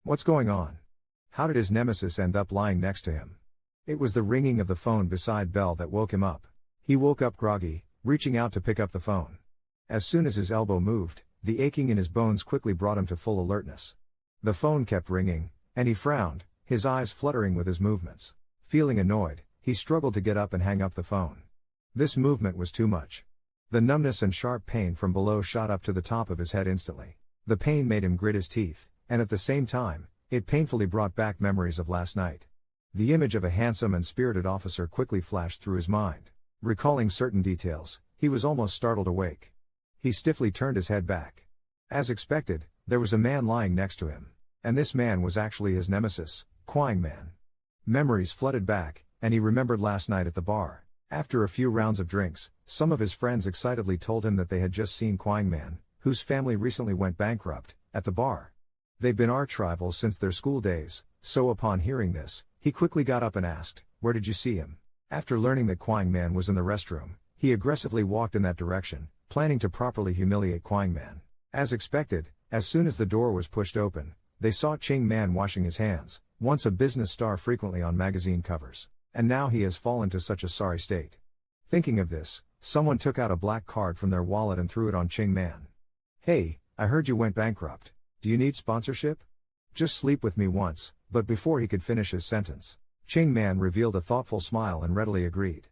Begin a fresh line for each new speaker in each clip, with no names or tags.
What's going on? How did his nemesis end up lying next to him? It was the ringing of the phone beside Bell that woke him up. He woke up groggy, reaching out to pick up the phone. As soon as his elbow moved, the aching in his bones quickly brought him to full alertness. The phone kept ringing, and he frowned, his eyes fluttering with his movements. Feeling annoyed, he struggled to get up and hang up the phone. This movement was too much. The numbness and sharp pain from below shot up to the top of his head instantly. The pain made him grit his teeth, and at the same time, it painfully brought back memories of last night. The image of a handsome and spirited officer quickly flashed through his mind. Recalling certain details, he was almost startled awake. He stiffly turned his head back. As expected, there was a man lying next to him. And this man was actually his nemesis, Ching Man. Memories flooded back, and he remembered last night at the bar. After a few rounds of drinks, some of his friends excitedly told him that they had just seen Ching Man, whose family recently went bankrupt, at the bar. They've been arch rivals since their school days, so upon hearing this, he quickly got up and asked, "Where did you see him?" After learning that Ching Man was in the restroom, he aggressively walked in that direction, planning to properly humiliate Ching Man. As expected, as soon as the door was pushed open, they saw Ching Man washing his hands, once a business star frequently on magazine covers. And now he has fallen to such a sorry state. Thinking of this, someone took out a black card from their wallet and threw it on Ching Man. "Hey, I heard you went bankrupt. Do you need sponsorship? Just sleep with me once." But before he could finish his sentence, Ching Man revealed a thoughtful smile and readily agreed.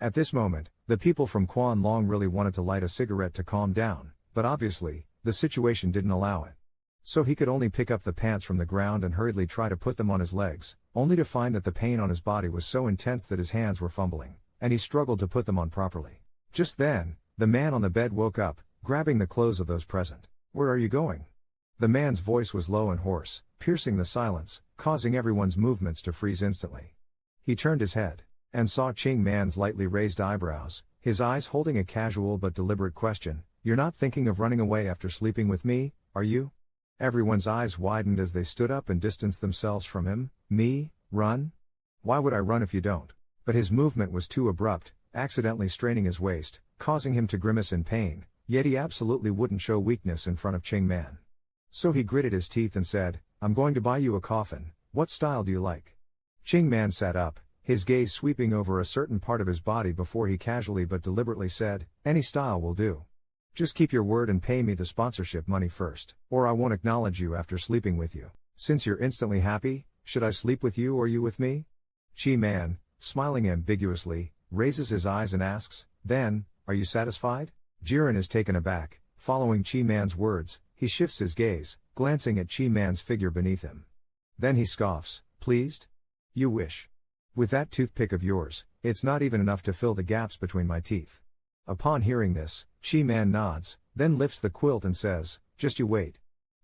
At this moment, the people from Quan Long really wanted to light a cigarette to calm down, but obviously, the situation didn't allow it. So he could only pick up the pants from the ground and hurriedly try to put them on his legs, only to find that the pain on his body was so intense that his hands were fumbling, and he struggled to put them on properly. Just then, the man on the bed woke up, grabbing the clothes of those present. "Where are you going?" The man's voice was low and hoarse, piercing the silence, causing everyone's movements to freeze instantly. He turned his head, and saw Ching Man's lightly raised eyebrows, his eyes holding a casual but deliberate question. "You're not thinking of running away after sleeping with me, are you?" Everyone's eyes widened as they stood up and distanced themselves from him. "Me? Run? Why would I run if you don't?" But his movement was too abrupt, accidentally straining his waist, causing him to grimace in pain, yet he absolutely wouldn't show weakness in front of Ching Man. So he gritted his teeth and said, "I'm going to buy you a coffin. What style do you like?" Ching Man sat up, his gaze sweeping over a certain part of his body before he casually but deliberately said, "Any style will do. Just keep your word and pay me the sponsorship money first, or I won't acknowledge you after sleeping with you. Since you're instantly happy, should I sleep with you or you with me?" Ching Man, smiling ambiguously, raises his eyes and asks, "Then, are you satisfied?" Jiren is taken aback. Following Ching Man's words, he shifts his gaze, glancing at Ching Man's figure beneath him. Then he scoffs, "Pleased? You wish. With that toothpick of yours, it's not even enough to fill the gaps between my teeth." Upon hearing this, Ching Man nods, then lifts the quilt and says, "Just you wait."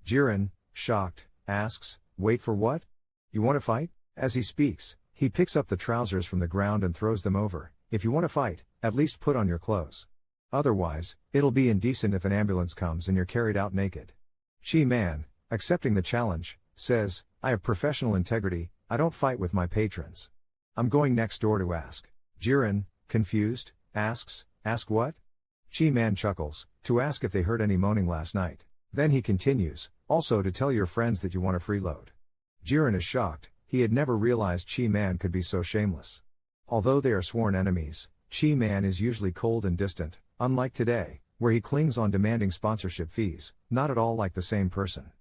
Jiren, shocked, asks, "Wait for what? You want to fight?" As he speaks, he picks up the trousers from the ground and throws them over. "If you want to fight, at least put on your clothes. Otherwise, it'll be indecent if an ambulance comes and you're carried out naked." Ching Man, accepting the challenge, says, "I have professional integrity, I don't fight with my patrons. I'm going next door to ask." Jiren, confused, asks, "Ask what?" Ching Man chuckles, "To ask if they heard any moaning last night." Then he continues, "Also to tell your friends that you want a freeload." Jiren is shocked, he had never realized Ching Man could be so shameless. Although they are sworn enemies, Ching Man is usually cold and distant, unlike today, where he clings on demanding sponsorship fees, not at all like the same person.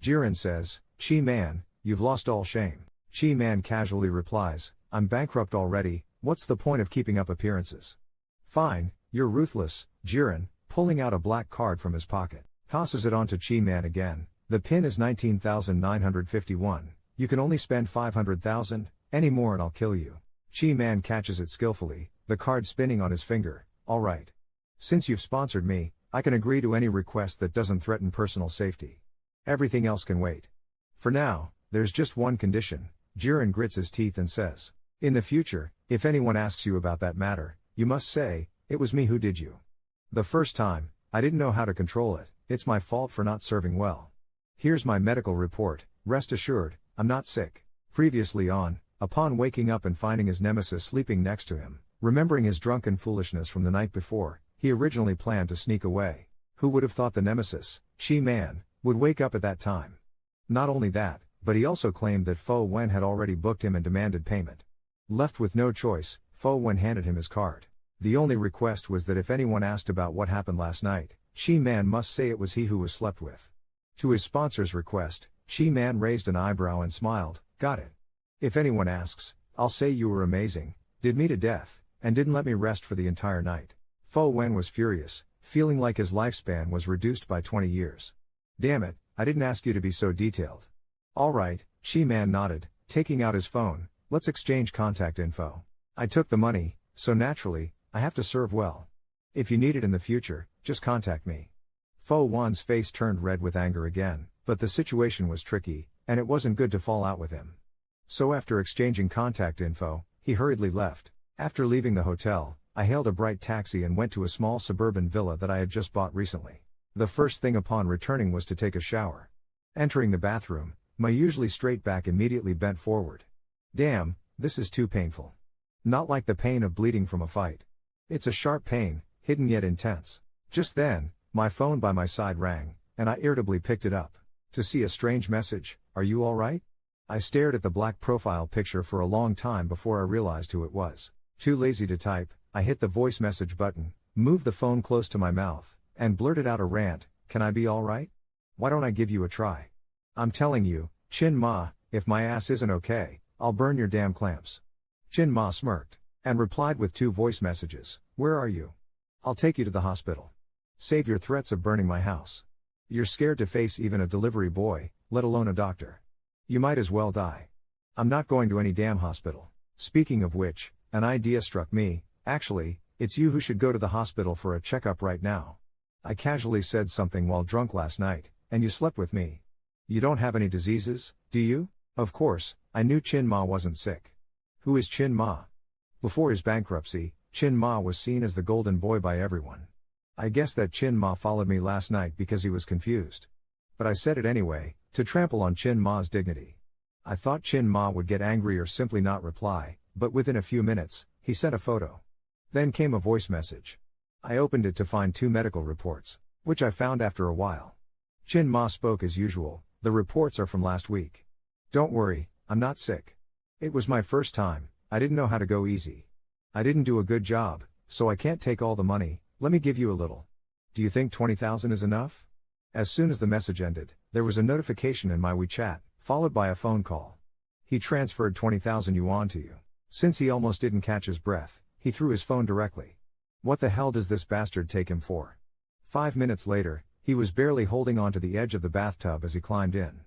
Jiren says, "Ching Man, you've lost all shame." Ching Man casually replies, "I'm bankrupt already, what's the point of keeping up appearances?" "Fine, you're ruthless." Jiren, pulling out a black card from his pocket, tosses it onto Ching Man again. "The pin is 19,951, you can only spend 500,000, any more and I'll kill you." Ching Man catches it skillfully, the card spinning on his finger. "All right. Since you've sponsored me, I can agree to any request that doesn't threaten personal safety. Everything else can wait. For now, there's just one condition." Jiren grits his teeth and says, "In the future, if anyone asks you about that matter, you must say, 'It was me who did you. The first time, I didn't know how to control it, it's my fault for not serving well. Here's my medical report, rest assured, I'm not sick." Previously on, upon waking up and finding his nemesis sleeping next to him, remembering his drunken foolishness from the night before, he originally planned to sneak away. Who would have thought the nemesis, Ching Man, would wake up at that time? Not only that, But he also claimed that Fo Wen had already booked him and demanded payment. Left with no choice, Fo Wen handed him his card. The only request was that if anyone asked about what happened last night, Ching Man must say it was he who was slept with. To his sponsor's request, Ching Man raised an eyebrow and smiled, "Got it. If anyone asks, I'll say you were amazing, did me to death, and didn't let me rest for the entire night." Fo Wen was furious, feeling like his lifespan was reduced by 20 years. "Damn it, I didn't ask you to be so detailed." "Alright," Ching Man nodded, taking out his phone, "let's exchange contact info. I took the money, so naturally, I have to serve well. If you need it in the future, just contact me." Fo Wan's face turned red with anger again, but the situation was tricky, and it wasn't good to fall out with him. So after exchanging contact info, he hurriedly left. After leaving the hotel, I hailed a bright taxi and went to a small suburban villa that I had just bought recently. The first thing upon returning was to take a shower. Entering the bathroom, my usually straight back immediately bent forward. Damn, this is too painful. Not like the pain of bleeding from a fight. It's a sharp pain, hidden yet intense. Just then, my phone by my side rang, and I irritably picked it up. To see a strange message, "Are you alright?" I stared at the black profile picture for a long time before I realized who it was. Too lazy to type, I hit the voice message button, moved the phone close to my mouth, and blurted out a rant, "Can I be alright? Why don't I give you a try? I'm telling you, Chin Ma, if my ass isn't okay, I'll burn your damn clamps." Chin Ma smirked, and replied with 2 voice messages, "Where are you? I'll take you to the hospital. Save your threats of burning my house. You're scared to face even a delivery boy, let alone a doctor. You might as well die. I'm not going to any damn hospital. Speaking of which, an idea struck me, actually, it's you who should go to the hospital for a checkup right now. I casually said something while drunk last night, and you slept with me. You don't have any diseases, do you?" Of course, I knew Chin Ma wasn't sick. Who is Chin Ma? Before his bankruptcy, Chin Ma was seen as the golden boy by everyone. I guess that Chin Ma followed me last night because he was confused. But I said it anyway, to trample on Chin Ma's dignity. I thought Chin Ma would get angry or simply not reply, but within a few minutes, he sent a photo. Then came a voice message. I opened it to find 2 medical reports, which I found after a while. Chin Ma spoke as usual, "The reports are from last week. Don't worry, I'm not sick. It was my first time, I didn't know how to go easy. I didn't do a good job, so I can't take all the money, let me give you a little. Do you think 20,000 is enough?" As soon as the message ended, there was a notification in my WeChat, followed by a phone call. He transferred 20,000 yuan to you. Since he almost didn't catch his breath, he threw his phone directly. What the hell does this bastard take him for? 5 minutes later, he was barely holding onto the edge of the bathtub as he climbed in.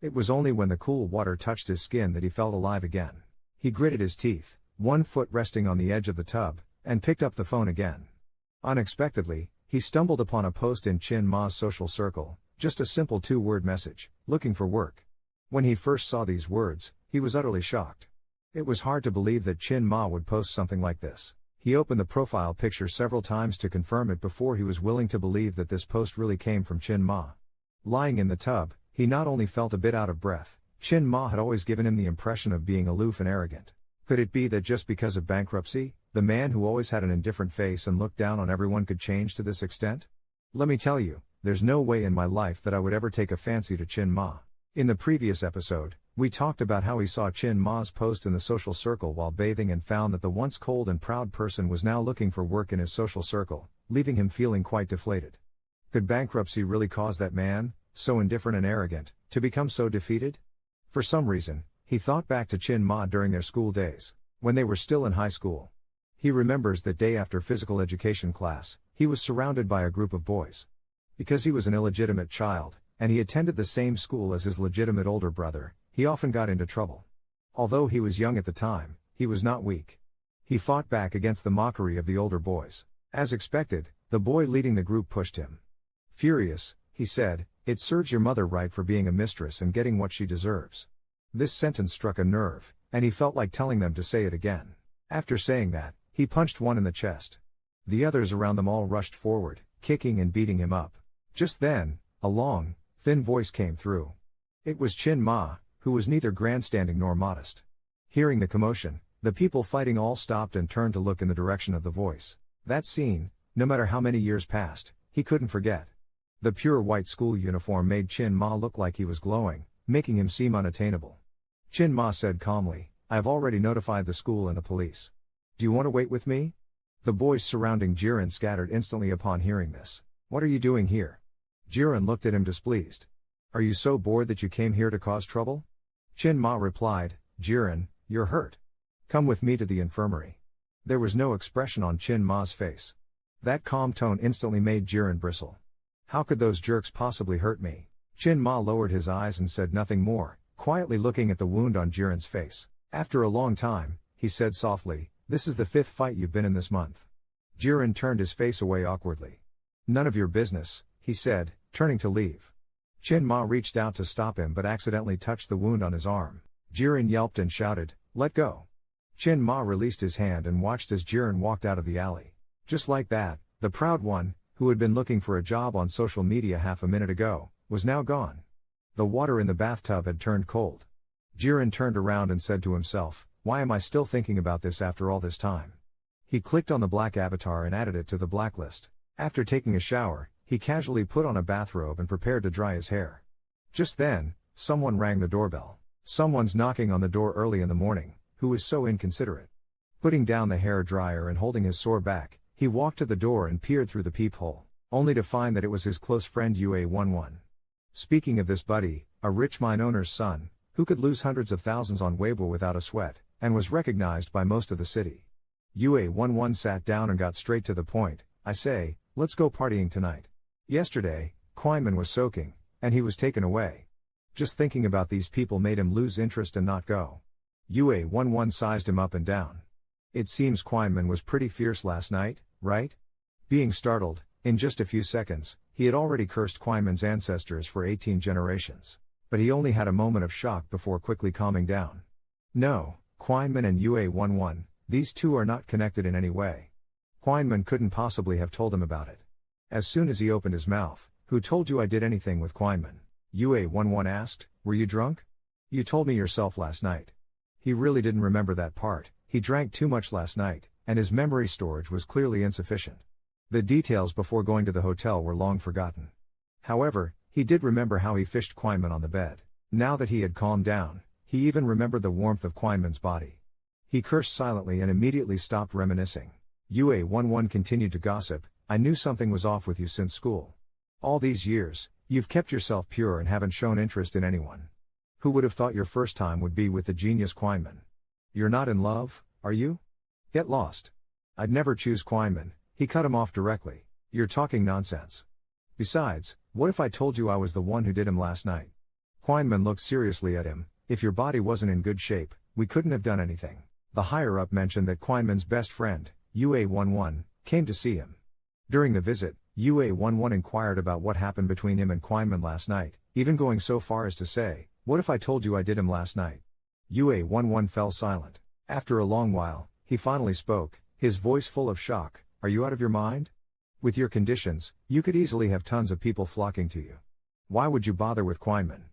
It was only when the cool water touched his skin that he felt alive again. He gritted his teeth, 1 foot resting on the edge of the tub, and picked up the phone again. Unexpectedly, he stumbled upon a post in Chin Ma's social circle, just a simple 2-word message, "Looking for work." When he first saw these words, he was utterly shocked. It was hard to believe that Chin Ma would post something like this. He opened the profile picture several times to confirm it before he was willing to believe that this post really came from Chin Ma. Lying in the tub, he not only felt a bit out of breath, Chin Ma had always given him the impression of being aloof and arrogant. Could it be that just because of bankruptcy, the man who always had an indifferent face and looked down on everyone could change to this extent? Let me tell you, there's no way in my life that I would ever take a fancy to Chin Ma. In the previous episode, we talked about how he saw Chin Ma's post in the social circle while bathing and found that the once cold and proud person was now looking for work in his social circle, leaving him feeling quite deflated. Could bankruptcy really cause that man, so indifferent and arrogant, to become so defeated? For some reason, he thought back to Chin Ma during their school days, when they were still in high school. He remembers that day after physical education class, he was surrounded by a group of boys. Because he was an illegitimate child, and he attended the same school as his legitimate older brother, he often got into trouble. Although he was young at the time, he was not weak. He fought back against the mockery of the older boys. As expected, the boy leading the group pushed him. Furious, he said, "It serves your mother right for being a mistress and getting what she deserves." This sentence struck a nerve, and he felt like telling them to say it again. After saying that, he punched one in the chest. The others around them all rushed forward, kicking and beating him up. Just then, a long, thin voice came through. It was Chin Ma, who was neither grandstanding nor modest. Hearing the commotion, the people fighting all stopped and turned to look in the direction of the voice. That scene, no matter how many years passed, he couldn't forget. The pure white school uniform made Chin Ma look like he was glowing, making him seem unattainable. Chin Ma said calmly, I have already notified the school and the police. Do you want to wait with me? The boys surrounding Jiren scattered instantly upon hearing this. What are you doing here? Jiren looked at him displeased. Are you so bored that you came here to cause trouble? Chin Ma replied, Jiren, you're hurt. Come with me to the infirmary. There was no expression on Chin Ma's face. That calm tone instantly made Jiren bristle. How could those jerks possibly hurt me? Chin Ma lowered his eyes and said nothing more, quietly looking at the wound on Jiren's face. After a long time, he said softly, this is the 5th fight you've been in this month. Jiren turned his face away awkwardly. None of your business, he said, turning to leave. Chin Ma reached out to stop him but accidentally touched the wound on his arm. Jiren yelped and shouted, let go. Chin Ma released his hand and watched as Jiren walked out of the alley. Just like that, the proud one, who had been looking for a job on social media half a minute ago, was now gone. The water in the bathtub had turned cold. Jiren turned around and said to himself, why am I still thinking about this after all this time? He clicked on the black avatar and added it to the blacklist. After taking a shower, he casually put on a bathrobe and prepared to dry his hair. Just then, someone rang the doorbell. Someone's knocking on the door early in the morning, who is so inconsiderate. Putting down the hair dryer and holding his sore back, he walked to the door and peered through the peephole, only to find that it was his close friend Yue11. Speaking of this buddy, a rich mine owner's son, who could lose hundreds of thousands on Weibo without a sweat, and was recognized by most of the city. Yue11 sat down and got straight to the point, I say, let's go partying tonight. Yesterday, Quinman was soaking, and he was taken away. Just thinking about these people made him lose interest and not go. Yue11 sized him up and down. It seems Quinman was pretty fierce last night, right? Being startled, in just a few seconds, he had already cursed Quinman's ancestors for 18 generations. But he only had a moment of shock before quickly calming down. No, Quinman and Yue11, these two are not connected in any way. Quinman couldn't possibly have told him about it. As soon as he opened his mouth, who told you I did anything with Quinman? Yue11 asked, were you drunk? You told me yourself last night. He really didn't remember that part, he drank too much last night, and his memory storage was clearly insufficient. The details before going to the hotel were long forgotten. However, he did remember how he fished Quinman on the bed. Now that he had calmed down, he even remembered the warmth of Quinman's body. He cursed silently and immediately stopped reminiscing. Yue11 continued to gossip, I knew something was off with you since school. All these years, you've kept yourself pure and haven't shown interest in anyone. Who would have thought your first time would be with the genius Quinman? You're not in love, are you? Get lost. I'd never choose Quinman, he cut him off directly. You're talking nonsense. Besides, what if I told you I was the one who did him last night? Quinman looked seriously at him, if your body wasn't in good shape, we couldn't have done anything. The higher-up mentioned that Quinman's best friend, Yue11, came to see him. During the visit, Yue11 inquired about what happened between him and Quinman last night, even going so far as to say, what if I told you I did him last night? Yue11 fell silent. After a long while, he finally spoke, his voice full of shock, are you out of your mind? With your conditions, you could easily have tons of people flocking to you. Why would you bother with Quinman?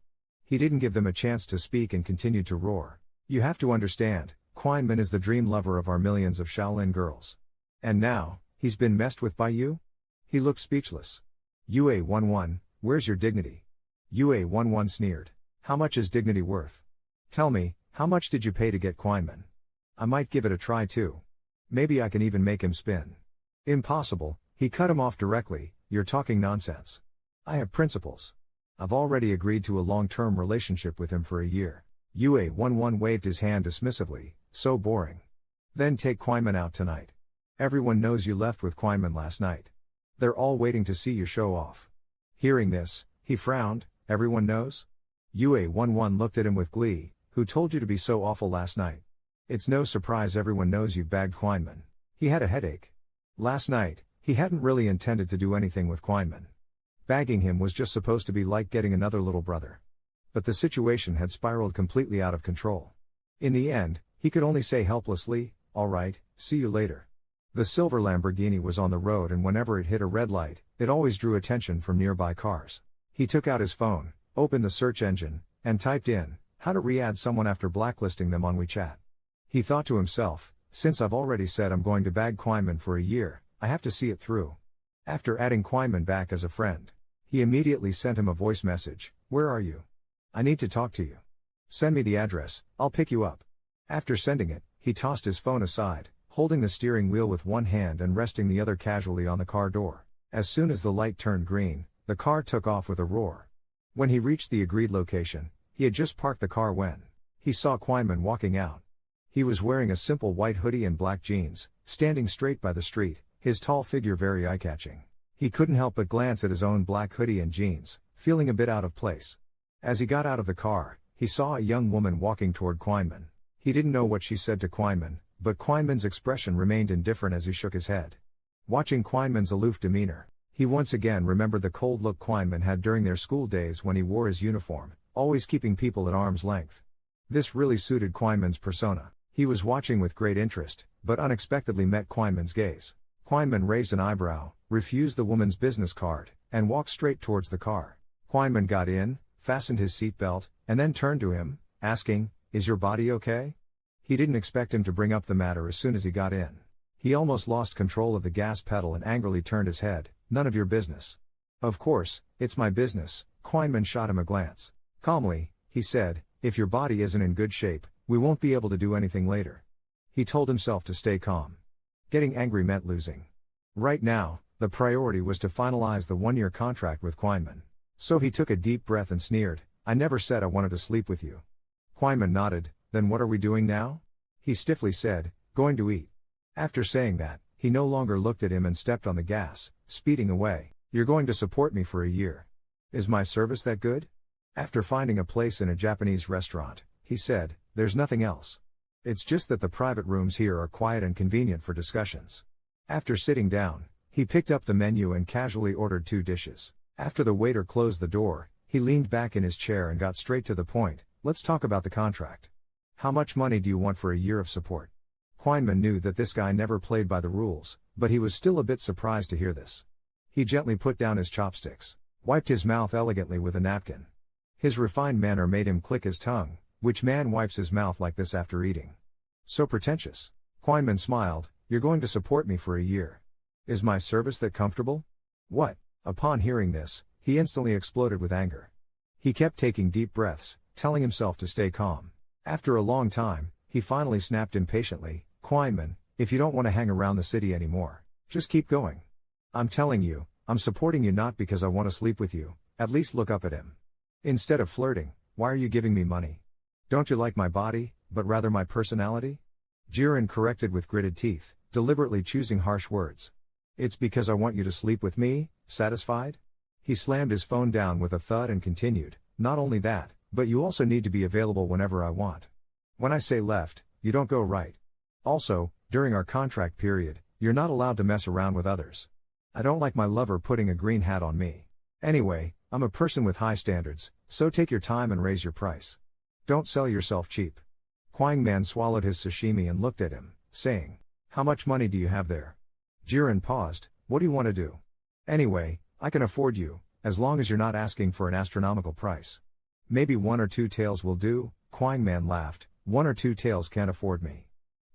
He didn't give them a chance to speak and continued to roar. You have to understand, Quinman is the dream lover of our millions of Shaolin girls. And now, he's been messed with by you? He looked speechless. Yue11, where's your dignity? Yue11 sneered. How much is dignity worth? Tell me, how much did you pay to get Quinman? I might give it a try too. Maybe I can even make him spin. Impossible, he cut him off directly, you're talking nonsense. I have principles. I've already agreed to a long-term relationship with him for a year. Yue11 waved his hand dismissively, so boring. Then take Quinman out tonight. Everyone knows you left with Quinman last night. They're all waiting to see you show off. Hearing this, he frowned, everyone knows? Yue11 looked at him with glee, who told you to be so awful last night? It's no surprise everyone knows you've bagged Quinman. He had a headache. Last night, he hadn't really intended to do anything with Quinman. Bagging him was just supposed to be like getting another little brother. But the situation had spiraled completely out of control. In the end, he could only say helplessly, all right, see you later. The silver Lamborghini was on the road and whenever it hit a red light, it always drew attention from nearby cars. He took out his phone, opened the search engine, and typed in, how to re-add someone after blacklisting them on WeChat. He thought to himself, since I've already said I'm going to bag Quinman for a year, I have to see it through. After adding Quinman back as a friend, he immediately sent him a voice message, where are you? I need to talk to you. Send me the address, I'll pick you up. After sending it, he tossed his phone aside, holding the steering wheel with one hand and resting the other casually on the car door. As soon as the light turned green, the car took off with a roar. When he reached the agreed location, he had just parked the car when he saw Quinman walking out. He was wearing a simple white hoodie and black jeans, standing straight by the street, his tall figure very eye-catching. He couldn't help but glance at his own black hoodie and jeans, feeling a bit out of place. As he got out of the car, he saw a young woman walking toward Quinman. He didn't know what she said to Quinman, but Quinman's expression remained indifferent as he shook his head. Watching Quinman's aloof demeanor, he once again remembered the cold look Quinman had during their school days when he wore his uniform, always keeping people at arm's length. This really suited Quinman's persona. He was watching with great interest, but unexpectedly met Quinman's gaze. Quinman raised an eyebrow, refused the woman's business card, and walked straight towards the car. Quinman got in, fastened his seatbelt, and then turned to him, asking, "Is your body okay?" He didn't expect him to bring up the matter as soon as he got in. He almost lost control of the gas pedal and angrily turned his head. "None of your business." "Of course, it's my business." Quinman shot him a glance. Calmly, he said, "If your body isn't in good shape, we won't be able to do anything later." He told himself to stay calm. Getting angry meant losing. Right now, the priority was to finalize the one-year contract with Quinman. So he took a deep breath and sneered, "I never said I wanted to sleep with you." Quinman nodded. "Then what are we doing now?" He stiffly said, "Going to eat." After saying that, he no longer looked at him and stepped on the gas, speeding away. "You're going to support me for a year. Is my service that good?" After finding a place in a Japanese restaurant, he said, "There's nothing else. It's just that the private rooms here are quiet and convenient for discussions." After sitting down, he picked up the menu and casually ordered 2 dishes. After the waiter closed the door, he leaned back in his chair and got straight to the point. "Let's talk about the contract. How much money do you want for a year of support?" Quinman knew that this guy never played by the rules, but he was still a bit surprised to hear this. He gently put down his chopsticks, wiped his mouth elegantly with a napkin. His refined manner made him click his tongue. Which man wipes his mouth like this after eating? So pretentious. Quinman smiled. "You're going to support me for a year. Is my service that comfortable?" "What?" Upon hearing this, he instantly exploded with anger. He kept taking deep breaths, telling himself to stay calm. After a long time, he finally snapped impatiently, "Quinman, if you don't want to hang around the city anymore, just keep going. I'm telling you, I'm supporting you not because I want to sleep with you." At least look up at him. "Instead of flirting, why are you giving me money? Don't you like my body, but rather my personality?" Jiren corrected with gritted teeth, deliberately choosing harsh words. "It's because I want you to sleep with me, satisfied?" He slammed his phone down with a thud and continued, "Not only that, but you also need to be available whenever I want. When I say left, you don't go right. Also, during our contract period, you're not allowed to mess around with others. I don't like my lover putting a green hat on me. Anyway, I'm a person with high standards, so take your time and raise your price. Don't sell yourself cheap." Quinman swallowed his sashimi and looked at him, saying, "How much money do you have there?" Jiren paused. "What do you want to do?" "Anyway, I can afford you, as long as you're not asking for an astronomical price." "Maybe 1 or 2 taels will do," Quinman laughed. "1 or 2 taels can't afford me.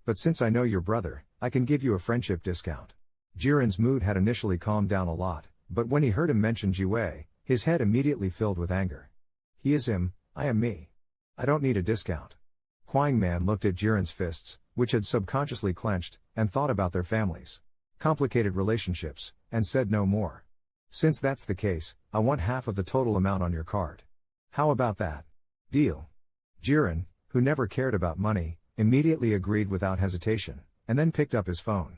But since I know your brother, I can give you a friendship discount." Jiren's mood had initially calmed down a lot, but when he heard him mention Jiwei, his head immediately filled with anger. He is him, I am me. I don't need a discount. Quinman looked at Jiren's fists, which had subconsciously clenched, and thought about their families, complicated relationships, and said no more. "Since that's the case, I want half of the total amount on your card. How about that?" "Deal." Jiren, who never cared about money, immediately agreed without hesitation, and then picked up his phone.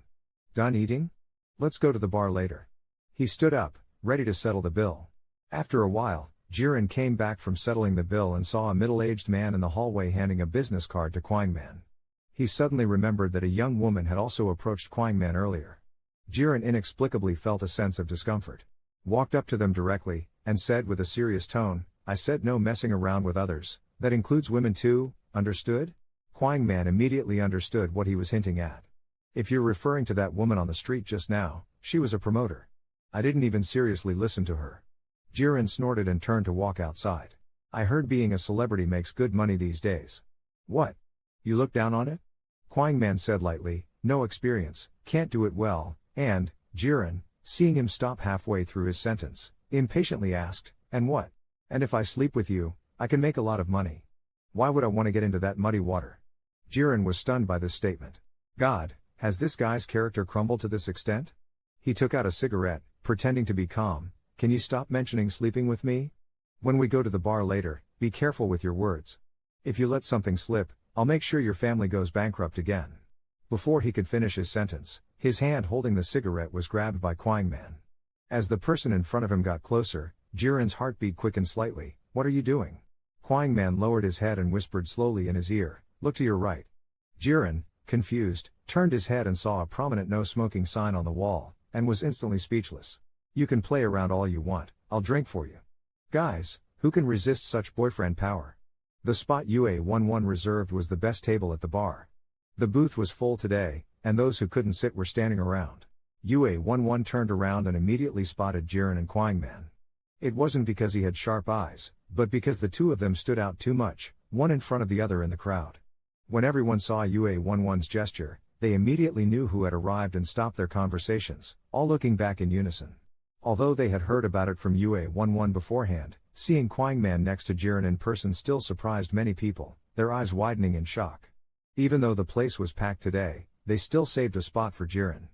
"Done eating? Let's go to the bar later." He stood up, ready to settle the bill. After a while, Jiren came back from settling the bill and saw a middle-aged man in the hallway handing a business card to Quinman. He suddenly remembered that a young woman had also approached Quinman earlier. Jiren inexplicably felt a sense of discomfort. Walked up to them directly, and said with a serious tone, "I said no messing around with others, that includes women too, understood?" Quinman immediately understood what he was hinting at. "If you're referring to that woman on the street just now, she was a promoter. I didn't even seriously listen to her." Jiren snorted and turned to walk outside. "I heard being a celebrity makes good money these days." "What? You look down on it?" Quinman said lightly, "No experience, can't do it well," and, Jiren, seeing him stop halfway through his sentence, impatiently asked, "And what? And if I sleep with you, I can make a lot of money. Why would I want to get into that muddy water? Jiren was stunned by this statement. God, has this guy's character crumbled to this extent? He took out a cigarette, pretending to be calm. Can you stop mentioning sleeping with me? When we go to the bar later, be careful with your words. If you let something slip, I'll make sure your family goes bankrupt again. Before he could finish his sentence, his hand holding the cigarette was grabbed by Ching Man. As the person in front of him got closer, Jiren's heartbeat quickened slightly. What are you doing? Ching Man lowered his head and whispered slowly in his ear, look to your right. Jiren, confused, turned his head and saw a prominent no smoking sign on the wall, and was instantly speechless. You can play around all you want, I'll drink for you. Guys, who can resist such boyfriend power? The spot UA11 reserved was the best table at the bar. The booth was full today, and those who couldn't sit were standing around. UA11 turned around and immediately spotted Jiren and Ching Man. It wasn't because he had sharp eyes, but because the two of them stood out too much, one in front of the other in the crowd. When everyone saw UA11's gesture, they immediately knew who had arrived and stopped their conversations, all looking back in unison. Although they had heard about it from UA11 beforehand, seeing Ching Man next to Jiren in person still surprised many people, their eyes widening in shock. Even though the place was packed today, they still saved a spot for Jiren.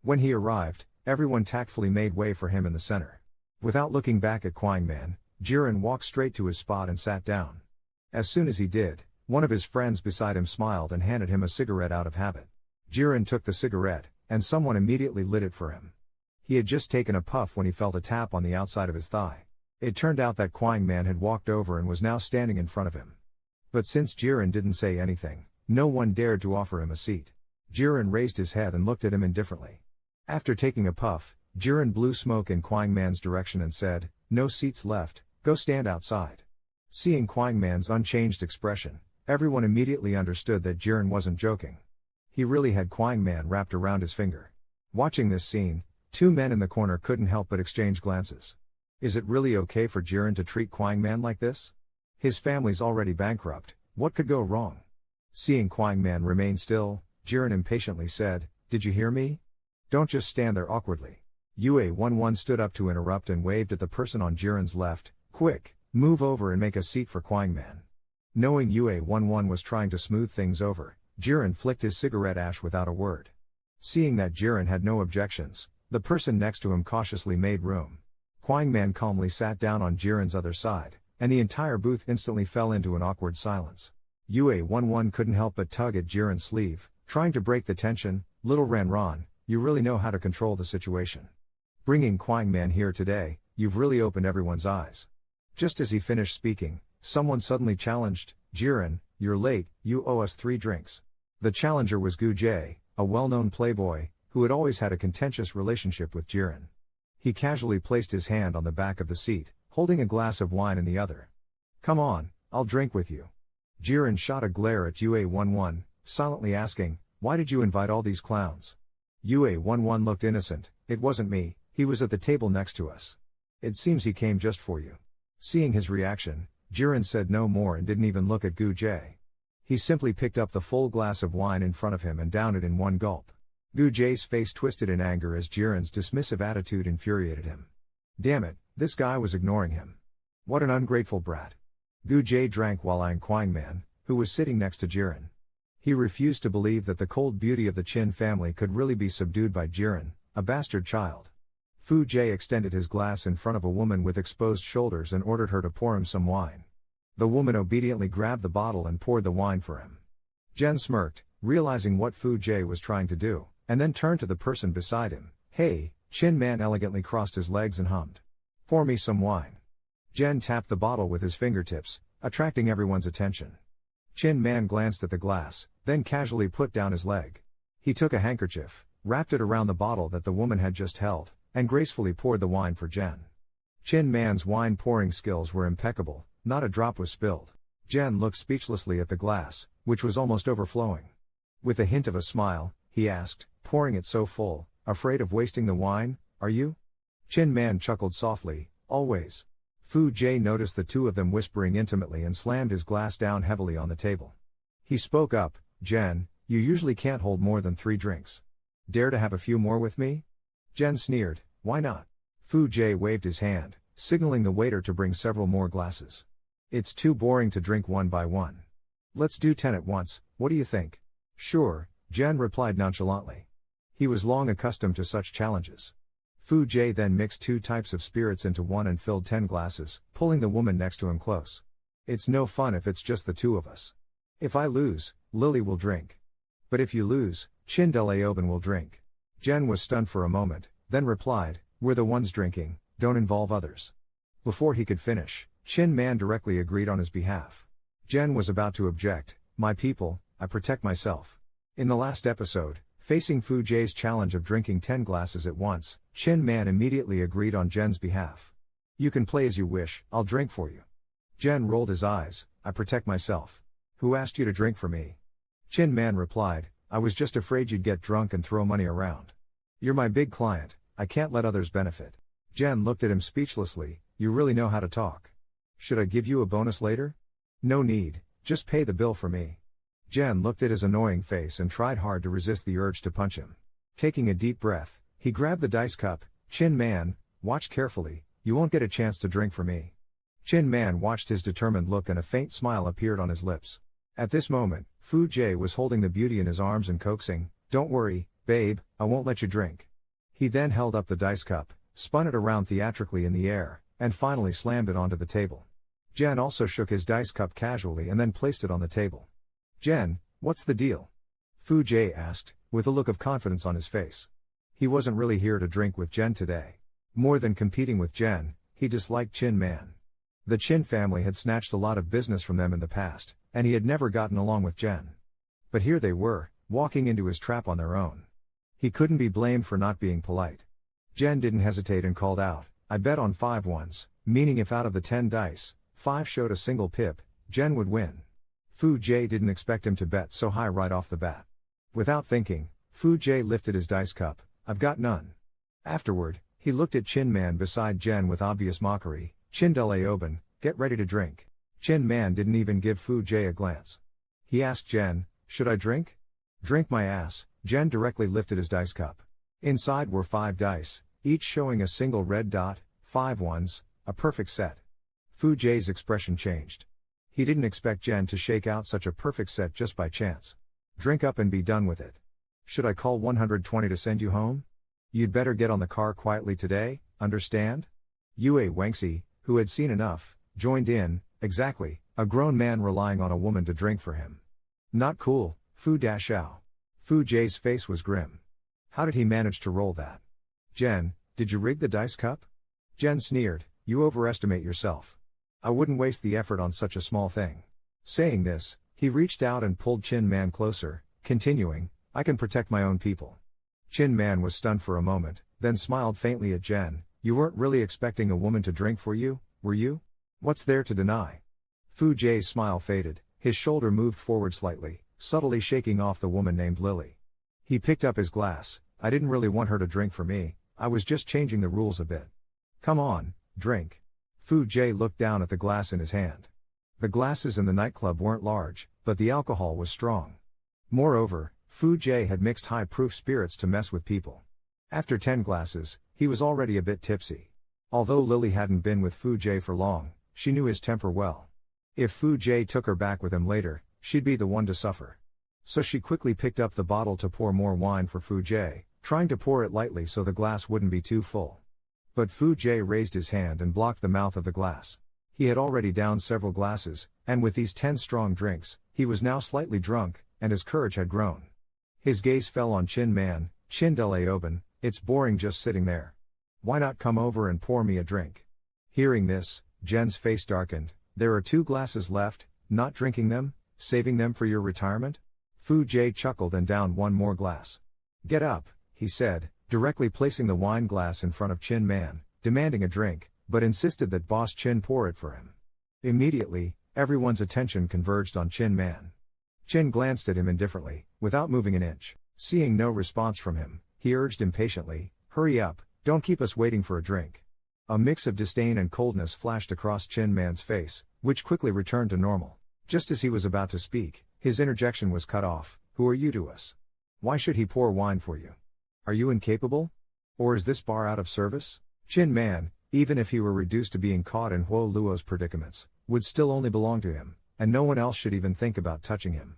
When he arrived, everyone tactfully made way for him in the center. Without looking back at Ching Man, Jiren walked straight to his spot and sat down. As soon as he did, one of his friends beside him smiled and handed him a cigarette out of habit. Jiren took the cigarette, and someone immediately lit it for him. He had just taken a puff when he felt a tap on the outside of his thigh. It turned out that Ching Man had walked over and was now standing in front of him. But since Jiren didn't say anything, no one dared to offer him a seat. Jiren raised his head and looked at him indifferently. After taking a puff, Jiren blew smoke in Ching Man's direction and said, no seats left, go stand outside. Seeing Ching Man's unchanged expression, everyone immediately understood that Jiren wasn't joking. He really had Ching Man wrapped around his finger. Watching this scene, two men in the corner couldn't help but exchange glances. Is it really okay for Jiren to treat Ching Man like this? His family's already bankrupt, what could go wrong? Seeing Ching Man remain still, Jiren impatiently said, did you hear me? Don't just stand there awkwardly. UA11 stood up to interrupt and waved at the person on Jiren's left, quick, move over and make a seat for Ching Man. Knowing UA11 was trying to smooth things over, Jiren flicked his cigarette ash without a word. Seeing that Jiren had no objections, the person next to him cautiously made room. Ching Man calmly sat down on Jiren's other side, and the entire booth instantly fell into an awkward silence. UA11 couldn't help but tug at Jiren's sleeve, trying to break the tension. Little Ranran, you really know how to control the situation. Bringing Ching Man here today, you've really opened everyone's eyes. Just as he finished speaking, someone suddenly challenged, Jiren, you're late, you owe us 3 drinks. The challenger was Gu Jae, a well-known playboy, who had always had a contentious relationship with Jiren. He casually placed his hand on the back of the seat, holding a glass of wine in the other. Come on, I'll drink with you. Jiren shot a glare at UA11, silently asking, why did you invite all these clowns? UA11 looked innocent, it wasn't me, he was at the table next to us. It seems he came just for you. Seeing his reaction, Jiren said no more and didn't even look at Gu Jae. He simply picked up the full glass of wine in front of him and downed it in one gulp. Gu Jae's face twisted in anger as Jiren's dismissive attitude infuriated him. Damn it, this guy was ignoring him. What an ungrateful brat. Gu Jae drank while eyeing Ching Man, who was sitting next to Jiren. He refused to believe that the cold beauty of the Qin family could really be subdued by Jiren, a bastard child. Fu Jae extended his glass in front of a woman with exposed shoulders and ordered her to pour him some wine. The woman obediently grabbed the bottle and poured the wine for him. Jen smirked, realizing what Fu Jae was trying to do, and then turned to the person beside him. Hey, Qin Man elegantly crossed his legs and hummed. Pour me some wine. Jen tapped the bottle with his fingertips, attracting everyone's attention. Qin Man glanced at the glass, then casually put down his leg. He took a handkerchief, wrapped it around the bottle that the woman had just held, and gracefully poured the wine for Jen. Qin Man's wine pouring skills were impeccable, not a drop was spilled. Jen looked speechlessly at the glass, which was almost overflowing. With a hint of a smile, he asked, pouring it so full, afraid of wasting the wine, are you? Qin Man chuckled softly, always. Fu Jae noticed the two of them whispering intimately and slammed his glass down heavily on the table. He spoke up, Jen, you usually can't hold more than 3 drinks. Dare to have a few more with me? Jen sneered, why not? Fu Jae waved his hand, signaling the waiter to bring several more glasses. It's too boring to drink one by one. Let's do 10 at once, what do you think? Sure, Jen replied nonchalantly. He was long accustomed to such challenges. Fu Jie then mixed 2 types of spirits into one and filled 10 glasses, pulling the woman next to him close. It's no fun if it's just the two of us. If I lose, Lily will drink. But if you lose, Chin Delaoben will drink. Jen was stunned for a moment, then replied, we're the ones drinking, don't involve others. Before he could finish, Chin Man directly agreed on his behalf. Jen was about to object, my people, I protect myself. In the last episode, facing Fu Jie's challenge of drinking 10 glasses at once, Chin Man immediately agreed on Jen's behalf. You can play as you wish, I'll drink for you. Jen rolled his eyes, I protect myself. Who asked you to drink for me? Chin Man replied, I was just afraid you'd get drunk and throw money around. You're my big client, I can't let others benefit. Jen looked at him speechlessly, you really know how to talk. Should I give you a bonus later? No need, just pay the bill for me. Jen looked at his annoying face and tried hard to resist the urge to punch him. Taking a deep breath, he grabbed the dice cup. Chin Man, watch carefully, you won't get a chance to drink for me. Chin Man watched his determined look and a faint smile appeared on his lips. At this moment, Fu Jie was holding the beauty in his arms and coaxing, don't worry, babe, I won't let you drink. He then held up the dice cup, spun it around theatrically in the air, and finally slammed it onto the table. Jen also shook his dice cup casually and then placed it on the table. Jen, what's the deal? Fu Jie asked, with a look of confidence on his face. He wasn't really here to drink with Jen today. More than competing with Jen, he disliked Chin Man. The Chin family had snatched a lot of business from them in the past, and he had never gotten along with Jen. But here they were, walking into his trap on their own. He couldn't be blamed for not being polite. Jen didn't hesitate and called out, I bet on 5 ones, meaning if out of the 10 dice, 5 showed a single pip, Jen would win. Fu Jie didn't expect him to bet so high right off the bat. Without thinking, Fu Jie lifted his dice cup, I've got none. Afterward, he looked at Chin Man beside Jen with obvious mockery, Chin Delaoben, get ready to drink. Chin Man didn't even give Fu Jie a glance. He asked Jen, should I drink? Drink my ass. Jen directly lifted his dice cup. Inside were 5 dice, each showing a single red dot, 5 ones, a perfect set. Fu Jie's expression changed. He didn't expect Jen to shake out such a perfect set just by chance. Drink up and be done with it. Should I call 120 to send you home? You'd better get on the car quietly today, understand? Yue Wangxi, who had seen enough, joined in, exactly, a grown man relying on a woman to drink for him. Not cool, Fu Dashao. Fu Jie's face was grim. How did he manage to roll that? Jen, did you rig the dice cup? Jen sneered, you overestimate yourself. I wouldn't waste the effort on such a small thing. Saying this, he reached out and pulled Chin Man closer, continuing, I can protect my own people. Chin Man was stunned for a moment, then smiled faintly at Jen, you weren't really expecting a woman to drink for you, were you? What's there to deny? Fu Jie's smile faded, his shoulder moved forward slightly, subtly shaking off the woman named Lily. He picked up his glass, I didn't really want her to drink for me, I was just changing the rules a bit. Come on, drink. Fu Jie looked down at the glass in his hand. The glasses in the nightclub weren't large, but the alcohol was strong. Moreover, Fu Jie had mixed high-proof spirits to mess with people. After 10 glasses, he was already a bit tipsy. Although Lily hadn't been with Fu Jie for long, she knew his temper well. If Fu Jie took her back with him later, she'd be the one to suffer. So she quickly picked up the bottle to pour more wine for Fu Jie, trying to pour it lightly so the glass wouldn't be too full. But Fu Jie raised his hand and blocked the mouth of the glass. He had already downed several glasses, and with these 10 strong drinks, he was now slightly drunk, and his courage had grown. His gaze fell on Chin Man, Chin Delaoben, it's boring just sitting there. Why not come over and pour me a drink? Hearing this, Jen's face darkened, there are 2 glasses left, not drinking them, saving them for your retirement? Fu Jie chuckled and downed one more glass. Get up, he said, directly placing the wine glass in front of Chin Man, demanding a drink, but insisted that Boss Chin pour it for him. Immediately, everyone's attention converged on Chin Man. Chin glanced at him indifferently, without moving an inch. Seeing no response from him, he urged impatiently, hurry up, don't keep us waiting for a drink. A mix of disdain and coldness flashed across Chin Man's face, which quickly returned to normal. Just as he was about to speak, his interjection was cut off, who are you to us? Why should he pour wine for you? Are you incapable? Or is this bar out of service? Chin Man, even if he were reduced to being caught in Huo Luo's predicaments, would still only belong to him, and no one else should even think about touching him.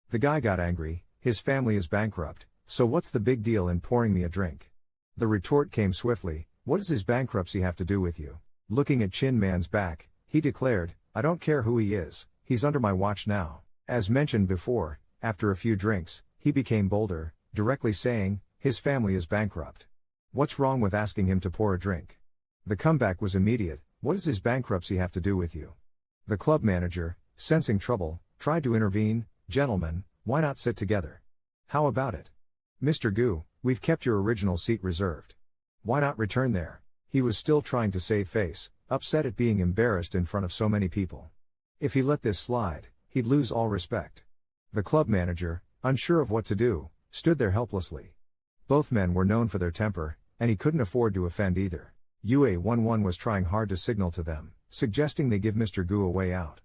The guy got angry. His family is bankrupt, so what's the big deal in pouring me a drink? The retort came swiftly, what does his bankruptcy have to do with you? Looking at Ching Man's back, he declared, I don't care who he is, he's under my watch now. As mentioned before, after a few drinks, he became bolder, directly saying, his family is bankrupt. What's wrong with asking him to pour a drink? The comeback was immediate, what does his bankruptcy have to do with you? The club manager, sensing trouble, tried to intervene, gentlemen, why not sit together? How about it? Mr. Gu, we've kept your original seat reserved. Why not return there? He was still trying to save face, upset at being embarrassed in front of so many people. If he let this slide, he'd lose all respect. The club manager, unsure of what to do, stood there helplessly. Both men were known for their temper, and he couldn't afford to offend either. UA11 was trying hard to signal to them, suggesting they give Mr. Gu a way out.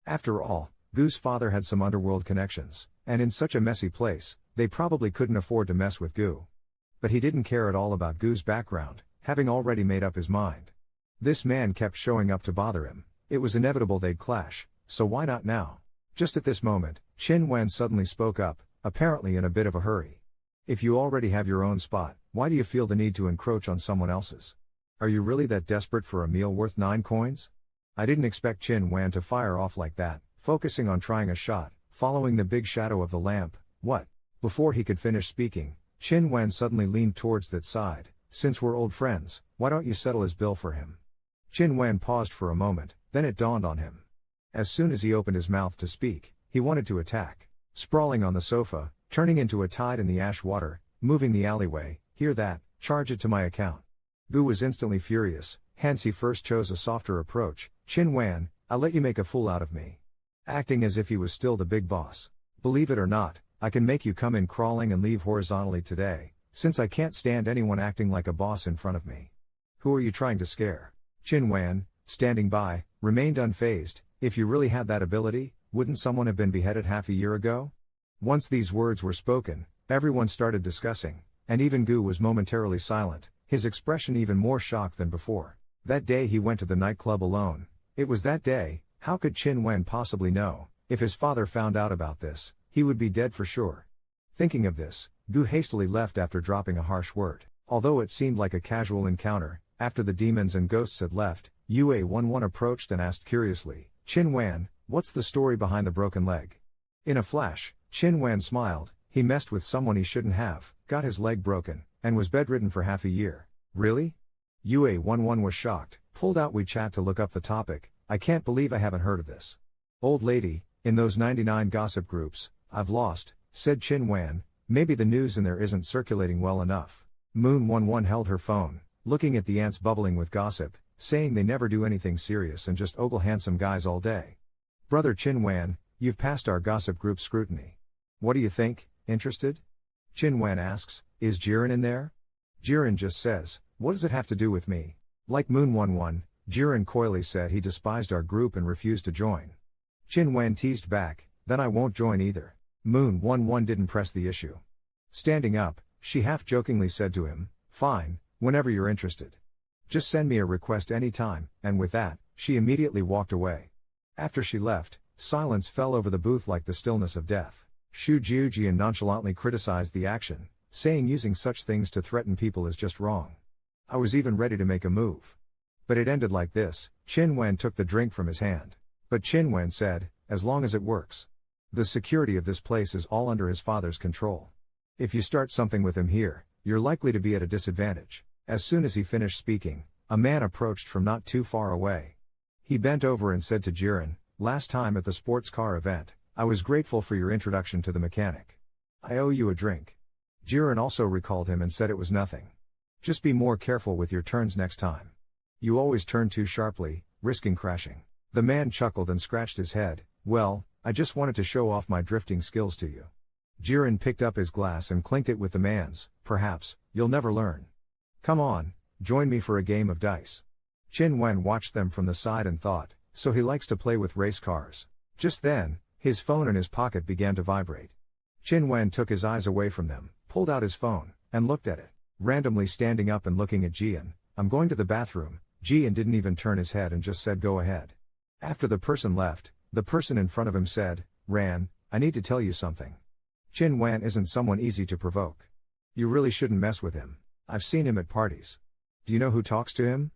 After all, Gu's father had some underworld connections, and in such a messy place, they probably couldn't afford to mess with Gu. But he didn't care at all about Gu's background, having already made up his mind. This man kept showing up to bother him. It was inevitable they'd clash, so why not now? Just at this moment, Ching Man suddenly spoke up, apparently in a bit of a hurry. If you already have your own spot, why do you feel the need to encroach on someone else's? Are you really that desperate for a meal worth 9 coins? I didn't expect Ching Man to fire off like that, focusing on trying a shot, following the big shadow of the lamp. What? Before he could finish speaking, Ching Man suddenly leaned towards that side. Since we're old friends, why don't you settle his bill for him? Ching Man paused for a moment, then it dawned on him. As soon as he opened his mouth to speak, he wanted to attack. Sprawling on the sofa, turning into a tide in the ash water, moving the alleyway, hear that, charge it to my account. Gu was instantly furious, hence he first chose a softer approach. Ching Man, I'll let you make a fool out of me. Acting as if he was still the big boss. Believe it or not, I can make you come in crawling and leave horizontally today, since I can't stand anyone acting like a boss in front of me. Who are you trying to scare? Ching Man, standing by, remained unfazed. If you really had that ability, wouldn't someone have been beheaded half a year ago? Once these words were spoken, everyone started discussing, and even Gu was momentarily silent, his expression even more shocked than before. That day he went to the nightclub alone. It was that day. How could Ching Man possibly know? If his father found out about this, he would be dead for sure. Thinking of this, Gu hastily left after dropping a harsh word. Although it seemed like a casual encounter, after the demons and ghosts had left, UA11 approached and asked curiously, Ching Man, what's the story behind the broken leg? In a flash, Ching Man smiled. He messed with someone he shouldn't have, got his leg broken, and was bedridden for half a year. Really? UA11 was shocked, pulled out WeChat to look up the topic. I can't believe I haven't heard of this. Old lady, in those 99 gossip groups, I've lost, said Ching Man, maybe the news in there isn't circulating well enough. Moon11 held her phone, looking at the ants bubbling with gossip, saying they never do anything serious and just ogle handsome guys all day. Brother Ching Man, you've passed our gossip group scrutiny. What do you think, interested? Ching Man asks, is Jiren in there? Jiren just says, what does it have to do with me? Like Moon11, Jiren coyly said he despised our group and refused to join. Ching Man teased back, then I won't join either. Moon11 didn't press the issue. Standing up, she half-jokingly said to him, fine, whenever you're interested. Just send me a request anytime, and with that, she immediately walked away. After she left, silence fell over the booth like the stillness of death. Shu Jiujian nonchalantly criticized the action, saying using such things to threaten people is just wrong. I was even ready to make a move. But it ended like this. Ching Man took the drink from his hand. But Ching Man said, as long as it works. The security of this place is all under his father's control. If you start something with him here, you're likely to be at a disadvantage. As soon as he finished speaking, a man approached from not too far away. He bent over and said to Jiren, last time at the sports car event, I was grateful for your introduction to the mechanic. I owe you a drink. Jiren also recalled him and said it was nothing. Just be more careful with your turns next time. You always turn too sharply, risking crashing. The man chuckled and scratched his head. Well, I just wanted to show off my drifting skills to you. Jiren picked up his glass and clinked it with the man's. Perhaps, you'll never learn. Come on, join me for a game of dice. Ching Man watched them from the side and thought, so he likes to play with race cars. Just then, his phone in his pocket began to vibrate. Ching Man took his eyes away from them, pulled out his phone, and looked at it. Randomly standing up and looking at Jian, I'm going to the bathroom. Jian didn't even turn his head and just said go ahead. After the person left, the person in front of him said, "Ran, I need to tell you something. Ching Man isn't someone easy to provoke. You really shouldn't mess with him. I've seen him at parties. Do you know who talks to him?"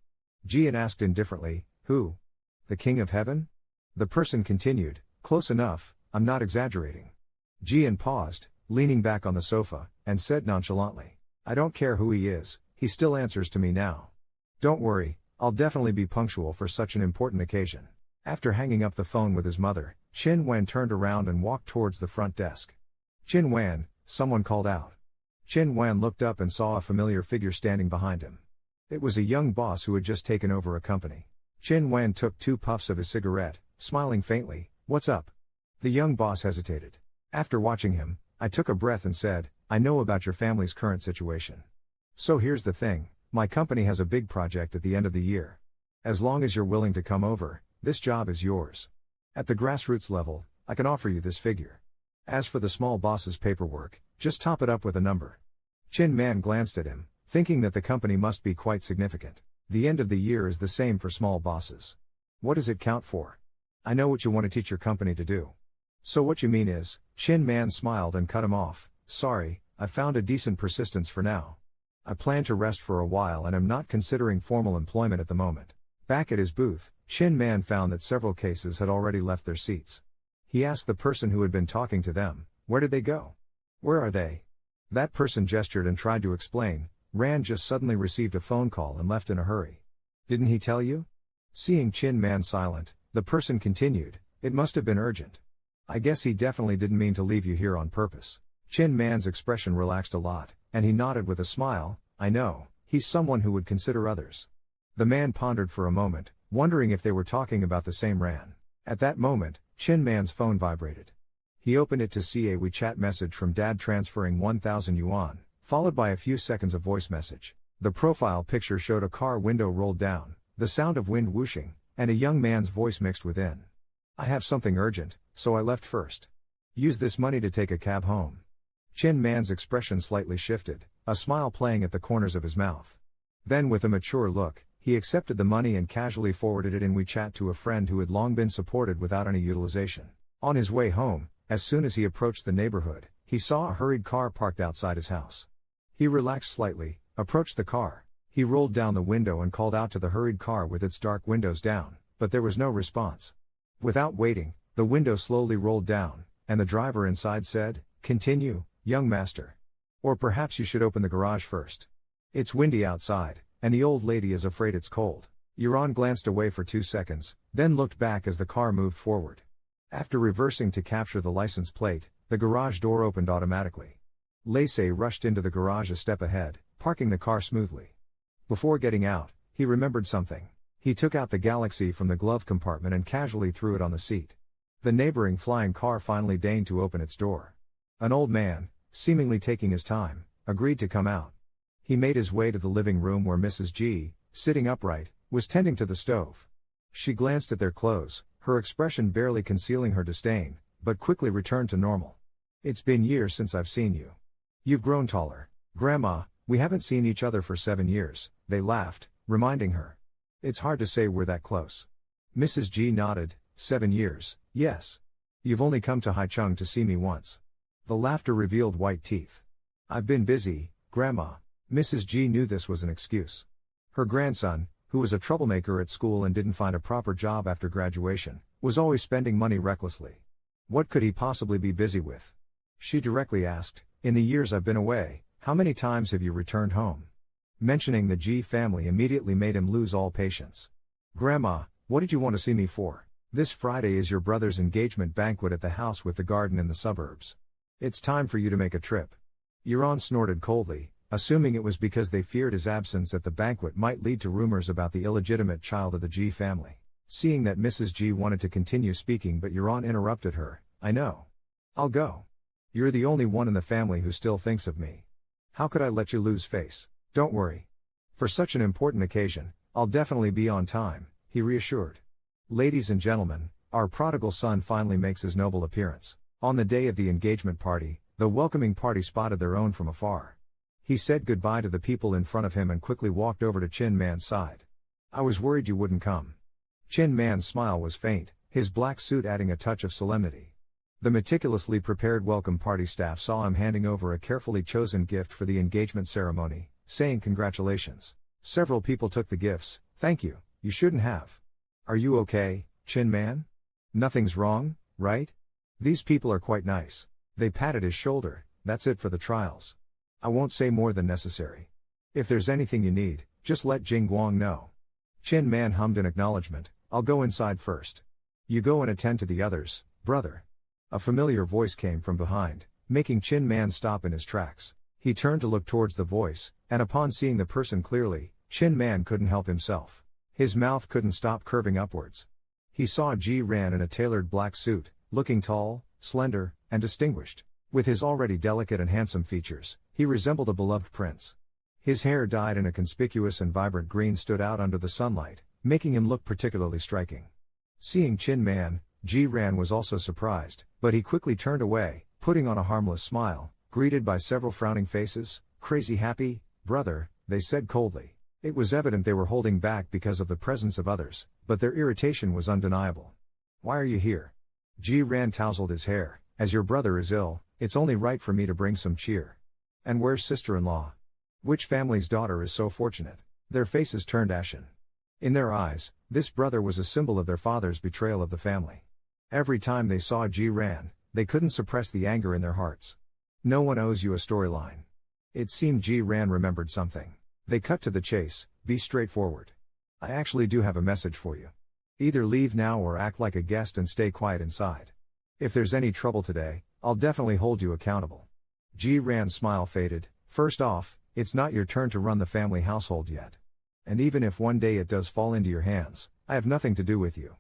Jian asked indifferently, "Who? The King of Heaven?" The person continued, "Close enough, I'm not exaggerating." Jian paused, leaning back on the sofa, and said nonchalantly, "I don't care who he is, he still answers to me now. Don't worry, I'll definitely be punctual for such an important occasion." After hanging up the phone with his mother, Ching Man turned around and walked towards the front desk. "Ching Man," someone called out. Ching Man looked up and saw a familiar figure standing behind him. It was a young boss who had just taken over a company. Ching Man took 2 puffs of his cigarette, smiling faintly. "What's up?" The young boss hesitated. After watching him, I took a breath and said, "I know about your family's current situation. So here's the thing, my company has a big project at the end of the year. As long as you're willing to come over, this job is yours. At the grassroots level, I can offer you this figure. As for the small boss's paperwork, just top it up with a number." Ching Man glanced at him, thinking that the company must be quite significant. The end of the year is the same for small bosses. "What does it count for? I know what you want to teach your company to do. So what you mean is," Ching Man smiled and cut him off, "Sorry, I've found a decent persistence for now. I plan to rest for a while and am not considering formal employment at the moment." Back at his booth, Ching Man found that several cases had already left their seats. He asked the person who had been talking to them, "Where did they go? Where are they?" That person gestured and tried to explain, "Ran just suddenly received a phone call and left in a hurry." "Didn't he tell you?" Seeing Ching Man silent, the person continued, "It must have been urgent. I guess he definitely didn't mean to leave you here on purpose." Ching Man's expression relaxed a lot, and he nodded with a smile, "I know, he's someone who would consider others." The man pondered for a moment, wondering if they were talking about the same Ran. At that moment, Ching Man's phone vibrated. He opened it to see a WeChat message from Dad transferring 1,000 yuan, followed by a few seconds of voice message. The profile picture showed a car window rolled down, the sound of wind whooshing, and a young man's voice mixed within. "I have something urgent, so I left first. Use this money to take a cab home." Ching Man's expression slightly shifted, a smile playing at the corners of his mouth. Then with a mature look, he accepted the money and casually forwarded it in WeChat to a friend who had long been supported without any utilization. On his way home, as soon as he approached the neighborhood, he saw a hurried car parked outside his house. He relaxed slightly, approached the car. He rolled down the window and called out to the hurried car with its dark windows down, but there was no response. Without waiting, the window slowly rolled down, and the driver inside said, "Continue, young master. Or perhaps you should open the garage first. It's windy outside, and the old lady is afraid it's cold." Yuran glanced away for 2 seconds, then looked back as the car moved forward. After reversing to capture the license plate, the garage door opened automatically. Lacey rushed into the garage a step ahead, parking the car smoothly. Before getting out, he remembered something. He took out the Galaxy from the glove compartment and casually threw it on the seat. The neighboring flying car finally deigned to open its door. An old man, seemingly taking his time, agreed to come out. He made his way to the living room where Mrs. G, sitting upright, was tending to the stove. She glanced at their clothes, her expression barely concealing her disdain, but quickly returned to normal. "It's been years since I've seen you. You've grown taller. Grandma, we haven't seen each other for 7 years, they laughed, reminding her. "It's hard to say we're that close." Mrs. G nodded, 7 years, yes. You've only come to Haicheng to see me once. The laughter revealed white teeth. "I've been busy, Grandma." Mrs. G knew this was an excuse. Her grandson, who was a troublemaker at school and didn't find a proper job after graduation, was always spending money recklessly. What could he possibly be busy with? She directly asked, "In the years I've been away, how many times have you returned home?" Mentioning the G family immediately made him lose all patience. "Grandma, what did you want to see me for?" "This Friday is your brother's engagement banquet at the house with the garden in the suburbs. It's time for you to make a trip." Yuran snorted coldly, assuming it was because they feared his absence at the banquet might lead to rumors about the illegitimate child of the G family. Seeing that Mrs. G wanted to continue speaking but Yuran interrupted her, "I know. I'll go. You're the only one in the family who still thinks of me. How could I let you lose face? Don't worry. For such an important occasion, I'll definitely be on time," he reassured. "Ladies and gentlemen, our prodigal son finally makes his noble appearance." On the day of the engagement party, the welcoming party spotted their own from afar. He said goodbye to the people in front of him and quickly walked over to Ching Man's side. "I was worried you wouldn't come." Chin Man's smile was faint, his black suit adding a touch of solemnity. The meticulously prepared welcome party staff saw him handing over a carefully chosen gift for the engagement ceremony, saying congratulations. Several people took the gifts. Thank you, you shouldn't have. Are you okay, Chin Man? Nothing's wrong, right? These people are quite nice. They patted his shoulder. That's it for the trials. I won't say more than necessary. If there's anything you need, just let Jing Guang know. Chin Man hummed in acknowledgement. I'll go inside first. You go and attend to the others, brother. A familiar voice came from behind, making Chin Man stop in his tracks. He turned to look towards the voice, and upon seeing the person clearly, Chin Man couldn't help himself. His mouth couldn't stop curving upwards. He saw Ji Ran in a tailored black suit, looking tall, slender, and distinguished. With his already delicate and handsome features, he resembled a beloved prince. His hair dyed in a conspicuous and vibrant green stood out under the sunlight, making him look particularly striking. Seeing Chin Man, Ji Ran was also surprised, but he quickly turned away, putting on a harmless smile, greeted by several frowning faces. Crazy happy, brother, they said coldly. It was evident they were holding back because of the presence of others, but their irritation was undeniable. Why are you here? Ji Ran tousled his hair. As your brother is ill, it's only right for me to bring some cheer. And where's sister-in-law? Which family's daughter is so fortunate? Their faces turned ashen. In their eyes, this brother was a symbol of their father's betrayal of the family. Every time they saw Ji Ran, they couldn't suppress the anger in their hearts. No one owes you a storyline. It seemed Ji Ran remembered something. They cut to the chase. Be straightforward. I actually do have a message for you. Either leave now or act like a guest and stay quiet inside. If there's any trouble today, I'll definitely hold you accountable. Ji Ran's smile faded. First off, it's not your turn to run the family household yet. And even if one day it does fall into your hands, I have nothing to do with you.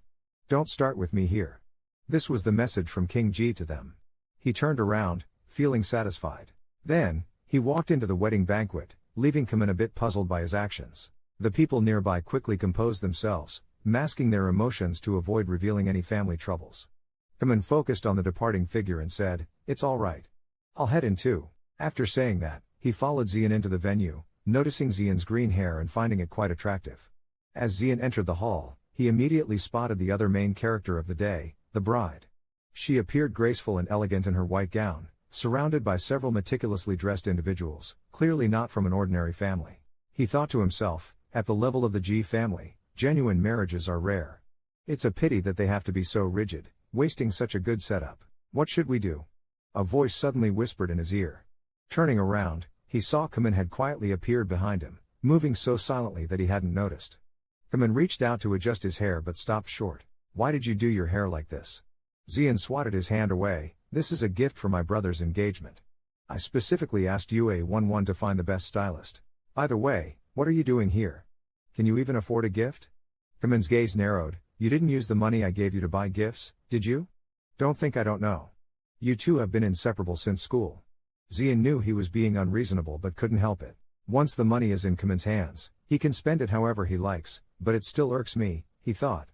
Don't start with me here. This was the message from King Ji to them. He turned around, feeling satisfied. Then, he walked into the wedding banquet, leaving Kamen a bit puzzled by his actions. The people nearby quickly composed themselves, masking their emotions to avoid revealing any family troubles. Kamen focused on the departing figure and said, it's all right. I'll head in too. After saying that, he followed Xian into the venue, noticing Xian's green hair and finding it quite attractive. As Xian entered the hall, he immediately spotted the other main character of the day, the bride. She appeared graceful and elegant in her white gown, surrounded by several meticulously dressed individuals, clearly not from an ordinary family. He thought to himself, at the level of the Ji family, genuine marriages are rare. It's a pity that they have to be so rigid, wasting such a good setup. What should we do? A voice suddenly whispered in his ear. Turning around, he saw Kamen had quietly appeared behind him, moving so silently that he hadn't noticed. Kamen reached out to adjust his hair but stopped short. Why did you do your hair like this? Xian swatted his hand away. This is a gift for my brother's engagement. I specifically asked UA11 to find the best stylist. By the way, what are you doing here? Can you even afford a gift? Kamen's gaze narrowed. You didn't use the money I gave you to buy gifts, did you? Don't think I don't know. You two have been inseparable since school. Xian knew he was being unreasonable but couldn't help it. Once the money is in Kamen's hands, he can spend it however he likes, but it still irks me, he thought.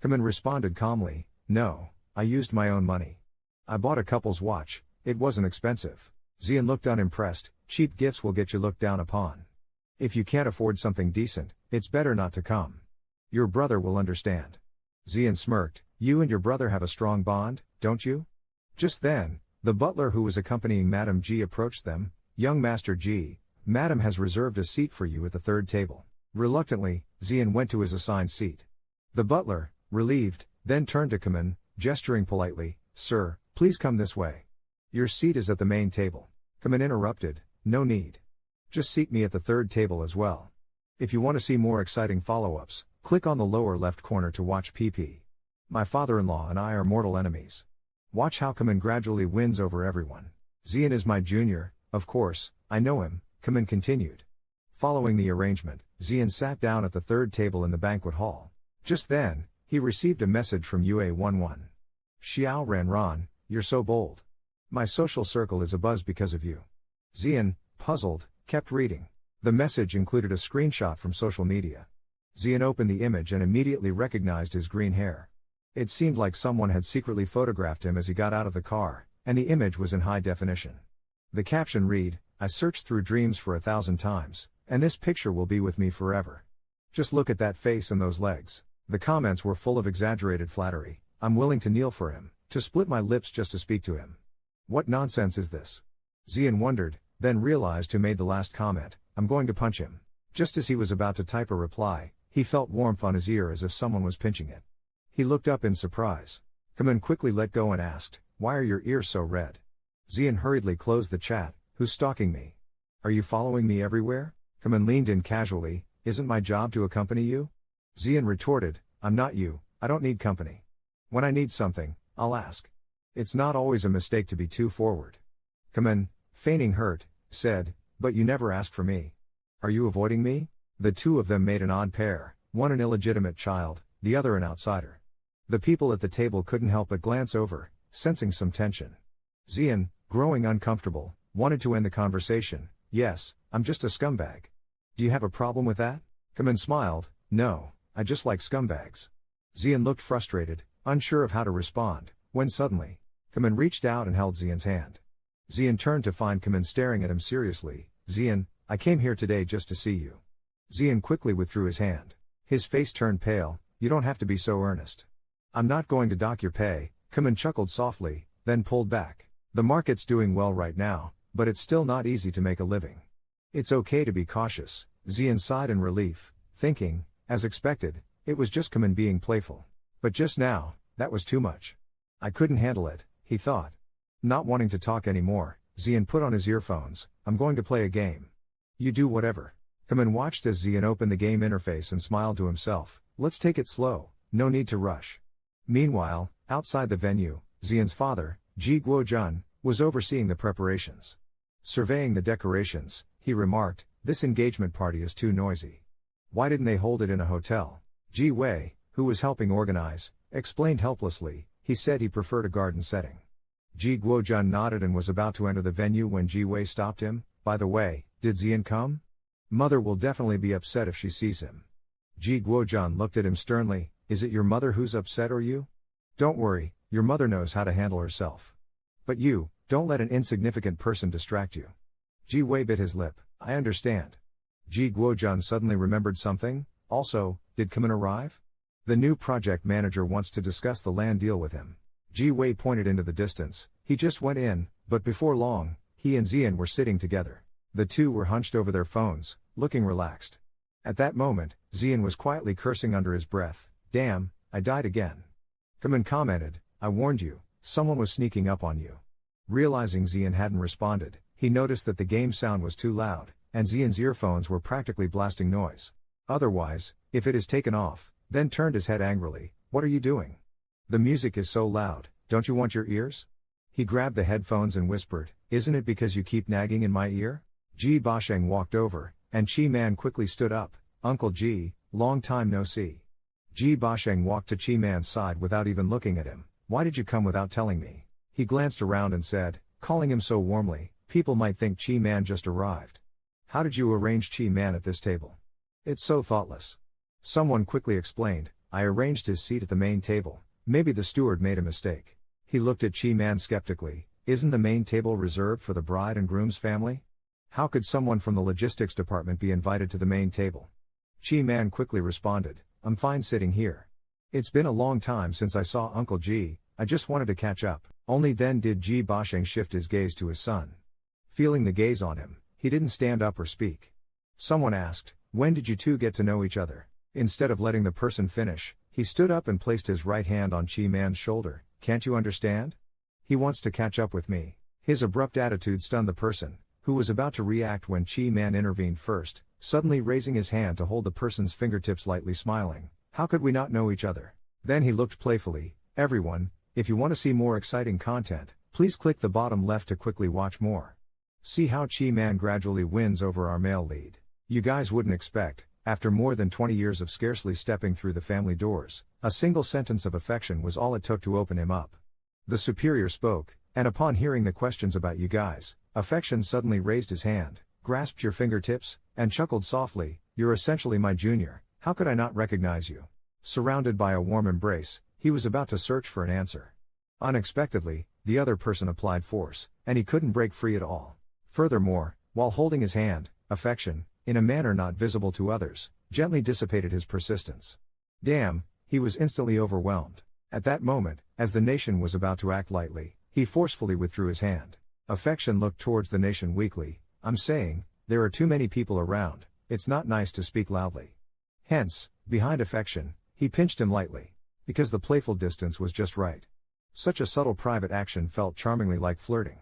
Kamen responded calmly, no, I used my own money. I bought a couple's watch, it wasn't expensive. Xian looked unimpressed. Cheap gifts will get you looked down upon. If you can't afford something decent, it's better not to come. Your brother will understand. Xian smirked. You and your brother have a strong bond, don't you? Just then, the butler who was accompanying Madame Ji approached them. Young Master Ji, Madame has reserved a seat for you at the third table. Reluctantly, Xian went to his assigned seat. The butler, relieved, then turned to Kamen, gesturing politely, Sir, please come this way. Your seat is at the main table. Kamen interrupted, no need. Just seat me at the third table as well. If you want to see more exciting follow-ups, click on the lower left corner to watch PP. My father-in-law and I are mortal enemies. Watch how Kamen gradually wins over everyone. Xian is my junior, of course, I know him, Kamen continued. Following the arrangement, Xian sat down at the third table in the banquet hall. Just then, he received a message from UA11. Xiao Ranran, you're so bold. My social circle is abuzz because of you. Xian, puzzled, kept reading. The message included a screenshot from social media. Xian opened the image and immediately recognized his green hair. It seemed like someone had secretly photographed him as he got out of the car, and the image was in high definition. The caption read, I searched through dreams for 1,000 times, and this picture will be with me forever. Just look at that face and those legs. The comments were full of exaggerated flattery. I'm willing to kneel for him, to split my lips just to speak to him. What nonsense is this? Xian wondered, then realized who made the last comment. I'm going to punch him. Just as he was about to type a reply, he felt warmth on his ear as if someone was pinching it. He looked up in surprise. Kamen quickly let go and asked, why are your ears so red? Xian hurriedly closed the chat. Who's stalking me? Are you following me everywhere? Kamen leaned in casually. Isn't my job to accompany you? Xian retorted, I'm not you, I don't need company. When I need something, I'll ask. It's not always a mistake to be too forward. Kamen, feigning hurt, said, but you never asked for me. Are you avoiding me? The two of them made an odd pair, one an illegitimate child, the other an outsider. The people at the table couldn't help but glance over, sensing some tension. Xian, growing uncomfortable, wanted to end the conversation. Yes, I'm just a scumbag. Do you have a problem with that? Kamen smiled, no, I just like scumbags. Xian looked frustrated, unsure of how to respond, when suddenly, Kamen reached out and held Xian's hand. Xian turned to find Kamen staring at him seriously. Xian, I came here today just to see you. Xian quickly withdrew his hand. His face turned pale. You don't have to be so earnest. I'm not going to dock your pay. Kamen chuckled softly, then pulled back. The market's doing well right now, but it's still not easy to make a living. It's okay to be cautious. Xian sighed in relief, thinking, as expected, it was just Kamen being playful. But just now, that was too much. I couldn't handle it, he thought. Not wanting to talk anymore, Xian put on his earphones. I'm going to play a game. You do whatever. Kamen watched as Xian opened the game interface and smiled to himself. Let's take it slow, no need to rush. Meanwhile, outside the venue, Xian's father, Ji Bosheng, was overseeing the preparations. Surveying the decorations, he remarked, this engagement party is too noisy. Why didn't they hold it in a hotel? Ji Wei, who was helping organize, explained helplessly. He said he preferred a garden setting. Ji Bosheng nodded and was about to enter the venue when Ji Wei stopped him. By the way, did Xian come? Mother will definitely be upset if she sees him. Ji Bosheng looked at him sternly. Is it your mother who's upset or you? Don't worry, your mother knows how to handle herself. But you, don't let an insignificant person distract you. Ji Wei bit his lip. I understand. Ji Bosheng suddenly remembered something. Also, did Kamen arrive? The new project manager wants to discuss the land deal with him. Ji Wei pointed into the distance. He just went in, but before long, he and Xian were sitting together. The two were hunched over their phones, looking relaxed. At that moment, Xian was quietly cursing under his breath. Damn, I died again. Kamen commented, I warned you, someone was sneaking up on you. Realizing Xian hadn't responded, he noticed that the game sound was too loud, and Xian's earphones were practically blasting noise. Otherwise, if it is taken off, then turned his head angrily. What are you doing? The music is so loud, don't you want your ears? He grabbed the headphones and whispered, isn't it because you keep nagging in my ear? Ji Bosheng walked over, and Chi Man quickly stood up. Uncle Ji, long time no see. Ji Bosheng walked to Chi Man's side without even looking at him. Why did you come without telling me? He glanced around and said, calling him so warmly, people might think Chi Man just arrived. How did you arrange Chi Man at this table? It's so thoughtless. Someone quickly explained, I arranged his seat at the main table. Maybe the steward made a mistake. He looked at Chi Man skeptically. Isn't the main table reserved for the bride and groom's family? How could someone from the logistics department be invited to the main table? Chi Man quickly responded, I'm fine sitting here. It's been a long time since I saw Uncle Ji, I just wanted to catch up. Only then did Ji Bosheng shift his gaze to his son. Feeling the gaze on him, he didn't stand up or speak. Someone asked, when did you two get to know each other? Instead of letting the person finish, he stood up and placed his right hand on Chi Man's shoulder. Can't you understand? He wants to catch up with me. His abrupt attitude stunned the person, who was about to react when Chi Man intervened first, suddenly raising his hand to hold the person's fingertips lightly smiling. How could we not know each other? Then he looked playfully, everyone, if you want to see more exciting content, please click the bottom left to quickly watch more. See how Chi Man gradually wins over our male lead. You guys wouldn't expect, after more than 20 years of scarcely stepping through the family doors, a single sentence of affection was all it took to open him up. The superior spoke, and upon hearing the questions about you guys, affection suddenly raised his hand, grasped your fingertips, and chuckled softly, you're essentially my junior, how could I not recognize you? Surrounded by a warm embrace, he was about to search for an answer. Unexpectedly, the other person applied force, and he couldn't break free at all. Furthermore, while holding his hand, affection, in a manner not visible to others, gently dissipated his persistence. Damn, He was instantly overwhelmed. At that moment, as the nation was about to act lightly, he forcefully withdrew his hand. Affection looked towards the nation weakly. I'm saying, there are too many people around, it's not nice to speak loudly. Hence, behind affection, he pinched him lightly. Because the playful distance was just right. Such a subtle private action felt charmingly like flirting.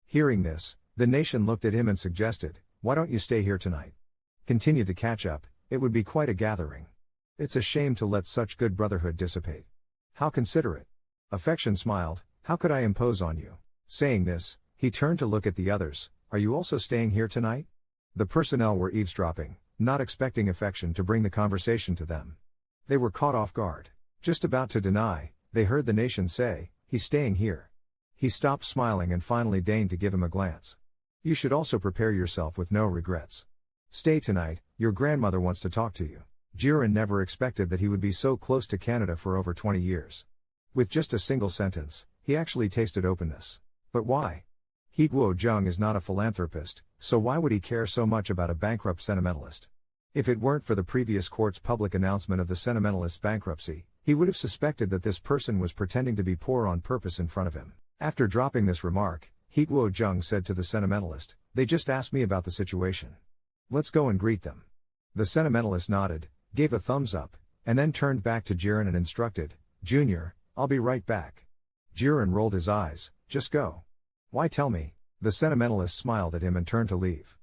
Hearing this, the nation looked at him and suggested, why don't you stay here tonight? Continue the catch-up, it would be quite a gathering. It's a shame to let such good brotherhood dissipate. How considerate. Affection smiled, how could I impose on you? Saying this, he turned to look at the others, are you also staying here tonight? The personnel were eavesdropping, not expecting affection to bring the conversation to them. They were caught off guard. Just about to deny, they heard the nation say, he's staying here. He stopped smiling and finally deigned to give him a glance. You should also prepare yourself with no regrets. Stay tonight, your grandmother wants to talk to you. Jiren never expected that he would be so close to Canada for over 20 years. With just a single sentence, he actually tasted openness. But why? He Guo-jung is not a philanthropist, so why would he care so much about a bankrupt sentimentalist? If it weren't for the previous court's public announcement of the sentimentalist's bankruptcy, he would have suspected that this person was pretending to be poor on purpose in front of him. After dropping this remark, He Guo-jung said to the sentimentalist, they just asked me about the situation. Let's go and greet them. The sentimentalist nodded, gave a thumbs up, and then turned back to Jiren and instructed, Junior, I'll be right back. Jiren rolled his eyes, just go. Why tell me? The sentimentalist smiled at him and turned to leave.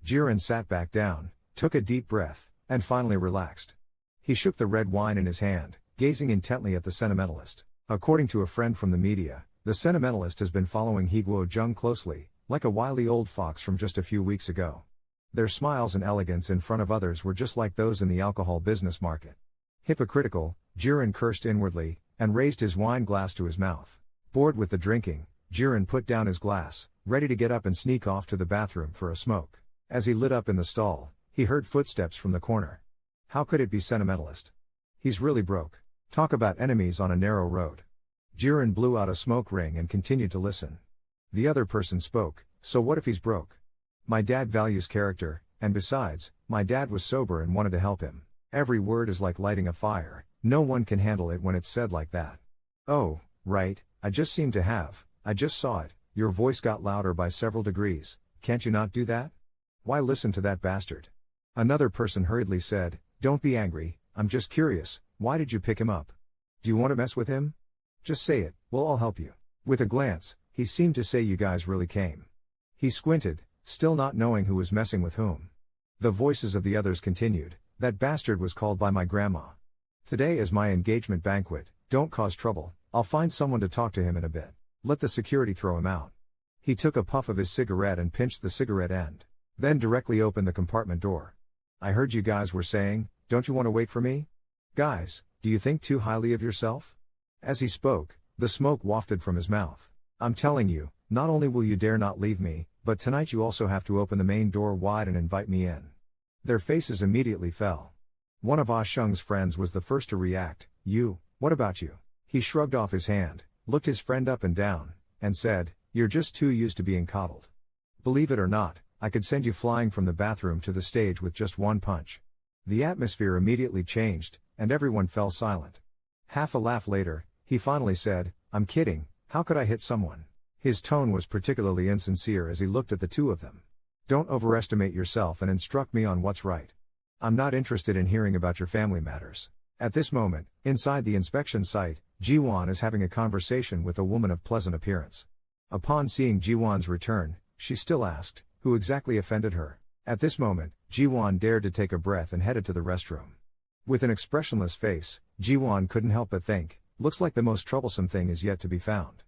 Jiren sat back down, took a deep breath, and finally relaxed. He shook the red wine in his hand, gazing intently at the sentimentalist. According to a friend from the media, the sentimentalist has been following He Guo-jung closely, like a wily old fox from just a few weeks ago. Their smiles and elegance in front of others were just like those in the alcohol business market. Hypocritical, Jiren cursed inwardly, and raised his wine glass to his mouth. Bored with the drinking, Jiren put down his glass, ready to get up and sneak off to the bathroom for a smoke. As he lit up in the stall, he heard footsteps from the corner. How could it be sentimentalist? He's really broke. Talk about enemies on a narrow road. Jiren blew out a smoke ring and continued to listen. The other person spoke, so what if he's broke? My dad values character, and besides, my dad was sober and wanted to help him. Every word is like lighting a fire, no one can handle it when it's said like that. Oh, right, I just saw it, your voice got louder by several degrees, can't you not do that? Why listen to that bastard? Another person hurriedly said, don't be angry, I'm just curious, why did you pick him up? Do you want to mess with him? Just say it, we'll all help you. With a glance, he seemed to say you guys really came. He squinted, still not knowing who was messing with whom. The voices of the others continued, that bastard was called by my grandma. Today is my engagement banquet, don't cause trouble, I'll find someone to talk to him in a bit. Let the security throw him out. He took a puff of his cigarette and pinched the cigarette end. Then directly opened the compartment door. I heard you guys were saying, don't you want to wait for me? Guys, do you think too highly of yourself? As he spoke, the smoke wafted from his mouth. I'm telling you, not only will you dare not leave me, but tonight you also have to open the main door wide and invite me in. Their faces immediately fell. One of Ah Shung's friends was the first to react. You, what about you? He shrugged off his hand, looked his friend up and down, and said, you're just too used to being coddled. Believe it or not, I could send you flying from the bathroom to the stage with just one punch. The atmosphere immediately changed, and everyone fell silent. Half a laugh later, he finally said, I'm kidding, how could I hit someone? His tone was particularly insincere as he looked at the two of them. Don't overestimate yourself and instruct me on what's right. I'm not interested in hearing about your family matters. At this moment, inside the inspection site, Ji-won is having a conversation with a woman of pleasant appearance. Upon seeing Ji-won's return, she still asked, who exactly offended her? At this moment, Ji-won dared to take a breath and headed to the restroom. With an expressionless face, Ji-won couldn't help but think, looks like the most troublesome thing is yet to be found.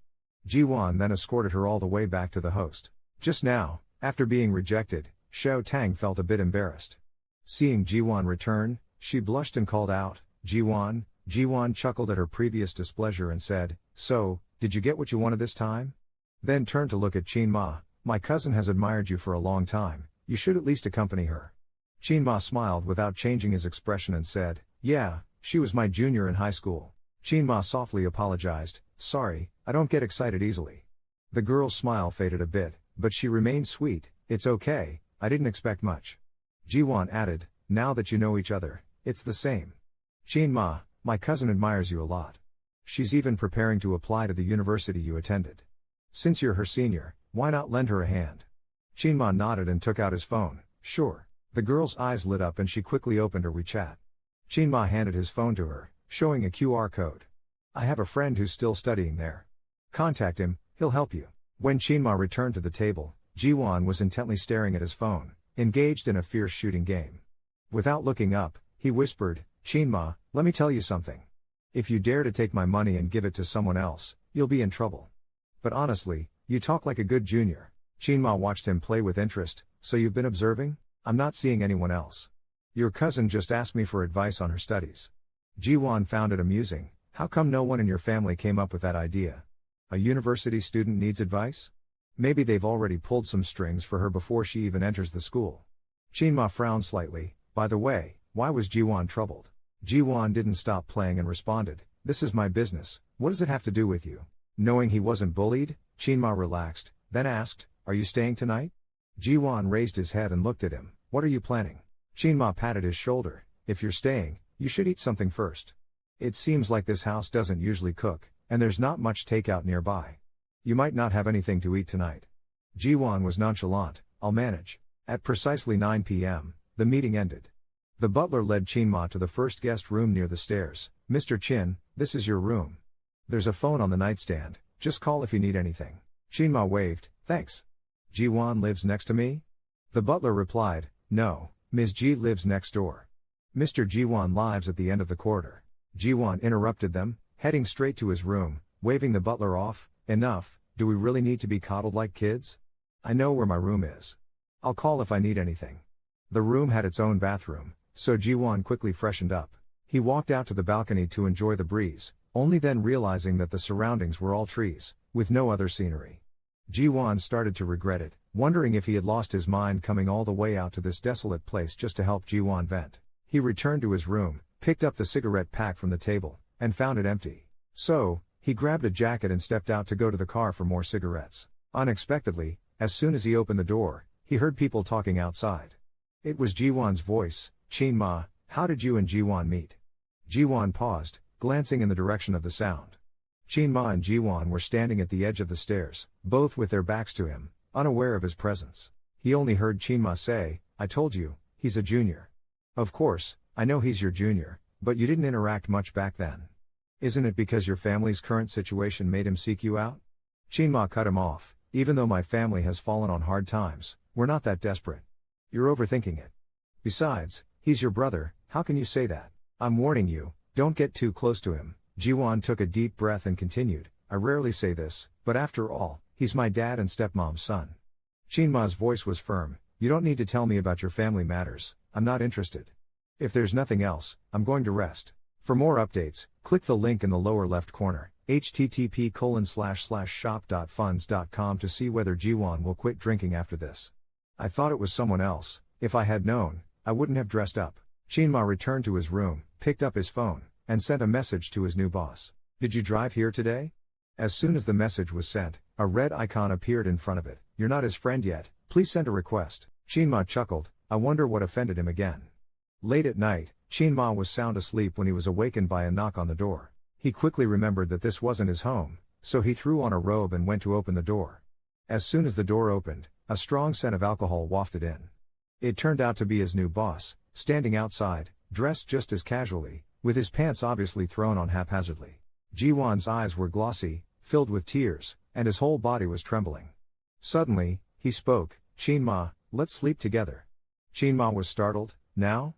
Ji-won then escorted her all the way back to the host. Just now, after being rejected, Xiao Tang felt a bit embarrassed. Seeing Ji-won return, she blushed and called out, Ji-won. Ji-won chuckled at her previous displeasure and said, so, did you get what you wanted this time? Then turned to look at Ching Man. My cousin has admired you for a long time, you should at least accompany her. Ching Man smiled without changing his expression and said, yeah, she was my junior in high school. Ching Man softly apologized, sorry, I don't get excited easily. The girl's smile faded a bit, but she remained sweet, it's okay, I didn't expect much. Ji-won added, now that you know each other, it's the same. Ching Man, My cousin admires you a lot. She's even preparing to apply to the university you attended. Since you're her senior, why not lend her a hand? Ching Man nodded and took out his phone. Sure. The girl's eyes lit up and she quickly opened her WeChat. Ching Man handed his phone to her, showing a QR code. I have a friend who's still studying there. Contact him, he'll help you. When Ching Man returned to the table, Ji-won was intently staring at his phone, engaged in a fierce shooting game. Without looking up, he whispered, Ching Man, let me tell you something. If you dare to take my money and give it to someone else, you'll be in trouble. But honestly, you talk like a good junior. Ching Man watched him play with interest. So you've been observing? I'm not seeing anyone else. Your cousin just asked me for advice on her studies. Ji-won found it amusing. How come no one in your family came up with that idea? A university student needs advice? Maybe they've already pulled some strings for her before she even enters the school. Ching Man frowned slightly. By the way, why was Ji-won troubled? Ji-won didn't stop playing and responded, this is my business, what does it have to do with you? Knowing he wasn't bullied, Ching Man relaxed, then asked, are you staying tonight? Ji-won raised his head and looked at him, what are you planning? Ching Man patted his shoulder, if you're staying, you should eat something first. It seems like this house doesn't usually cook, and there's not much takeout nearby. You might not have anything to eat tonight. Ji-won was nonchalant, I'll manage. At precisely 9 p.m., the meeting ended. The butler led Ching Man to the first guest room near the stairs. Mr. Chin, this is your room. There's a phone on the nightstand, just call if you need anything. Ching Man waved, thanks. Ji-won lives next to me? The butler replied, no, Ms. Ji lives next door. Mr. Ji-won lives at the end of the corridor. Ji-won interrupted them, heading straight to his room, waving the butler off, enough, do we really need to be coddled like kids? I know where my room is. I'll call if I need anything. The room had its own bathroom, so Ji-won quickly freshened up. He walked out to the balcony to enjoy the breeze, only then realizing that the surroundings were all trees, with no other scenery. Ji-won started to regret it, wondering if he had lost his mind coming all the way out to this desolate place just to help Ji-won vent. He returned to his room, picked up the cigarette pack from the table, and found it empty. So, he grabbed a jacket and stepped out to go to the car for more cigarettes. Unexpectedly, as soon as he opened the door, he heard people talking outside. It was Ji-won's voice, Ching Man, how did you and Ji-won meet? Ji-won paused, glancing in the direction of the sound. Ching Man and Ji-won were standing at the edge of the stairs, both with their backs to him, unaware of his presence. He only heard Ching Man say, I told you, he's a junior. Of course, I know he's your junior, but you didn't interact much back then. Isn't it because your family's current situation made him seek you out? Ching Man cut him off, even though my family has fallen on hard times, we're not that desperate. You're overthinking it. Besides, he's your brother, how can you say that? I'm warning you, don't get too close to him. Ji-won took a deep breath and continued, I rarely say this, but after all, he's my dad and stepmom's son. Ching Man's voice was firm, you don't need to tell me about your family matters, I'm not interested. If there's nothing else, I'm going to rest. For more updates, click the link in the lower left corner, http://shop.funds.com to see whether Ji-won will quit drinking after this. I thought it was someone else, if I had known, I wouldn't have dressed up. Ching Man returned to his room, picked up his phone, and sent a message to his new boss. Did you drive here today? As soon as the message was sent, a red icon appeared in front of it. You're not his friend yet, please send a request. Ching Man chuckled, I wonder what offended him again. Late at night, Ching Man was sound asleep when he was awakened by a knock on the door. He quickly remembered that this wasn't his home, so he threw on a robe and went to open the door. As soon as the door opened, a strong scent of alcohol wafted in. It turned out to be his new boss, standing outside, dressed just as casually, with his pants obviously thrown on haphazardly. Ji-won's eyes were glossy, filled with tears, and his whole body was trembling. Suddenly, he spoke, Ching Man, let's sleep together. Ching Man was startled, now?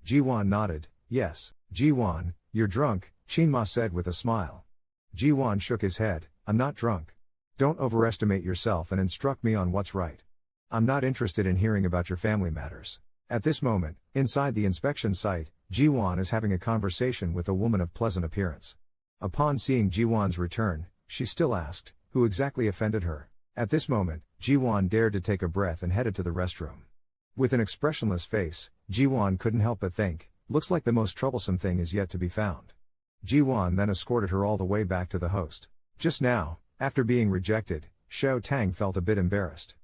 Ji-won nodded, yes. Ji-won, you're drunk, Ching Man said with a smile. Ji-won shook his head, I'm not drunk. Don't overestimate yourself and instruct me on what's right. I'm not interested in hearing about your family matters. At this moment, inside the inspection site, Ji-won is having a conversation with a woman of pleasant appearance. Upon seeing Ji-won's return, she still asked, who exactly offended her? At this moment, Ji-won dared to take a breath and headed to the restroom. With an expressionless face, Ji-won couldn't help but think, looks like the most troublesome thing is yet to be found. Ji-won then escorted her all the way back to the host. Just now, after being rejected, Xiao Tang felt a bit embarrassed.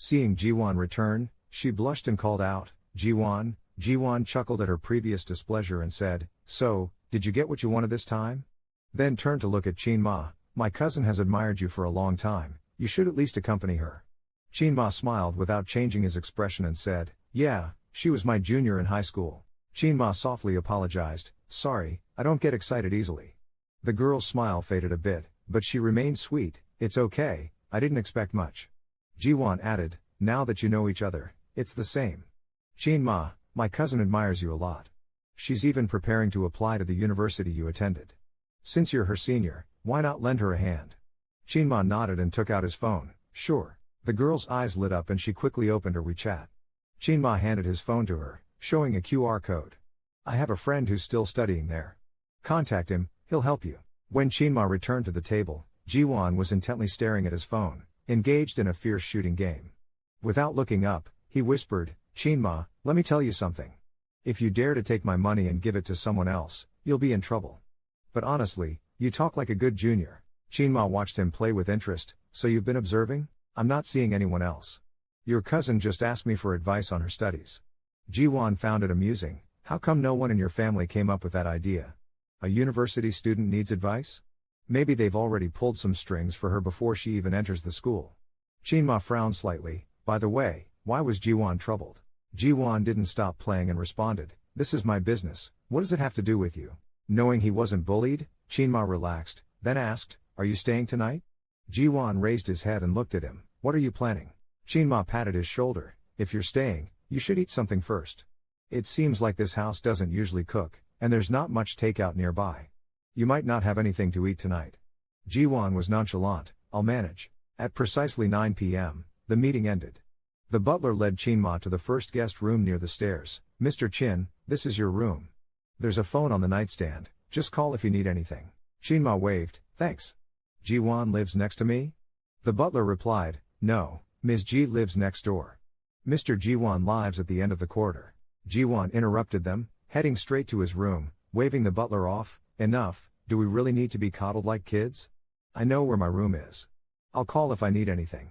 Seeing Ji-won return, she blushed and called out, Ji-won. Ji-won chuckled at her previous displeasure and said, so, did you get what you wanted this time? Then turned to look at Ching Man. My cousin has admired you for a long time, you should at least accompany her. Ching Man smiled without changing his expression and said, yeah, she was my junior in high school. Ching Man softly apologized, sorry, I don't get excited easily. The girl's smile faded a bit, but she remained sweet, it's okay, I didn't expect much. Ji added, now that you know each other, it's the same. Ching Man, my cousin admires you a lot. She's even preparing to apply to the university you attended. Since you're her senior, why not lend her a hand? Ching Man nodded and took out his phone, sure. The girl's eyes lit up and she quickly opened her WeChat. Ching Man handed his phone to her, showing a QR code. I have a friend who's still studying there. Contact him, he'll help you. When Ching Man returned to the table, Ji was intently staring at his phone, engaged in a fierce shooting game. Without looking up, he whispered, Ching Man, let me tell you something. If you dare to take my money and give it to someone else, you'll be in trouble. But honestly, you talk like a good junior. Ching Man watched him play with interest, so you've been observing? I'm not seeing anyone else. Your cousin just asked me for advice on her studies. Ji found it amusing, how come no one in your family came up with that idea? A university student needs advice? Maybe they've already pulled some strings for her before she even enters the school. Ching Man frowned slightly, by the way, why was Ji troubled? Ji didn't stop playing and responded, this is my business, what does it have to do with you? Knowing he wasn't bullied, Ching Man relaxed, then asked, are you staying tonight? Ji raised his head and looked at him, what are you planning? Ching Man patted his shoulder, if you're staying, you should eat something first. It seems like this house doesn't usually cook, and there's not much takeout nearby. You might not have anything to eat tonight. Ji was nonchalant, I'll manage. At precisely 9 p.m., the meeting ended. The butler led Ching Man to the first guest room near the stairs. Mr. Chin, this is your room. There's a phone on the nightstand, just call if you need anything. Ching Man waved, thanks. Ji lives next to me? The butler replied, no, Ms. Ji lives next door. Mr. Ji lives at the end of the corridor. Ji interrupted them, heading straight to his room, waving the butler off, enough, do we really need to be coddled like kids? I know where my room is. I'll call if I need anything.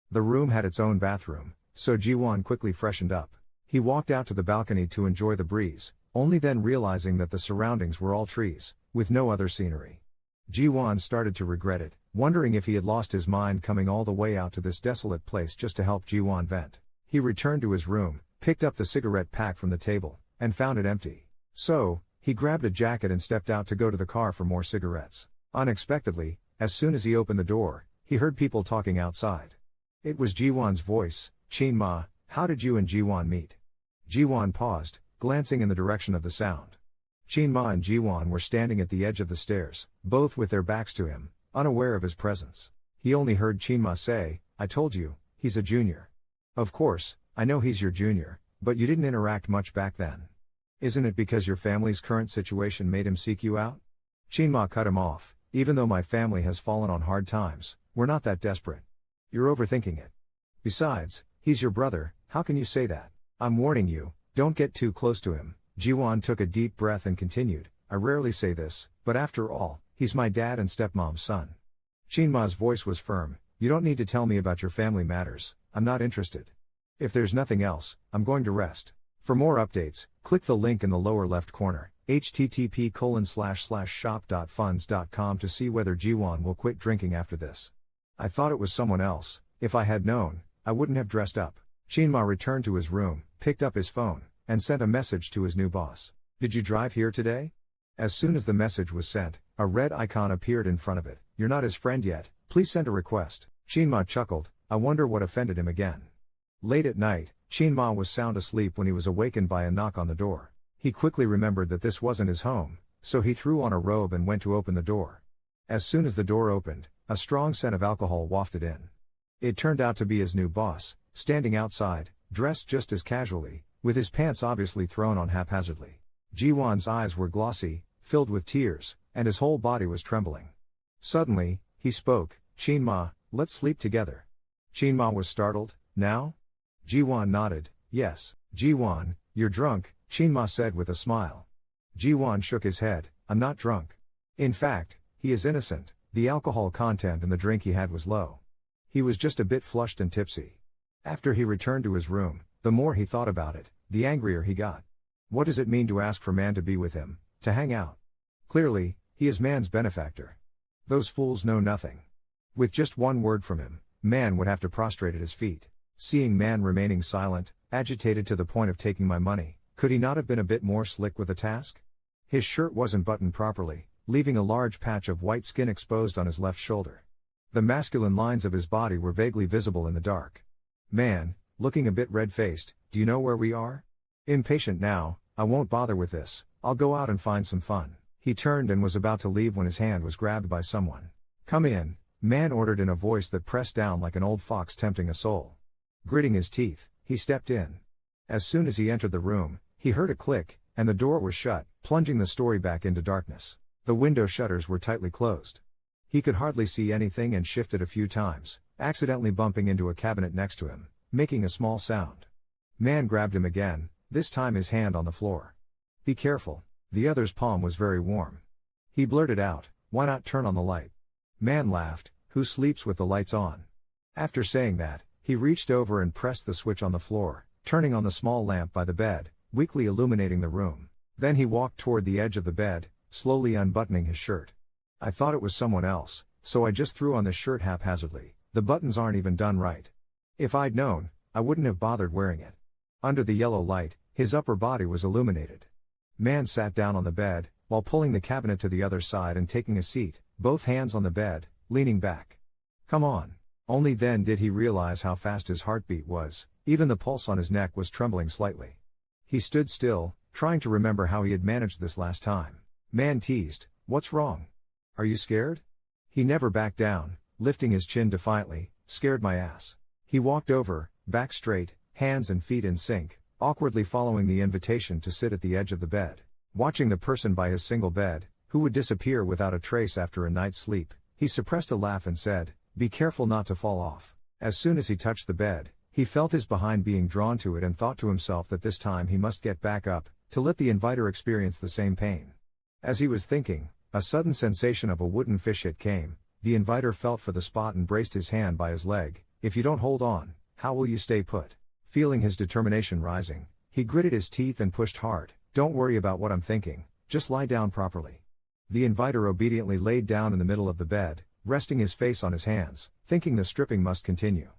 The room had its own bathroom, so Ji quickly freshened up. He walked out to the balcony to enjoy the breeze, only then realizing that the surroundings were all trees, with no other scenery. Ji started to regret it, wondering if he had lost his mind coming all the way out to this desolate place just to help Ji vent. He returned to his room, picked up the cigarette pack from the table, and found it empty. So, he grabbed a jacket and stepped out to go to the car for more cigarettes. Unexpectedly, as soon as he opened the door, he heard people talking outside. It was Ji voice, Ching Man, how did you and Ji meet? Ji paused, glancing in the direction of the sound. Ching Man and Ji were standing at the edge of the stairs, both with their backs to him, unaware of his presence. He only heard Ching Man say, I told you, he's a junior. Of course, I know he's your junior, but you didn't interact much back then. Isn't it because your family's current situation made him seek you out? Ching Man cut him off, even though my family has fallen on hard times, we're not that desperate. You're overthinking it. Besides, he's your brother, how can you say that? I'm warning you, don't get too close to him. Ji took a deep breath and continued, I rarely say this, but after all, he's my dad and stepmom's son. Ching Man's voice was firm, you don't need to tell me about your family matters, I'm not interested. If there's nothing else, I'm going to rest. For more updates, click the link in the lower left corner, http://shop.funds.com to see whether Ji will quit drinking after this. I thought it was someone else, if I had known, I wouldn't have dressed up. Ching Man returned to his room, picked up his phone, and sent a message to his new boss. Did you drive here today? As soon as the message was sent, a red icon appeared in front of it. You're not his friend yet, please send a request. Ching Man chuckled, I wonder what offended him again. Late at night, Ching Man was sound asleep when he was awakened by a knock on the door. He quickly remembered that this wasn't his home, so he threw on a robe and went to open the door. As soon as the door opened, a strong scent of alcohol wafted in. It turned out to be his new boss, standing outside, dressed just as casually, with his pants obviously thrown on haphazardly. Ji eyes were glossy, filled with tears, and his whole body was trembling. Suddenly, he spoke, Ching Man, let's sleep together. Ching Man was startled, now? Ji nodded, yes. Ji you're drunk, Ching Man said with a smile. Ji shook his head, I'm not drunk. In fact, he is innocent, the alcohol content in the drink he had was low. He was just a bit flushed and tipsy. After he returned to his room, the more he thought about it, the angrier he got. What does it mean to ask for Man to be with him, to hang out? Clearly, he is Man's benefactor. Those fools know nothing. With just one word from him, Man would have to prostrate at his feet. Seeing Man remaining silent, agitated to the point of taking my money, could he not have been a bit more slick with the task? His shirt wasn't buttoned properly, leaving a large patch of white skin exposed on his left shoulder. The masculine lines of his body were vaguely visible in the dark. Man, looking a bit red-faced, do you know where we are? Impatient now, I won't bother with this, I'll go out and find some fun. He turned and was about to leave when his hand was grabbed by someone. Come in, Man ordered in a voice that pressed down like an old fox tempting a sole. Gritting his teeth, he stepped in. As soon as he entered the room, he heard a click, and the door was shut, plunging the story back into darkness. The window shutters were tightly closed. He could hardly see anything and shifted a few times, accidentally bumping into a cabinet next to him, making a small sound. Man grabbed him again, this time his hand on the floor. Be careful, the other's palm was very warm. He blurted out, why not turn on the light? Man laughed, who sleeps with the lights on? After saying that, he reached over and pressed the switch on the floor, turning on the small lamp by the bed, weakly illuminating the room. Then he walked toward the edge of the bed, slowly unbuttoning his shirt. I thought it was someone else, so I just threw on the shirt haphazardly. The buttons aren't even done right. If I'd known, I wouldn't have bothered wearing it. Under the yellow light, his upper body was illuminated. Man sat down on the bed, while pulling the cabinet to the other side and taking a seat, both hands on the bed, leaning back. Come on. Only then did he realize how fast his heartbeat was, even the pulse on his neck was trembling slightly. He stood still, trying to remember how he had managed this last time. Man teased, what's wrong? Are you scared? He never backed down, lifting his chin defiantly, scared my ass. He walked over, back straight, hands and feet in sync, awkwardly following the invitation to sit at the edge of the bed. Watching the person by his single bed, who would disappear without a trace after a night's sleep, he suppressed a laugh and said, be careful not to fall off. As soon as he touched the bed, he felt his behind being drawn to it and thought to himself that this time he must get back up, to let the inviter experience the same pain. As he was thinking, a sudden sensation of a wooden fish hit came. The inviter felt for the spot and braced his hand by his leg. If you don't hold on, how will you stay put? Feeling his determination rising, he gritted his teeth and pushed hard. Don't worry about what I'm thinking, just lie down properly. The inviter obediently laid down in the middle of the bed, resting his face on his hands, thinking the stripping must continue.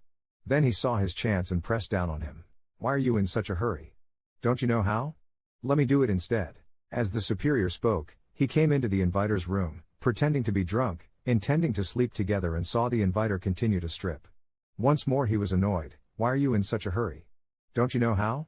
Then he saw his chance and pressed down on him. Why are you in such a hurry? Don't you know how? Let me do it instead. As the superior spoke, he came into the inviter's room, pretending to be drunk, intending to sleep together, and saw the inviter continue to strip. Once more he was annoyed. Why are you in such a hurry? Don't you know how?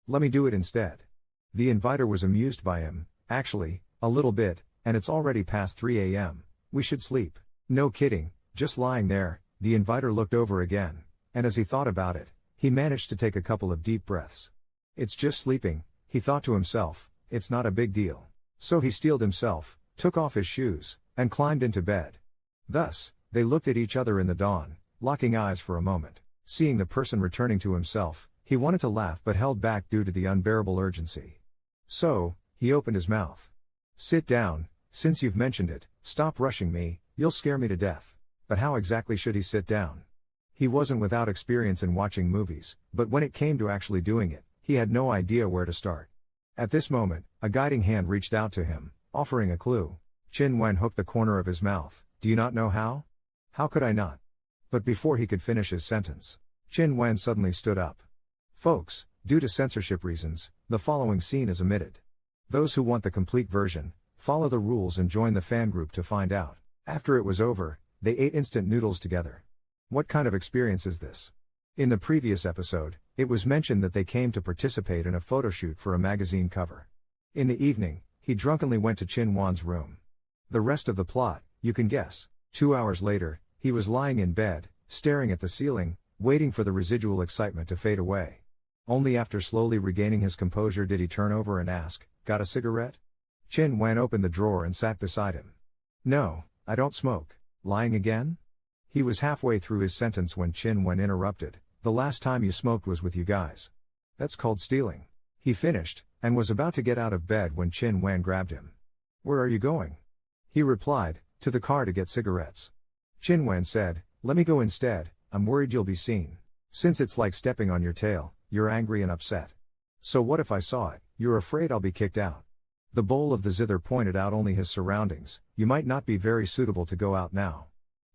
Let me do it instead. The inviter was amused by him. Actually, a little bit, and it's already past 3 a.m. We should sleep. No kidding, just lying there. The inviter looked over again, and as he thought about it, he managed to take a couple of deep breaths. It's just sleeping, he thought to himself, it's not a big deal. So he steeled himself, took off his shoes, and climbed into bed. Thus, they looked at each other in the dawn, locking eyes for a moment. Seeing the person returning to himself, he wanted to laugh but held back due to the unbearable urgency. So, he opened his mouth. Sit down, since you've mentioned it, stop rushing me, you'll scare me to death. But how exactly should he sit down? He wasn't without experience in watching movies, but when it came to actually doing it, he had no idea where to start. At this moment, a guiding hand reached out to him, offering a clue. Ching Man hooked the corner of his mouth. Do you not know how? How could I not? But before he could finish his sentence, Ching Man suddenly stood up. Folks, due to censorship reasons, the following scene is omitted. Those who want the complete version, follow the rules and join the fan group to find out. After it was over, they ate instant noodles together. What kind of experience is this? In the previous episode, it was mentioned that they came to participate in a photoshoot for a magazine cover. In the evening, he drunkenly went to Ching Man's room. The rest of the plot, you can guess. 2 hours later, he was lying in bed, staring at the ceiling, waiting for the residual excitement to fade away. Only after slowly regaining his composure did he turn over and ask, got a cigarette? Ching Man opened the drawer and sat beside him. No, I don't smoke. Lying again? He was halfway through his sentence when Ching Man interrupted. The last time you smoked was with you guys. That's called stealing. He finished, and was about to get out of bed when Ching Man grabbed him. Where are you going? He replied, to the car to get cigarettes. Ching Man said, let me go instead, I'm worried you'll be seen. Since it's like stepping on your tail, you're angry and upset. So what if I saw it? You're afraid I'll be kicked out. The bowl of the zither pointed out only his surroundings. You might not be very suitable to go out now.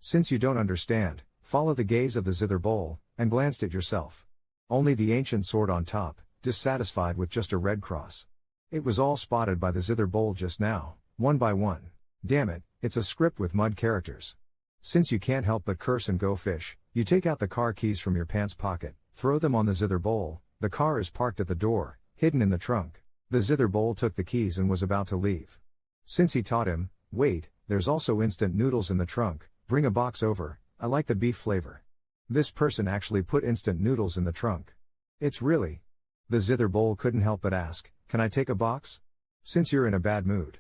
Since you don't understand, follow the gaze of the zither bowl, and glanced at yourself. Only the ancient sword on top, dissatisfied with just a red cross. It was all spotted by the zither bowl just now, one by one. Damn it, it's a script with mud characters. Since you can't help but curse and go fish, you take out the car keys from your pants pocket, throw them on the zither bowl. The car is parked at the door, hidden in the trunk. The zither bowl took the keys and was about to leave. Since he taught him, wait, there's also instant noodles in the trunk, bring a box over, I like the beef flavor. This person actually put instant noodles in the trunk. It's really. The zither bowl couldn't help but ask, can I take a box? Since you're in a bad mood.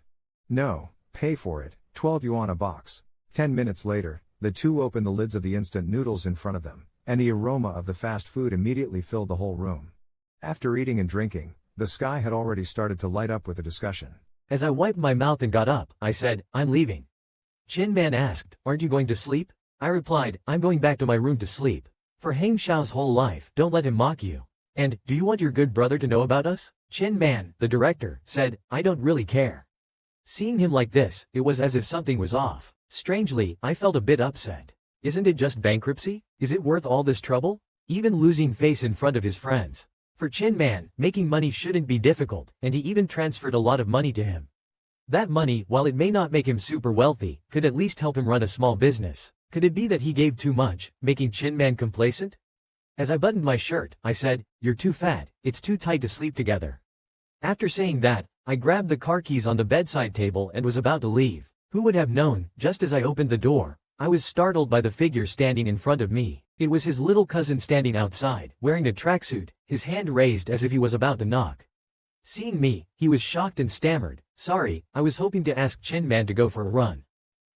No, pay for it, 12 yuan a box. 10 minutes later, the two opened the lids of the instant noodles in front of them, and the aroma of the fast food immediately filled the whole room. After eating and drinking, the sky had already started to light up with the discussion.
As I wiped my mouth and got up, I said, I'm leaving. Ching Man asked, aren't you going to sleep? I replied, I'm going back to my room to sleep. For Hang Xiao's whole life, don't let him mock you. And, do you want your good brother to know about us? Ching Man, the director, said, I don't really care. Seeing him like this, it was as if something was off. Strangely, I felt a bit upset. Isn't it just bankruptcy? Is it worth all this trouble? Even losing face in front of his friends. For Ching Man, making money shouldn't be difficult, and he even transferred a lot of money to him. That money, while it may not make him super wealthy, could at least help him run a small business. Could it be that he gave too much, making Ching Man complacent? As I buttoned my shirt, I said, you're too fat, it's too tight to sleep together. After saying that, I grabbed the car keys on the bedside table and was about to leave. Who would have known, just as I opened the door, I was startled by the figure standing in front of me. It was his little cousin standing outside, wearing a tracksuit, his hand raised as if he was about to knock. Seeing me, he was shocked and stammered, sorry, I was hoping to ask Ching Man to go for a run.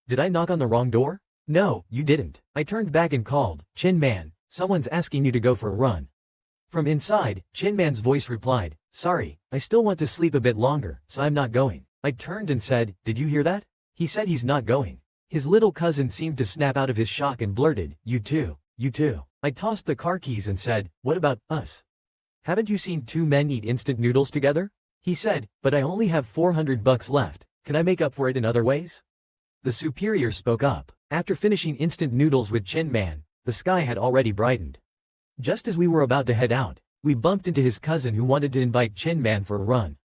Did I knock on the wrong door? No, you didn't. I turned back and called, Ching Man, someone's asking you to go for a run. From inside, Ching Man's voice replied, sorry, I still want to sleep a bit longer, so I'm not going. I turned and said, did you hear that? He said he's not going. His little cousin seemed to snap out of his shock and blurted, you too, you too. I tossed the car keys and said, what about us? Haven't you seen two men eat instant noodles together? He said, but I only have 400 bucks left, can I make up for it in other ways? The superior spoke up. After finishing instant noodles with Ching Man, the sky had already brightened. Just as we were about to head out, we bumped into his cousin who wanted to invite Ching Man for a run.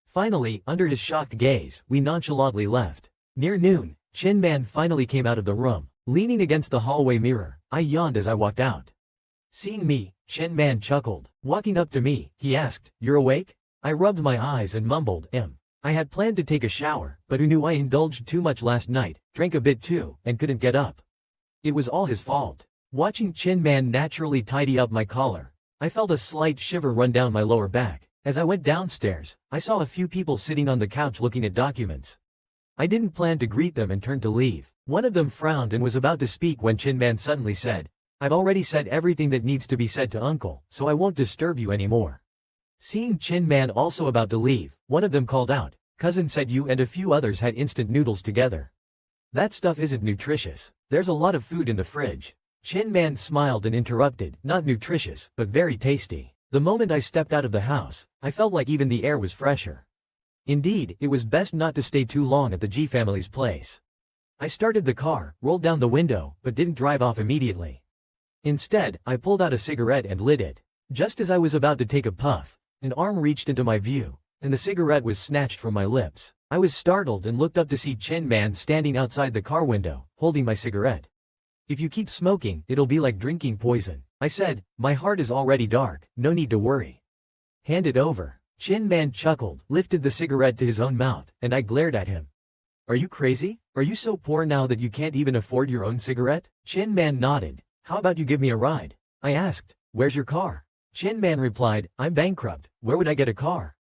Finally, under his shocked gaze, we nonchalantly left. Near noon, Ching Man finally came out of the room. Leaning against the hallway mirror, I yawned as I walked out. Seeing me, Ching Man chuckled. Walking up to me, he asked, you're awake? I rubbed my eyes and mumbled, I had planned to take a shower, but who knew I indulged too much last night, drank a bit too, and couldn't get up. It was all his fault. Watching Ching Man naturally tidy up my collar, I felt a slight shiver run down my lower back. As I went downstairs, I saw a few people sitting on the couch looking at documents. I didn't plan to greet them and turned to leave. One of them frowned and was about to speak when Ching Man suddenly said, I've already said everything that needs to be said to Uncle, so I won't disturb you anymore. Seeing Ching Man also about to leave, one of them called out, cousin said you and a few others had instant noodles together. That stuff isn't nutritious. There's a lot of food in the fridge. Ching Man smiled and interrupted, not nutritious, but very tasty. The moment I stepped out of the house, I felt like even the air was fresher. Indeed, it was best not to stay too long at the Ji family's place. I started the car, rolled down the window, but didn't drive off immediately. Instead, I pulled out a cigarette and lit it. Just as I was about to take a puff, an arm reached into my view, and the cigarette was snatched from my lips. I was startled and looked up to see Ching Man standing outside the car window, holding my cigarette. If you keep smoking, it'll be like drinking poison. I said, my heart is already dark, no need to worry. Hand it over. Ching Man chuckled, lifted the cigarette to his own mouth, and I glared at him. Are you crazy? Are you so poor now that you can't even afford your own cigarette? Ching Man nodded. How about you give me a ride? I asked, where's your car? Ching Man replied, I'm bankrupt, where would I get a car?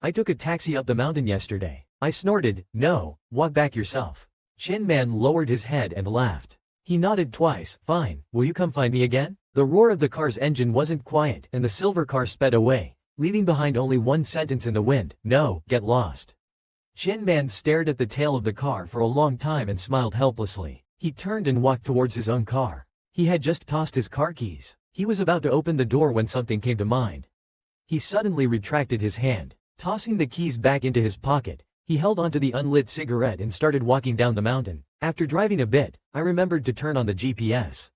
I took a taxi up the mountain yesterday. I snorted, no, walk back yourself. Ching Man lowered his head and laughed. He nodded twice, fine, will you come find me again? The roar of the car's engine wasn't quiet and the silver car sped away, leaving behind only one sentence in the wind, no, get lost. Ching Man stared at the tail of the car for a long time and smiled helplessly. He turned and walked towards his own car. He had just tossed his car keys. He was about to open the door when something came to mind. He suddenly retracted his hand. Tossing the keys back into his pocket, He held onto the unlit cigarette and started walking down the mountain. After driving a bit, I remembered to turn on the GPS.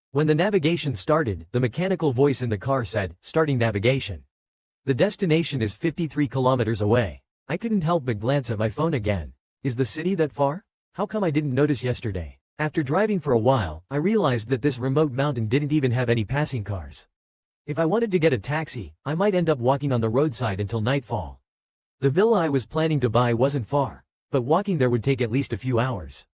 When the navigation started, the mechanical voice in the car said, "Starting navigation. The destination is 53 kilometers away." I couldn't help but glance at my phone again. Is the city that far? How come I didn't notice yesterday? After driving for a while, I realized that this remote mountain didn't even have any passing cars. If I wanted to get a taxi, I might end up walking on the roadside until nightfall. The villa I was planning to buy wasn't far, but walking there would take at least a few hours.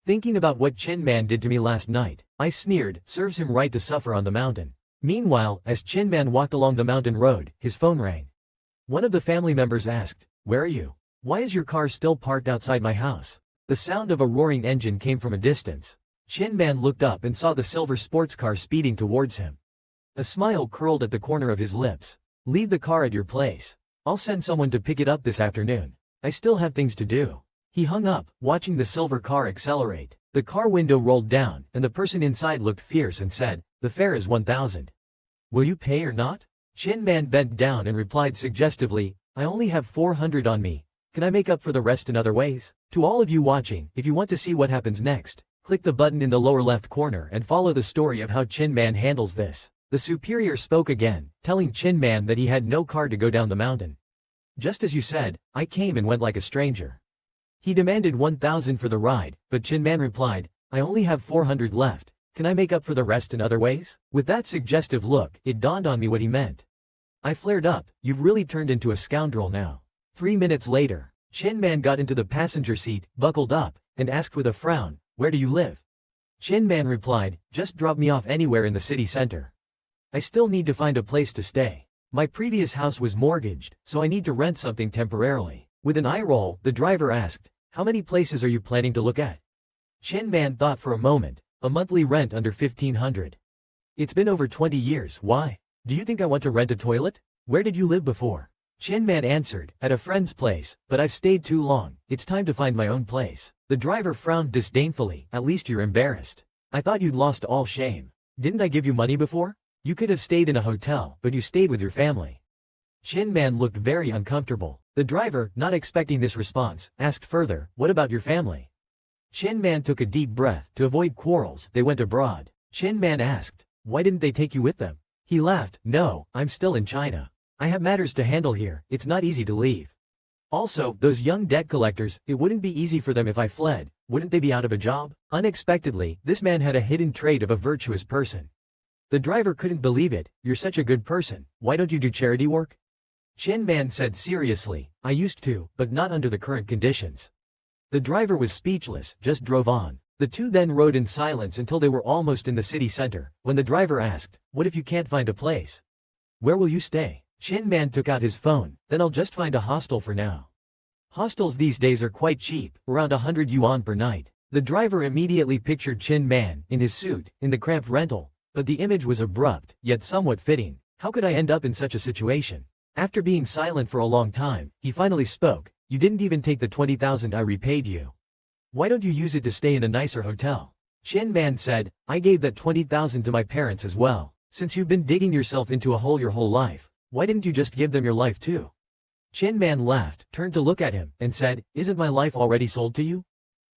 Thinking about what Chin Man did to me last night, I sneered, serves him right to suffer on the mountain. Meanwhile, as Chin Man walked along the mountain road, his phone rang. One of the family members asked, "Where are you? Why is your car still parked outside my house?" The sound of a roaring engine came from a distance. Chin Man looked up and saw the silver sports car speeding towards him. A smile curled at the corner of his lips. "Leave the car at your place. I'll send someone to pick it up this afternoon. I still have things to do." He hung up, watching the silver car accelerate. The car window rolled down, and the person inside looked fierce and said, "The fare is 1,000. Will you pay or not?" Chin Man bent down and replied suggestively, "I only have 400 on me. Can I make up for the rest in other ways?" To all of you watching, if you want to see what happens next, click the button in the lower left corner and follow the story of how Chin Man handles this. The superior spoke again, telling Chin Man that he had no car to go down the mountain. "Just as you said, I came and went like a stranger." He demanded 1,000 for the ride, but Chin Man replied, "I only have 400 left. Can I make up for the rest in other ways?" With that suggestive look, it dawned on me what he meant. I flared up, "You've really turned into a scoundrel now." 3 minutes later, Chin Man got into the passenger seat, buckled up, and asked with a frown, "Where do you live?" Chin Man replied, "Just drop me off anywhere in the city center. I still need to find a place to stay. My previous house was mortgaged, so I need to rent something temporarily." With an eye roll, the driver asked, "How many places are you planning to look at?" Chin Man thought for a moment. "A monthly rent under 1,500. It's been over 20 years, why? Do you think I want to rent a toilet? Where did you live before?" Chin Man answered, "At a friend's place, but I've stayed too long. It's time to find my own place." The driver frowned disdainfully. "At least you're embarrassed. I thought you'd lost all shame. Didn't I give you money before? You could have stayed in a hotel, but you stayed with your family." Chin Man looked very uncomfortable. The driver, not expecting this response, asked further, "What about your family?" Chin Man took a deep breath. To avoid quarrels, they went abroad. Chin Man asked, "Why didn't they take you with them?" He laughed, "No, I'm still in China. I have matters to handle here. It's not easy to leave. Also, those young debt collectors, it wouldn't be easy for them if I fled. Wouldn't they be out of a job?" Unexpectedly, this man had a hidden trait of a virtuous person. The driver couldn't believe it. "You're such a good person. Why don't you do charity work?" Chin Man said seriously, "I used to, but not under the current conditions." The driver was speechless, just drove on. The two then rode in silence until they were almost in the city center, when the driver asked, "What if you can't find a place? Where will you stay?" Chin Man took out his phone, "Then I'll just find a hostel for now. Hostels these days are quite cheap, around 100 yuan per night." The driver immediately pictured Chin Man, in his suit, in the cramped rental. But the image was abrupt, yet somewhat fitting. How could I end up in such a situation? After being silent for a long time, he finally spoke, "You didn't even take the 20,000 I repaid you. Why don't you use it to stay in a nicer hotel?" Chin Man said, "I gave that 20,000 to my parents as well. Since you've been digging yourself into a hole your whole life, why didn't you just give them your life too?" Chin Man laughed, turned to look at him, and said, "Isn't my life already sold to you?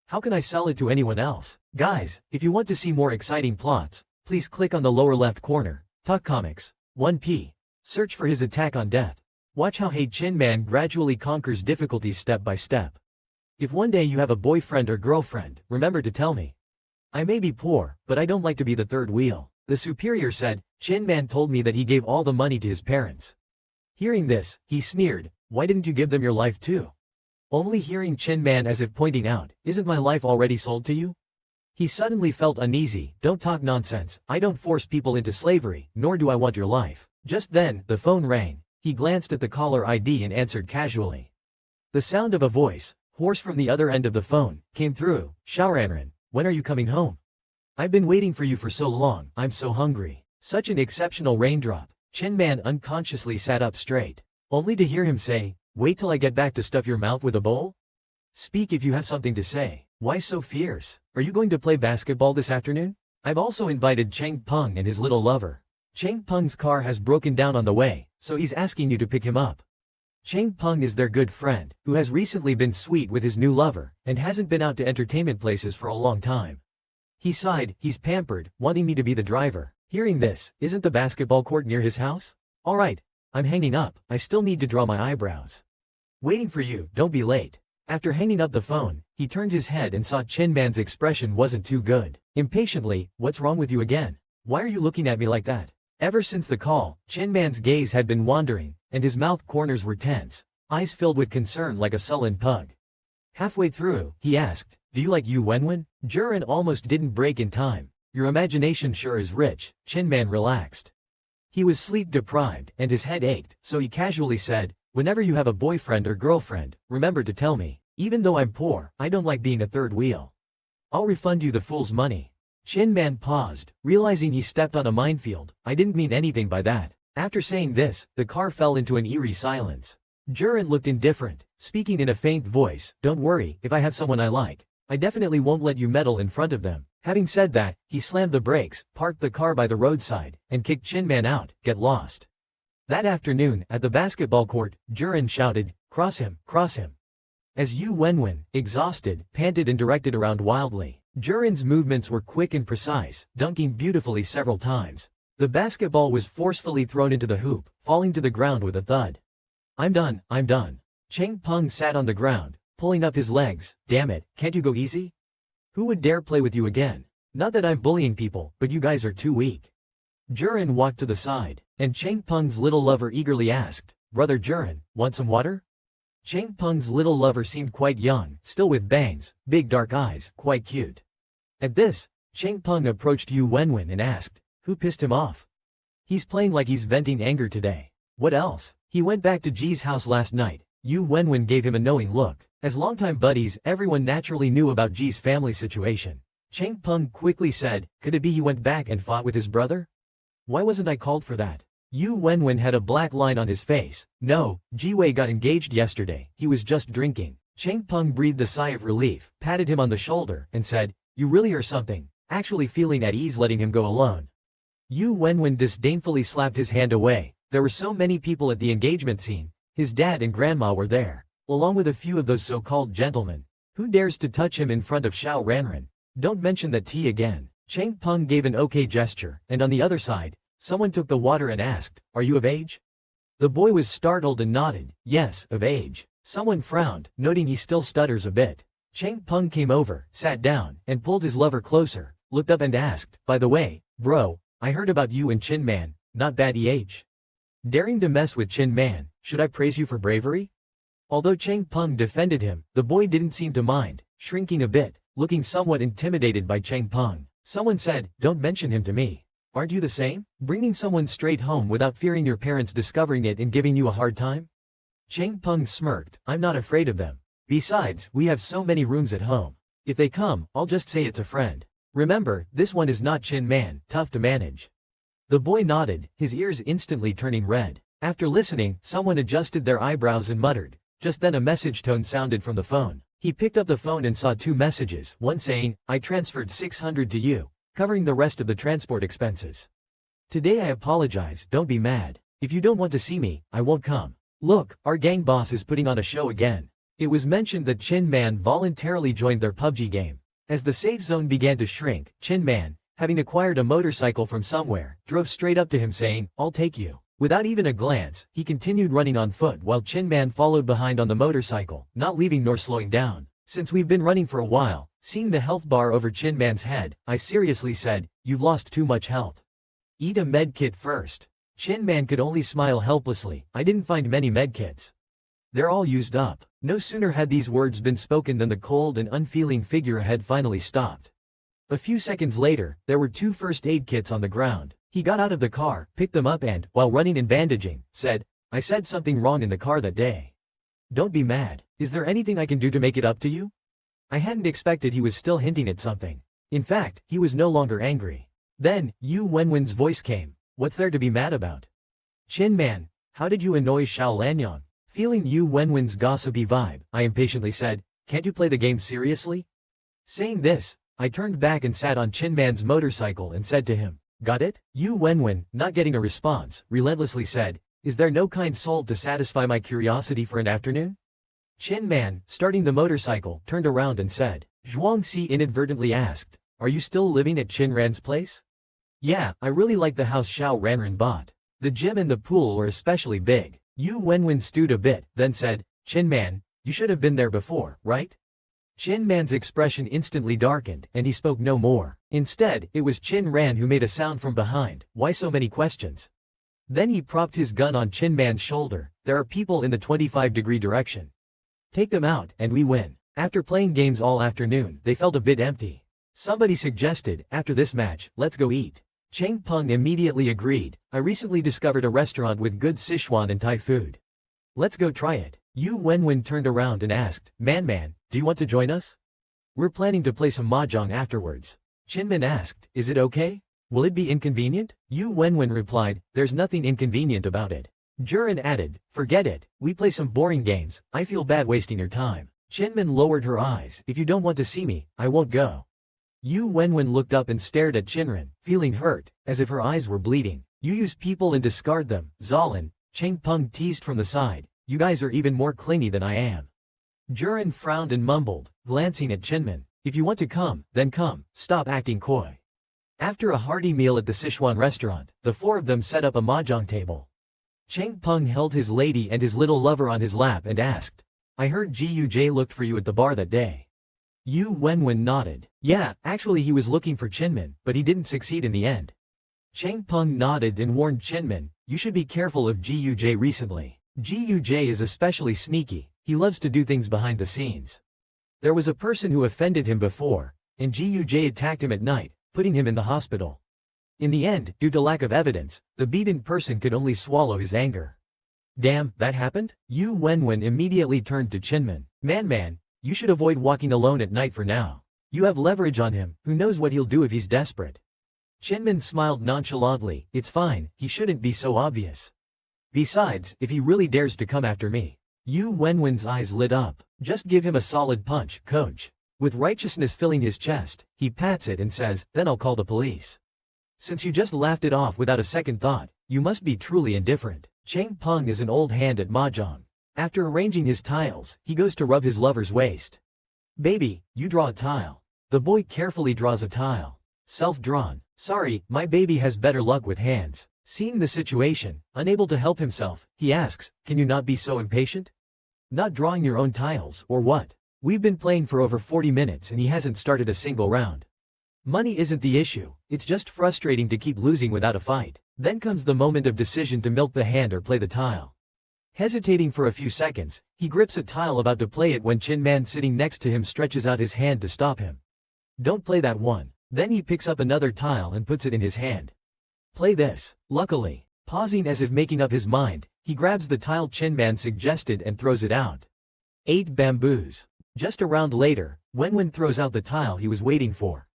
How can I sell it to anyone else?" Guys, if you want to see more exciting plots, please click on the lower left corner. Talk Comics. 1p. Search for his attack on death. Watch how Chin Man gradually conquers difficulties step by step. If one day you have a boyfriend or girlfriend, remember to tell me. I may be poor, but I don't like to be the third wheel. The superior said, "Chin Man told me that he gave all the money to his parents." Hearing this, he sneered, "Why didn't you give them your life too?" Only hearing Chin Man as if pointing out, "Isn't my life already sold to you?" He suddenly felt uneasy. "Don't talk nonsense. I don't force people into slavery, nor do I want your life." Just then, the phone rang. He glanced at the caller ID and answered casually. The sound of a voice, hoarse from the other end of the phone, came through. "Xiaoranren, when are you coming home? I've been waiting for you for so long, I'm so hungry." Such an exceptional raindrop. Chin Man unconsciously sat up straight, only to hear him say, "Wait till I get back to stuff your mouth with a bowl? Speak if you have something to say. Why so fierce? Are you going to play basketball this afternoon? I've also invited Cheng Peng and his little lover. Cheng Peng's car has broken down on the way, so he's asking you to pick him up." Chang Peng is their good friend, who has recently been sweet with his new lover, and hasn't been out to entertainment places for a long time. He sighed, he's pampered, wanting me to be the driver. Hearing this, isn't the basketball court near his house? Alright, I'm hanging up, I still need to draw my eyebrows. Waiting for you, don't be late. After hanging up the phone, he turned his head and saw Chin Man's expression wasn't too good. Impatiently, what's wrong with you again? Why are you looking at me like that? Ever since the call, Chin Man's gaze had been wandering, and his mouth corners were tense, eyes filled with concern like a sullen pug. Halfway through, he asked, do you like Yu Wenwen? Juren almost didn't break in time. Your imagination sure is rich. Chin Man relaxed. He was sleep deprived, and his head ached, so he casually said, whenever you have a boyfriend or girlfriend, remember to tell me. Even though I'm poor, I don't like being a third wheel. I'll refund you the fool's money. Chin Man paused, realizing he stepped on a minefield. I didn't mean anything by that. After saying this, the car fell into an eerie silence. Juren looked indifferent, speaking in a faint voice, don't worry, if I have someone I like, I definitely won't let you meddle in front of them. Having said that, he slammed the brakes, parked the car by the roadside, and kicked Chin Man out, get lost. That afternoon, at the basketball court, Juren shouted, cross him, cross him. As Yu Wenwen, exhausted, panted and directed around wildly. Juren's movements were quick and precise, dunking beautifully several times. The basketball was forcefully thrown into the hoop, falling to the ground with a thud. I'm done, I'm done. Chang Peng sat on the ground, pulling up his legs. Damn it, can't you go easy? Who would dare play with you again? Not that I'm bullying people, but you guys are too weak. Juren walked to the side, and Chang Peng's little lover eagerly asked, Brother Juren, want some water? Chang Peng's little lover seemed quite young, still with bangs, big dark eyes, quite cute. At this, Chang Peng approached Yu Wenwen and asked, who pissed him off? He's playing like he's venting anger today. What else? He went back to Ji's house last night. Yu Wenwen gave him a knowing look. As longtime buddies, everyone naturally knew about Ji's family situation. Chang Peng quickly said, could it be he went back and fought with his brother? Why wasn't I called for that? Yu Wenwen had a black line on his face. No, Ji Wei got engaged yesterday, he was just drinking. Chang Peng breathed a sigh of relief, patted him on the shoulder, and said, you really are something, actually feeling at ease letting him go alone. Yu Wenwen disdainfully slapped his hand away. There were so many people at the engagement scene. His dad and grandma were there, along with a few of those so-called gentlemen. Who dares to touch him in front of Xiao Ranran? Don't mention that tea again. Chang Peng gave an okay gesture, and on the other side, someone took the water and asked, are you of age? The boy was startled and nodded, yes, of age. Someone frowned, noting he still stutters a bit. Chang Peng came over, sat down, and pulled his lover closer, looked up and asked, by the way, bro, I heard about you and Chin Man, not bad daring to mess with Chin Man, should I praise you for bravery? Although Chang Peng defended him, the boy didn't seem to mind, shrinking a bit, looking somewhat intimidated by Chang Peng. Someone said, don't mention him to me. Aren't you the same? Bringing someone straight home without fearing your parents discovering it and giving you a hard time? Chang Peng smirked, I'm not afraid of them. Besides, we have so many rooms at home. If they come, I'll just say it's a friend. Remember, this one is not Chin Man, tough to manage. The boy nodded, his ears instantly turning red. After listening, someone adjusted their eyebrows and muttered. Just then a message tone sounded from the phone. He picked up the phone and saw two messages, one saying, I transferred 600 to you, covering the rest of the transport expenses. Today I apologize, don't be mad. If you don't want to see me, I won't come. Look, our gang boss is putting on a show again. It was mentioned that Chin Man voluntarily joined their PUBG game. As the safe zone began to shrink, Chin Man, having acquired a motorcycle from somewhere, drove straight up to him saying, I'll take you. Without even a glance, he continued running on foot while Chin Man followed behind on the motorcycle, not leaving nor slowing down. Since we've been running for a while, seeing the health bar over Chin Man's head, I seriously said, you've lost too much health. Eat a medkit first. Chin Man could only smile helplessly, I didn't find many medkits. They're all used up. No sooner had these words been spoken than the cold and unfeeling figure ahead finally stopped. A few seconds later, there were two first aid kits on the ground. He got out of the car, picked them up and, while running and bandaging, said, I said something wrong in the car that day. Don't be mad. Is there anything I can do to make it up to you? I hadn't expected he was still hinting at something. In fact, he was no longer angry. Then, Yu Wenwen's voice came. What's there to be mad about? Chin Man, how did you annoy Xiao Lanyang? Feeling Yu Wenwen's gossipy vibe, I impatiently said, can't you play the game seriously? Saying this, I turned back and sat on Chin Man's motorcycle and said to him, got it? Yu Wenwen, not getting a response, relentlessly said, Is there no kind soul to satisfy my curiosity for an afternoon? Chin Man, starting the motorcycle, turned around and said. Zhuang Si inadvertently asked, are you still living at Chin Ran's place? Yeah, I really like the house Xiao Ranran bought. The gym and the pool are especially big. Yu Wenwen stewed a bit, then said, Chin Man, you should have been there before, right? Chin Man's expression instantly darkened, and he spoke no more. Instead, it was Chin Ran who made a sound from behind. Why so many questions? Then he propped his gun on Chin Man's shoulder. There are people in the 25-degree direction. Take them out, and we win. After playing games all afternoon, they felt a bit empty. Somebody suggested, after this match, let's go eat. Cheng Peng immediately agreed. I recently discovered a restaurant with good Sichuan and Thai food. Let's go try it. Yu Wenwen turned around and asked, Man, do you want to join us? We're planning to play some Mahjong afterwards. Chinman asked, is it okay? Will it be inconvenient? Yu Wenwen replied, there's nothing inconvenient about it. Juran added, forget it, we play some boring games, I feel bad wasting your time. Chinman lowered her eyes, if you don't want to see me, I won't go. Yu Wenwen looked up and stared at Chinran, feeling hurt, as if her eyes were bleeding. You use people and discard them, Zalin, Cheng Peng teased from the side, you guys are even more clingy than I am. Juran frowned and mumbled, glancing at Chinman, if you want to come, then come, stop acting coy. After a hearty meal at the Sichuan restaurant, the four of them set up a mahjong table. Cheng Peng held his lady and his little lover on his lap and asked, I heard Guj looked for you at the bar that day. Yu Wenwen nodded. Yeah, actually he was looking for Chinman, but he didn't succeed in the end. Cheng Peng nodded and warned Chinman, you should be careful of Guj recently. Guj is especially sneaky, he loves to do things behind the scenes. There was a person who offended him before, and Guj attacked him at night, putting him in the hospital. In the end, due to lack of evidence, the beaten person could only swallow his anger. Damn, that happened? Yu Wenwen immediately turned to Chinman. Man, you should avoid walking alone at night for now. You have leverage on him, who knows what he'll do if he's desperate. Chinman smiled nonchalantly, it's fine, he shouldn't be so obvious. Besides, if he really dares to come after me. Yu Wenwen's eyes lit up. Just give him a solid punch, coach. With righteousness filling his chest, he pats it and says, then I'll call the police. Since you just laughed it off without a second thought, you must be truly indifferent. Cheng Peng is an old hand at Mahjong. After arranging his tiles, he goes to rub his lover's waist. Baby, you draw a tile. The boy carefully draws a tile. Self-drawn. Sorry, my baby has better luck with hands. Seeing the situation, unable to help himself, he asks, can you not be so impatient? Not drawing your own tiles, or what? We've been playing for over 40 minutes and he hasn't started a single round. Money isn't the issue, it's just frustrating to keep losing without a fight. Then comes the moment of decision to milk the hand or play the tile. Hesitating for a few seconds, he grips a tile about to play it when Chin Man sitting next to him stretches out his hand to stop him. Don't play that one. Then he picks up another tile and puts it in his hand. Play this. Luckily, pausing as if making up his mind, he grabs the tile Chin Man suggested and throws it out. 8 bamboos. Just a round later, Wenwen throws out the tile he was waiting for.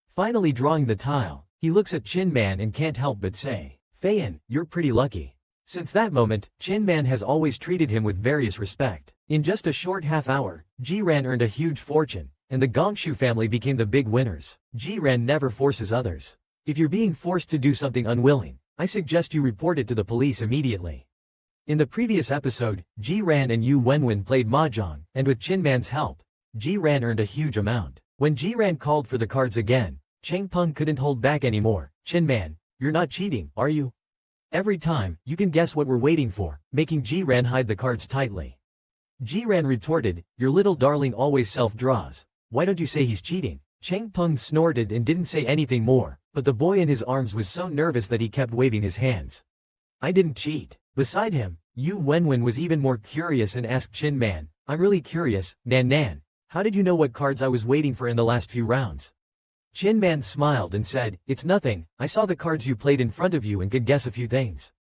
Finally drawing the tile, he looks at Chin Man and can't help but say, Feiyan, you're pretty lucky. Since that moment, Chin Man has always treated him with various respect. In just a short half hour, Jiran earned a huge fortune, and the Gongshu family became the big winners. Jiran never forces others. If you're being forced to do something unwilling, I suggest you report it to the police immediately. In the previous episode, Jiran and Yu Wenwen played Mahjong, and with Chin Man's help, Jiran earned a huge amount. When Jiran called for the cards again, Cheng Peng couldn't hold back anymore. Chin Man, you're not cheating, are you? Every time, you can guess what we're waiting for, making Jiran hide the cards tightly. Jiran retorted, your little darling always self-draws. Why don't you say he's cheating? Cheng Peng snorted and didn't say anything more, but the boy in his arms was so nervous that he kept waving his hands. I didn't cheat. Beside him, Yu Wenwen was even more curious and asked Chin Man, I'm really curious, Nan, how did you know what cards I was waiting for in the last few rounds? Chin Man smiled and said, it's nothing, I saw the cards you played in front of you and could guess a few things.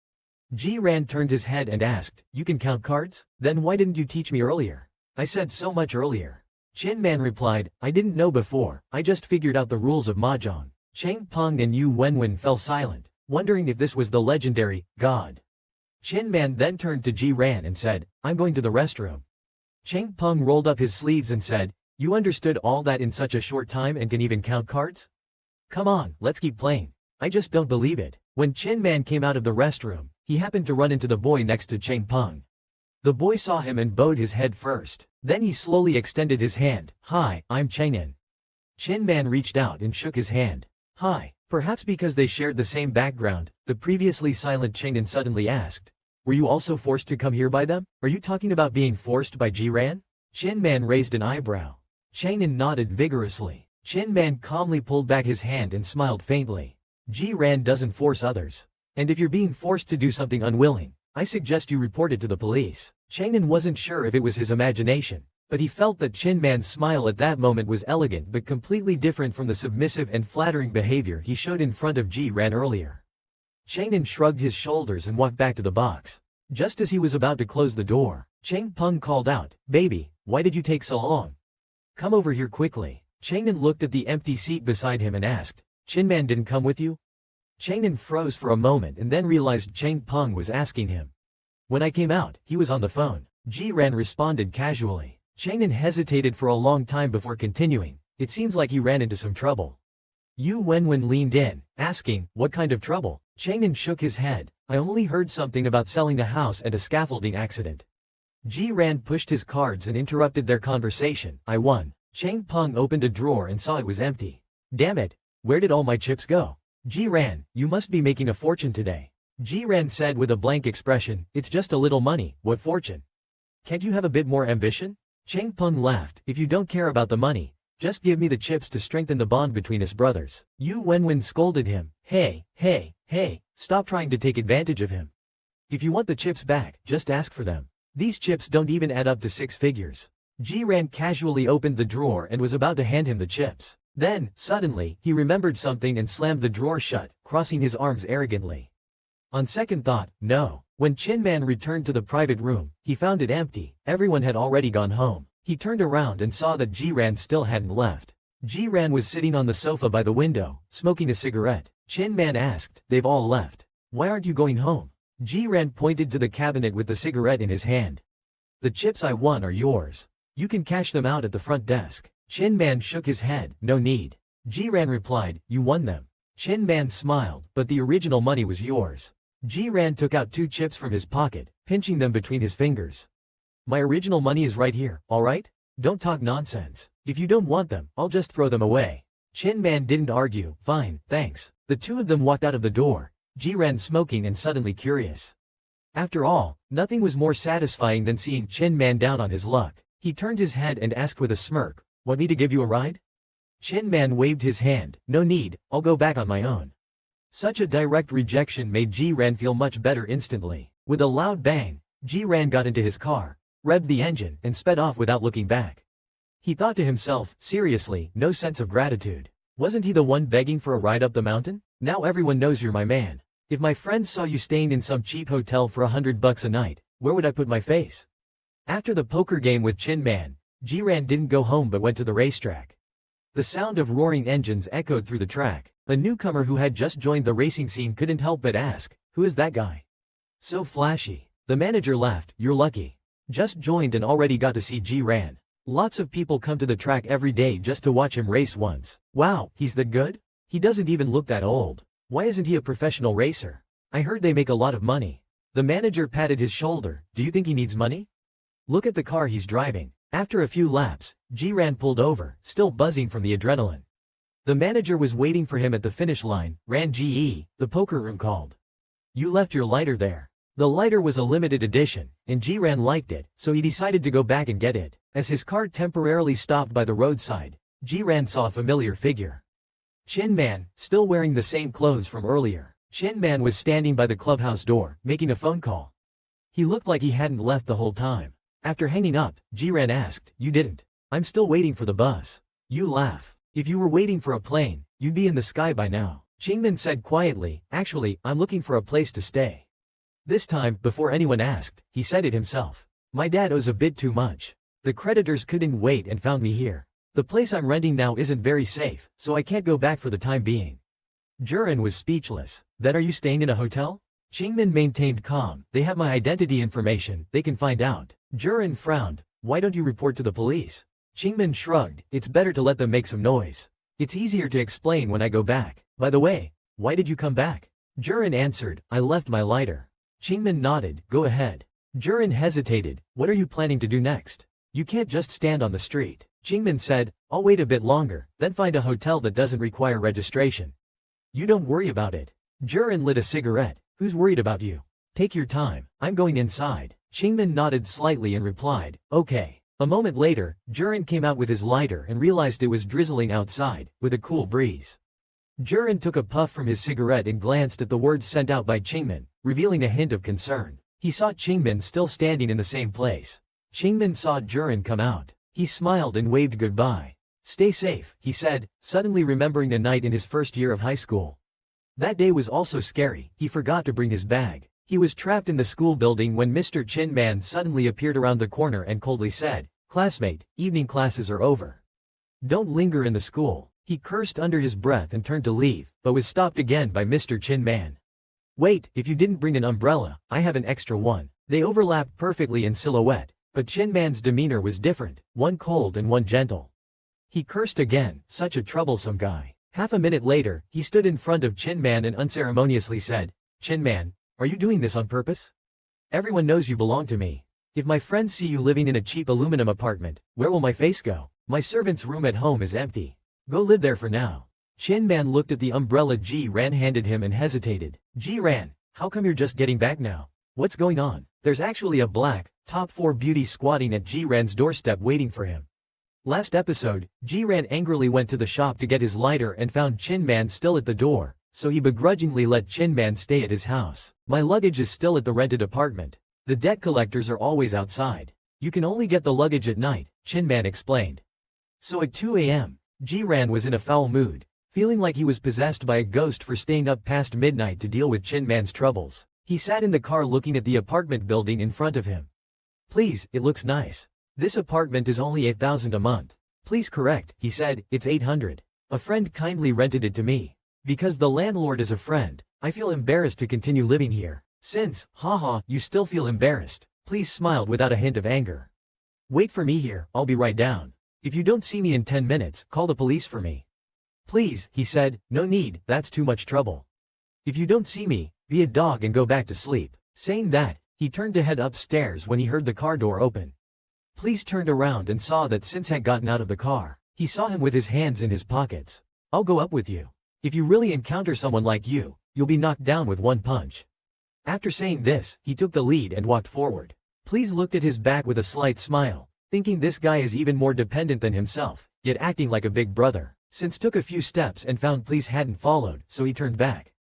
Jiran turned his head and asked, you can count cards? Then why didn't you teach me earlier? I said so much earlier. Chin Man replied, I didn't know before, I just figured out the rules of Mahjong. Cheng Peng and Yu Wenwen fell silent, wondering if this was the legendary God. Chin Man then turned to Jiran and said, I'm going to the restroom. Cheng Peng rolled up his sleeves and said, you understood all that in such a short time and can even count cards? Come on, let's keep playing. I just don't believe it. When Chin Man came out of the restroom, He happened to run into the boy next to Cheng Peng. The boy saw him and bowed his head first. Then he slowly extended his hand. "Hi, I'm Cheng'an." Chin Man reached out and shook his hand. "Hi." Perhaps because they shared the same background, the previously silent Cheng'an suddenly asked, "Were you also forced to come here by them? Are you talking about being forced by Jiran?" Chin Man raised an eyebrow. Cheng'an nodded vigorously. Chin Man calmly pulled back his hand and smiled faintly. Jiran doesn't force others. And if you're being forced to do something unwilling, I suggest you report it to the police. Cheng'an wasn't sure if it was his imagination, but he felt that Chin Man's smile at that moment was elegant but completely different from the submissive and flattering behavior he showed in front of Jiran earlier. Cheng'an shrugged his shoulders and walked back to the box. Just as he was about to close the door, Cheng Peng called out, "Baby, why did you take so long? Come over here quickly." Cheng'an looked at the empty seat beside him and asked, "Chin Man didn't come with you?" Cheng'an froze for a moment and then realized Cheng Peng was asking him. "When I came out, he was on the phone," Jiran responded casually. Cheng'an hesitated for a long time before continuing. "It seems like he ran into some trouble." Yu Wenwen leaned in, asking, "What kind of trouble?" Cheng'an shook his head. "I only heard something about selling a house and a scaffolding accident." Jiran pushed his cards and interrupted their conversation. "I won." Cheng Peng opened a drawer and saw it was empty. "Damn it, where did all my chips go?" "Jiran, you must be making a fortune today." Jiran said with a blank expression, "It's just a little money, what fortune? Can't you have a bit more ambition?" Cheng Peng laughed, "If you don't care about the money, just give me the chips to strengthen the bond between us brothers." Yu Wenwen scolded him, Hey, stop trying to take advantage of him. If you want the chips back, just ask for them. These chips don't even add up to 6 figures. Jiran casually opened the drawer and was about to hand him the chips. Then, suddenly, he remembered something and slammed the drawer shut, crossing his arms arrogantly. On second thought, no. When Chin Man returned to the private room, he found it empty. Everyone had already gone home. He turned around and saw that Jiran still hadn't left. Jiran was sitting on the sofa by the window, smoking a cigarette. Chin Man asked, "They've all left. Why aren't you going home?" Jiran pointed to the cabinet with the cigarette in his hand. "The chips I won are yours. You can cash them out at the front desk." Chin Man shook his head, "No need." Jiran replied, "You won them." Chin Man smiled, "But the original money was yours." Jiran took out 2 chips from his pocket, pinching them between his fingers. "My original money is right here, alright? Don't talk nonsense. If you don't want them, I'll just throw them away." Chin Man didn't argue. "Fine, thanks." The two of them walked out of the door, Jiran smoking and suddenly curious. After all, nothing was more satisfying than seeing Chin Man down on his luck. He turned his head and asked with a smirk, "Want me to give you a ride?" Chin Man waved his hand, "No need, I'll go back on my own." Such a direct rejection made Jiran feel much better instantly. With a loud bang, Jiran got into his car, revved the engine, and sped off without looking back. He thought to himself, seriously, no sense of gratitude. Wasn't he the one begging for a ride up the mountain? Now everyone knows you're my man. If my friends saw you staying in some cheap hotel for $100 a night, where would I put my face? After the poker game with Chin Man, Jiran didn't go home but went to the racetrack. The sound of roaring engines echoed through the track. A newcomer who had just joined the racing scene couldn't help but ask, "Who is that guy? So flashy." The manager laughed, "You're lucky. Just joined and already got to see Jiran. Lots of people come to the track every day just to watch him race once." "Wow, he's that good? He doesn't even look that old. Why isn't he a professional racer? I heard they make a lot of money." The manager patted his shoulder, "Do you think he needs money? Look at the car he's driving." After a few laps, Jiran pulled over, still buzzing from the adrenaline. The manager was waiting for him at the finish line. "Ran GE, the poker room called. You left your lighter there." The lighter was a limited edition, and Jiran liked it, so he decided to go back and get it. As his car temporarily stopped by the roadside, Jiran saw a familiar figure. Chin Man, still wearing the same clothes from earlier. Chin Man was standing by the clubhouse door, making a phone call. He looked like he hadn't left the whole time. After hanging up, Jiran asked, "You didn't?" "I'm still waiting for the bus." "You laugh. If you were waiting for a plane, you'd be in the sky by now." Ching Man said quietly, "Actually, I'm looking for a place to stay." This time, before anyone asked, he said it himself. "My dad owes a bit too much. The creditors couldn't wait and found me here. The place I'm renting now isn't very safe, so I can't go back for the time being." Jiran was speechless. "Then are you staying in a hotel?" Chingman maintained calm. "They have my identity information, they can find out." Jiran frowned. "Why don't you report to the police?" Chingman shrugged. "It's better to let them make some noise. It's easier to explain when I go back. By the way, why did you come back?" Jiran answered, "I left my lighter." Ching Man nodded, go ahead. Jiren hesitated, what are you planning to do next? You can't just stand on the street. Ching Man said, I'll wait a bit longer, then find a hotel that doesn't require registration. You don't worry about it. Jiren lit a cigarette, who's worried about you? Take your time, I'm going inside. Ching Man nodded slightly and replied, okay. A moment later, Jiren came out with his lighter and realized it was drizzling outside, with a cool breeze. Jiren took a puff from his cigarette and glanced at the words sent out by Ching Man, revealing a hint of concern. He saw Ching Man still standing in the same place. Ching Man saw Jiren come out. He smiled and waved goodbye. Stay safe, he said, suddenly remembering a night in his first year of high school. That day was also scary, he forgot to bring his bag. He was trapped in the school building when Mr. Chin Man suddenly appeared around the corner and coldly said, classmate, evening classes are over. Don't linger in the school. He cursed under his breath and turned to leave, but was stopped again by Mr. Chin Man. Wait, if you didn't bring an umbrella, I have an extra one. They overlapped perfectly in silhouette, but Chin Man's demeanor was different, one cold and one gentle. He cursed again, such a troublesome guy. Half a minute later, he stood in front of Chin Man and unceremoniously said, Chin Man, are you doing this on purpose? Everyone knows you belong to me. If my friends see you living in a cheap aluminum apartment, where will my face go? My servant's room at home is empty. Go live there for now. Chin Man looked at the umbrella Ji-ran handed him and hesitated. Ji-ran, how come you're just getting back now? What's going on? There's actually a black, top 4 beauty squatting at Ji-ran's doorstep waiting for him. Last episode, Ji-ran angrily went to the shop to get his lighter and found Chin Man still at the door, so he begrudgingly let Chin Man stay at his house. My luggage is still at the rented apartment. The debt collectors are always outside. You can only get the luggage at night, Chin Man explained. So at 2 a.m., Ji-ran was in a foul mood, feeling like he was possessed by a ghost for staying up past midnight to deal with Chin Man's troubles. He sat in the car looking at the apartment building in front of him. Please, it looks nice. This apartment is only 8,000 a month. Please correct, he said, it's 800. A friend kindly rented it to me. Because the landlord is a friend, I feel embarrassed to continue living here. Since, haha, you still feel embarrassed, please smiled without a hint of anger. Wait for me here, I'll be right down. If you don't see me in 10 minutes, call the police for me. Please, he said, no need, that's too much trouble. If you don't see me, be a dog and go back to sleep. Saying that, he turned to head upstairs when he heard the car door open. Please turned around and saw that Since had gotten out of the car. He saw him with his hands in his pockets. I'll go up with you. If you really encounter someone like you, you'll be knocked down with one punch. After saying this, he took the lead and walked forward. Please looked at his back with a slight smile, thinking this guy is even more dependent than himself, yet acting like a big brother. Since took a few steps and found Please hadn't followed, so he turned back.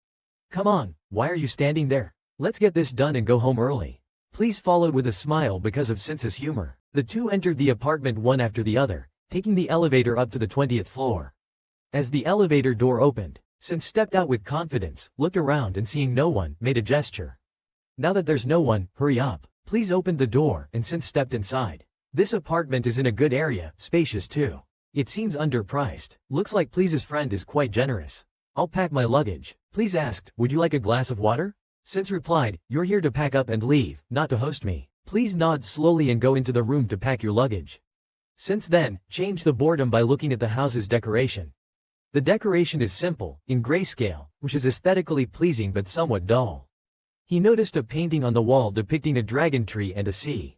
Come on, why are you standing there? Let's get this done and go home early. Please followed with a smile because of Since's humor. The two entered the apartment one after the other, taking the elevator up to the 20th floor. As the elevator door opened, Since stepped out with confidence, looked around and seeing no one, made a gesture. Now that there's no one, hurry up. Please opened the door and Since stepped inside. This apartment is in a good area, spacious too. It seems underpriced. Looks like Please's friend is quite generous. I'll pack my luggage. Please asked, would you like a glass of water? Since replied, you're here to pack up and leave, not to host me. Please nod slowly and go into the room to pack your luggage. Since then, change the boredom by looking at the house's decoration. The decoration is simple, in grayscale, which is aesthetically pleasing but somewhat dull. He noticed a painting on the wall depicting a dragon tree and a sea.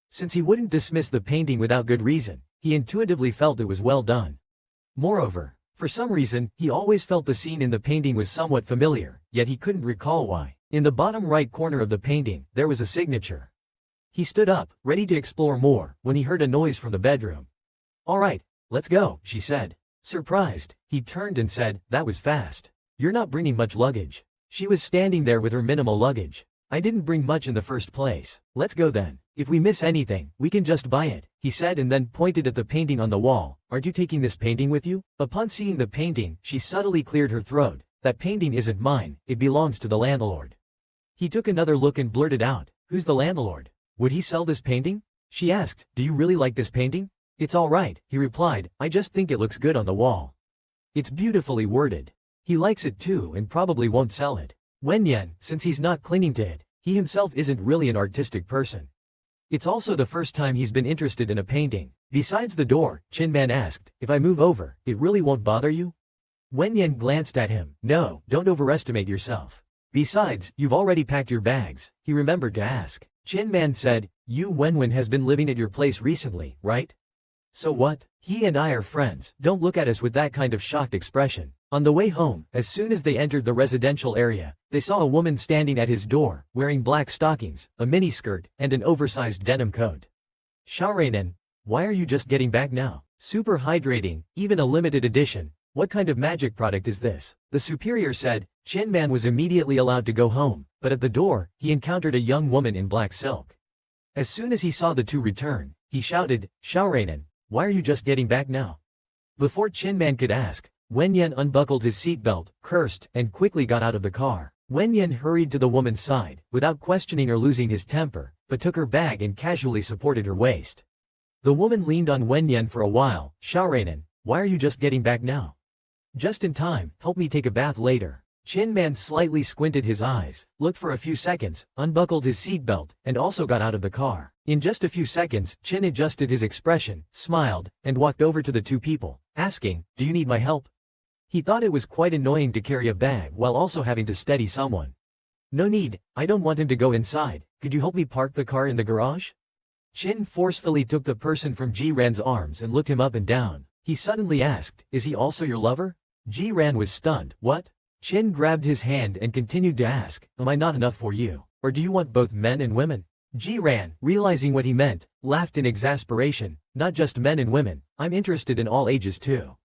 Since he wouldn't dismiss the painting without good reason, he intuitively felt it was well done. Moreover, for some reason, he always felt the scene in the painting was somewhat familiar, yet he couldn't recall why. In the bottom right corner of the painting, there was a signature. He stood up, ready to explore more, when he heard a noise from the bedroom. All right, let's go, she said. Surprised, he turned and said, that was fast. You're not bringing much luggage. She was standing there with her minimal luggage. I didn't bring much in the first place. Let's go then. If we miss anything, we can just buy it, he said and then pointed at the painting on the wall. Aren't you taking this painting with you? Upon seeing the painting, she subtly cleared her throat. That painting isn't mine, it belongs to the landlord. He took another look and blurted out, who's the landlord? Would he sell this painting? She asked, do you really like this painting? It's all right, he replied, I just think it looks good on the wall. It's beautifully worded. He likes it too and probably won't sell it. Wenyan, since he's not clinging to it, he himself isn't really an artistic person. It's also the first time he's been interested in a painting. Besides the door, Chin Man asked, if I move over, it really won't bother you? Wenyan glanced at him, no, don't overestimate yourself. Besides, you've already packed your bags, he remembered to ask. Ching Man said, Yu Wenwen has been living at your place recently, right? So what? He and I are friends, don't look at us with that kind of shocked expression. On the way home, as soon as they entered the residential area, they saw a woman standing at his door, wearing black stockings, a miniskirt, and an oversized denim coat. Xiaorenan, why are you just getting back now? Super hydrating, even a limited edition. What kind of magic product is this? The superior said. Ching Man was immediately allowed to go home, but at the door, he encountered a young woman in black silk. As soon as he saw the two return, he shouted, Xiaorenan, why are you just getting back now? Before Ching Man could ask, Wen Yan unbuckled his seatbelt, cursed, and quickly got out of the car. Wen Yan hurried to the woman's side, without questioning or losing his temper, but took her bag and casually supported her waist. The woman leaned on Wen Yan for a while. Xiaorenan, why are you just getting back now? Just in time, help me take a bath later. Ching Man slightly squinted his eyes, looked for a few seconds, unbuckled his seatbelt, and also got out of the car. In just a few seconds, Chin adjusted his expression, smiled, and walked over to the two people, asking, do you need my help? He thought it was quite annoying to carry a bag while also having to steady someone. No need, I don't want him to go inside, could you help me park the car in the garage? Chin forcefully took the person from Ji Ran's arms and looked him up and down. He suddenly asked, is he also your lover? Ji Ran was stunned, what? Chin grabbed his hand and continued to ask, am I not enough for you? Or do you want both men and women? Ji Ran, realizing what he meant, laughed in exasperation, not just men and women, I'm interested in all ages too.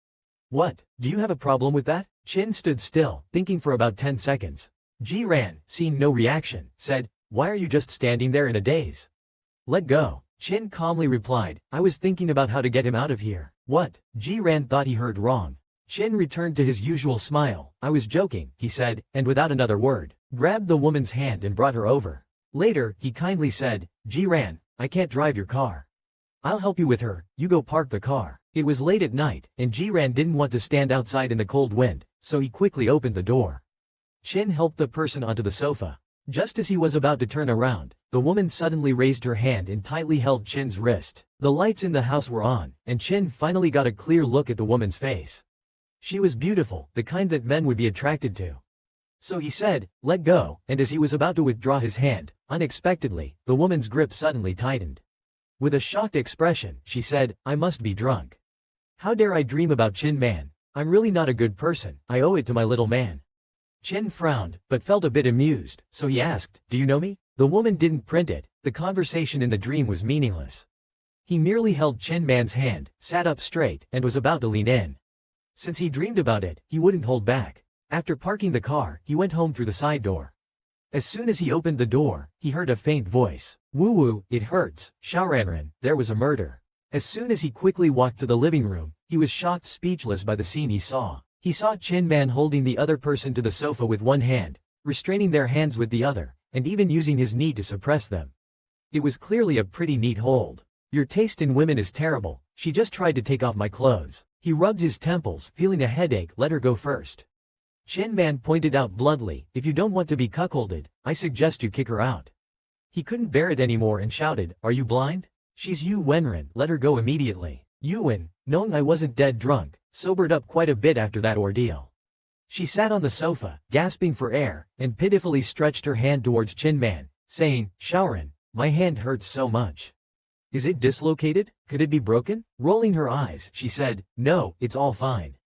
What, do you have a problem with that? Chin stood still, thinking for about 10 seconds. Ji Ran, seeing no reaction, said, why are you just standing there in a daze? Let go. Chin calmly replied, I was thinking about how to get him out of here. What? Ji Ran thought he heard wrong. Chin returned to his usual smile. I was joking, he said, and without another word, grabbed the woman's hand and brought her over. Later, he kindly said, Ji Ran, I can't drive your car. I'll help you with her, you go park the car. It was late at night, and Ji Ran didn't want to stand outside in the cold wind, so he quickly opened the door. Chin helped the person onto the sofa. Just as he was about to turn around, the woman suddenly raised her hand and tightly held Chin's wrist. The lights in the house were on, and Chin finally got a clear look at the woman's face. She was beautiful, the kind that men would be attracted to. So he said, let go, and as he was about to withdraw his hand, unexpectedly, the woman's grip suddenly tightened. With a shocked expression, she said, I must be drunk. How dare I dream about Ching Man? I'm really not a good person, I owe it to my little man. Chin frowned, but felt a bit amused, so he asked, do you know me? The woman didn't print it, the conversation in the dream was meaningless. He merely held Ching Man's hand, sat up straight, and was about to lean in. Since he dreamed about it, he wouldn't hold back. After parking the car, he went home through the side door. As soon as he opened the door, he heard a faint voice. Woo-woo, it hurts, Xiaoranran, there was a murder. As soon as he quickly walked to the living room, he was shocked speechless by the scene he saw. He saw Ching Man holding the other person to the sofa with one hand, restraining their hands with the other, and even using his knee to suppress them. It was clearly a pretty neat hold. Your taste in women is terrible, she just tried to take off my clothes. He rubbed his temples, feeling a headache, let her go first. Ching Man pointed out bluntly, if you don't want to be cuckolded, I suggest you kick her out. He couldn't bear it anymore and shouted, are you blind? She's Yu Wenren, let her go immediately. Yuwen, knowing I wasn't dead drunk, sobered up quite a bit after that ordeal. She sat on the sofa, gasping for air, and pitifully stretched her hand towards Ching Man, saying, Xiaoran, my hand hurts so much. Is it dislocated? Could it be broken? Rolling her eyes, she said, no, it's all fine.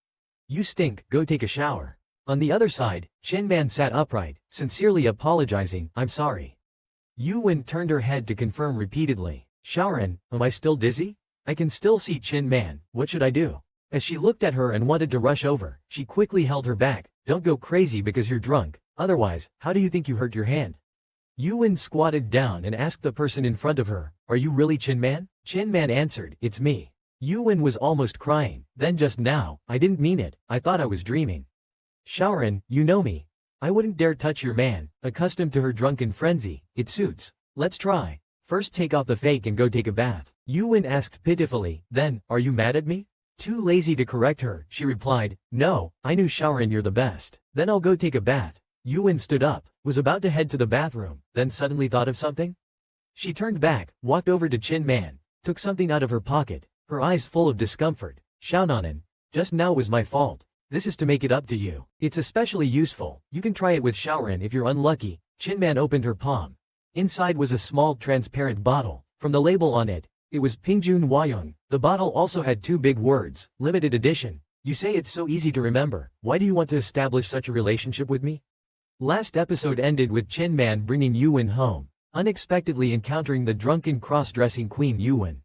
You stink, go take a shower. On the other side, Ching Man sat upright, sincerely apologizing, I'm sorry. Yu Wen turned her head to confirm repeatedly. Xiaoran, am I still dizzy? I can still see Ching Man, what should I do? As she looked at her and wanted to rush over, she quickly held her back, don't go crazy because you're drunk, otherwise, how do you think you hurt your hand? Yu Wen squatted down and asked the person in front of her, are you really Ching Man? Ching Man answered, it's me. Yu Wen was almost crying, then just now, I didn't mean it, I thought I was dreaming. Xiaoran, you know me. I wouldn't dare touch your man, accustomed to her drunken frenzy, it suits. Let's try. First take off the fake and go take a bath. Yu Wen asked pitifully, then, are you mad at me? Too lazy to correct her, she replied, no, I knew Xiaoran you're the best. Then I'll go take a bath. Yu Wen stood up, was about to head to the bathroom, then suddenly thought of something. She turned back, walked over to Ching Man, took something out of her pocket, her eyes full of discomfort. Xiaonanan, just now was my fault. This is to make it up to you. It's especially useful. You can try it with Shaoran if you're unlucky. Ching Man opened her palm. Inside was a small transparent bottle. From the label on it, it was Pingjun Huayong. The bottle also had two big words, limited edition. You say it's so easy to remember. Why do you want to establish such a relationship with me? Last episode ended with Ching Man bringing Yuwen home, unexpectedly encountering the drunken cross-dressing Queen Yuwen.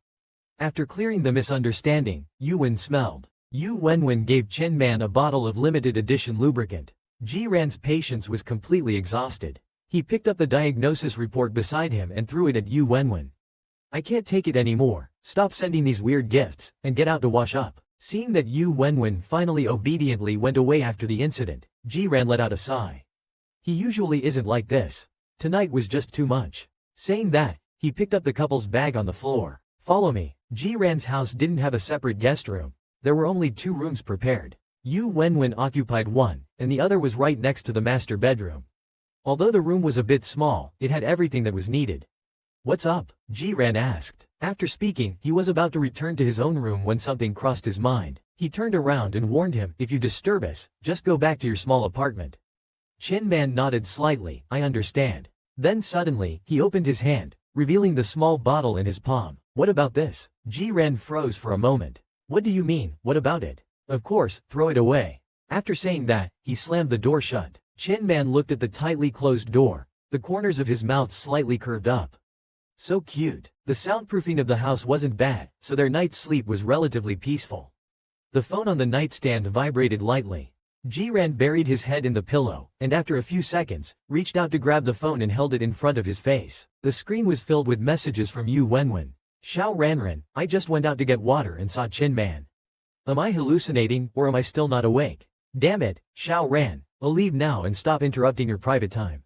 After clearing the misunderstanding, Yuwen smelled. Yu Wenwen gave Ching Man a bottle of limited edition lubricant. Ji Ran's patience was completely exhausted. He picked up the diagnosis report beside him and threw it at Yu Wenwen. I can't take it anymore. Stop sending these weird gifts, and get out to wash up. Seeing that Yu Wenwen finally obediently went away after the incident, Ji Ran let out a sigh. He usually isn't like this. Tonight was just too much. Saying that, he picked up the couple's bag on the floor. Follow me. Ji Ran's house didn't have a separate guest room. There were only 2 rooms prepared. Yu Wenwen occupied one, and the other was right next to the master bedroom. Although the room was a bit small, it had everything that was needed. What's up? Ji Ran asked. After speaking, he was about to return to his own room when something crossed his mind. He turned around and warned him, if you disturb us, just go back to your small apartment. Ching Man nodded slightly, I understand. Then suddenly, he opened his hand, revealing the small bottle in his palm. What about this? Ji Ran froze for a moment. What do you mean, what about it? Of course, throw it away. After saying that, he slammed the door shut. Ching Man looked at the tightly closed door. The corners of his mouth slightly curved up. So cute. The soundproofing of the house wasn't bad, so their night's sleep was relatively peaceful. The phone on the nightstand vibrated lightly. Ji Ran buried his head in the pillow, and after a few seconds, reached out to grab the phone and held it in front of his face. The screen was filled with messages from Yu Wenwen. Xiao Ranran, I just went out to get water and saw Ching Man. Am I hallucinating, or am I still not awake? Damn it, Xiao Ran, I'll leave now and stop interrupting your private time.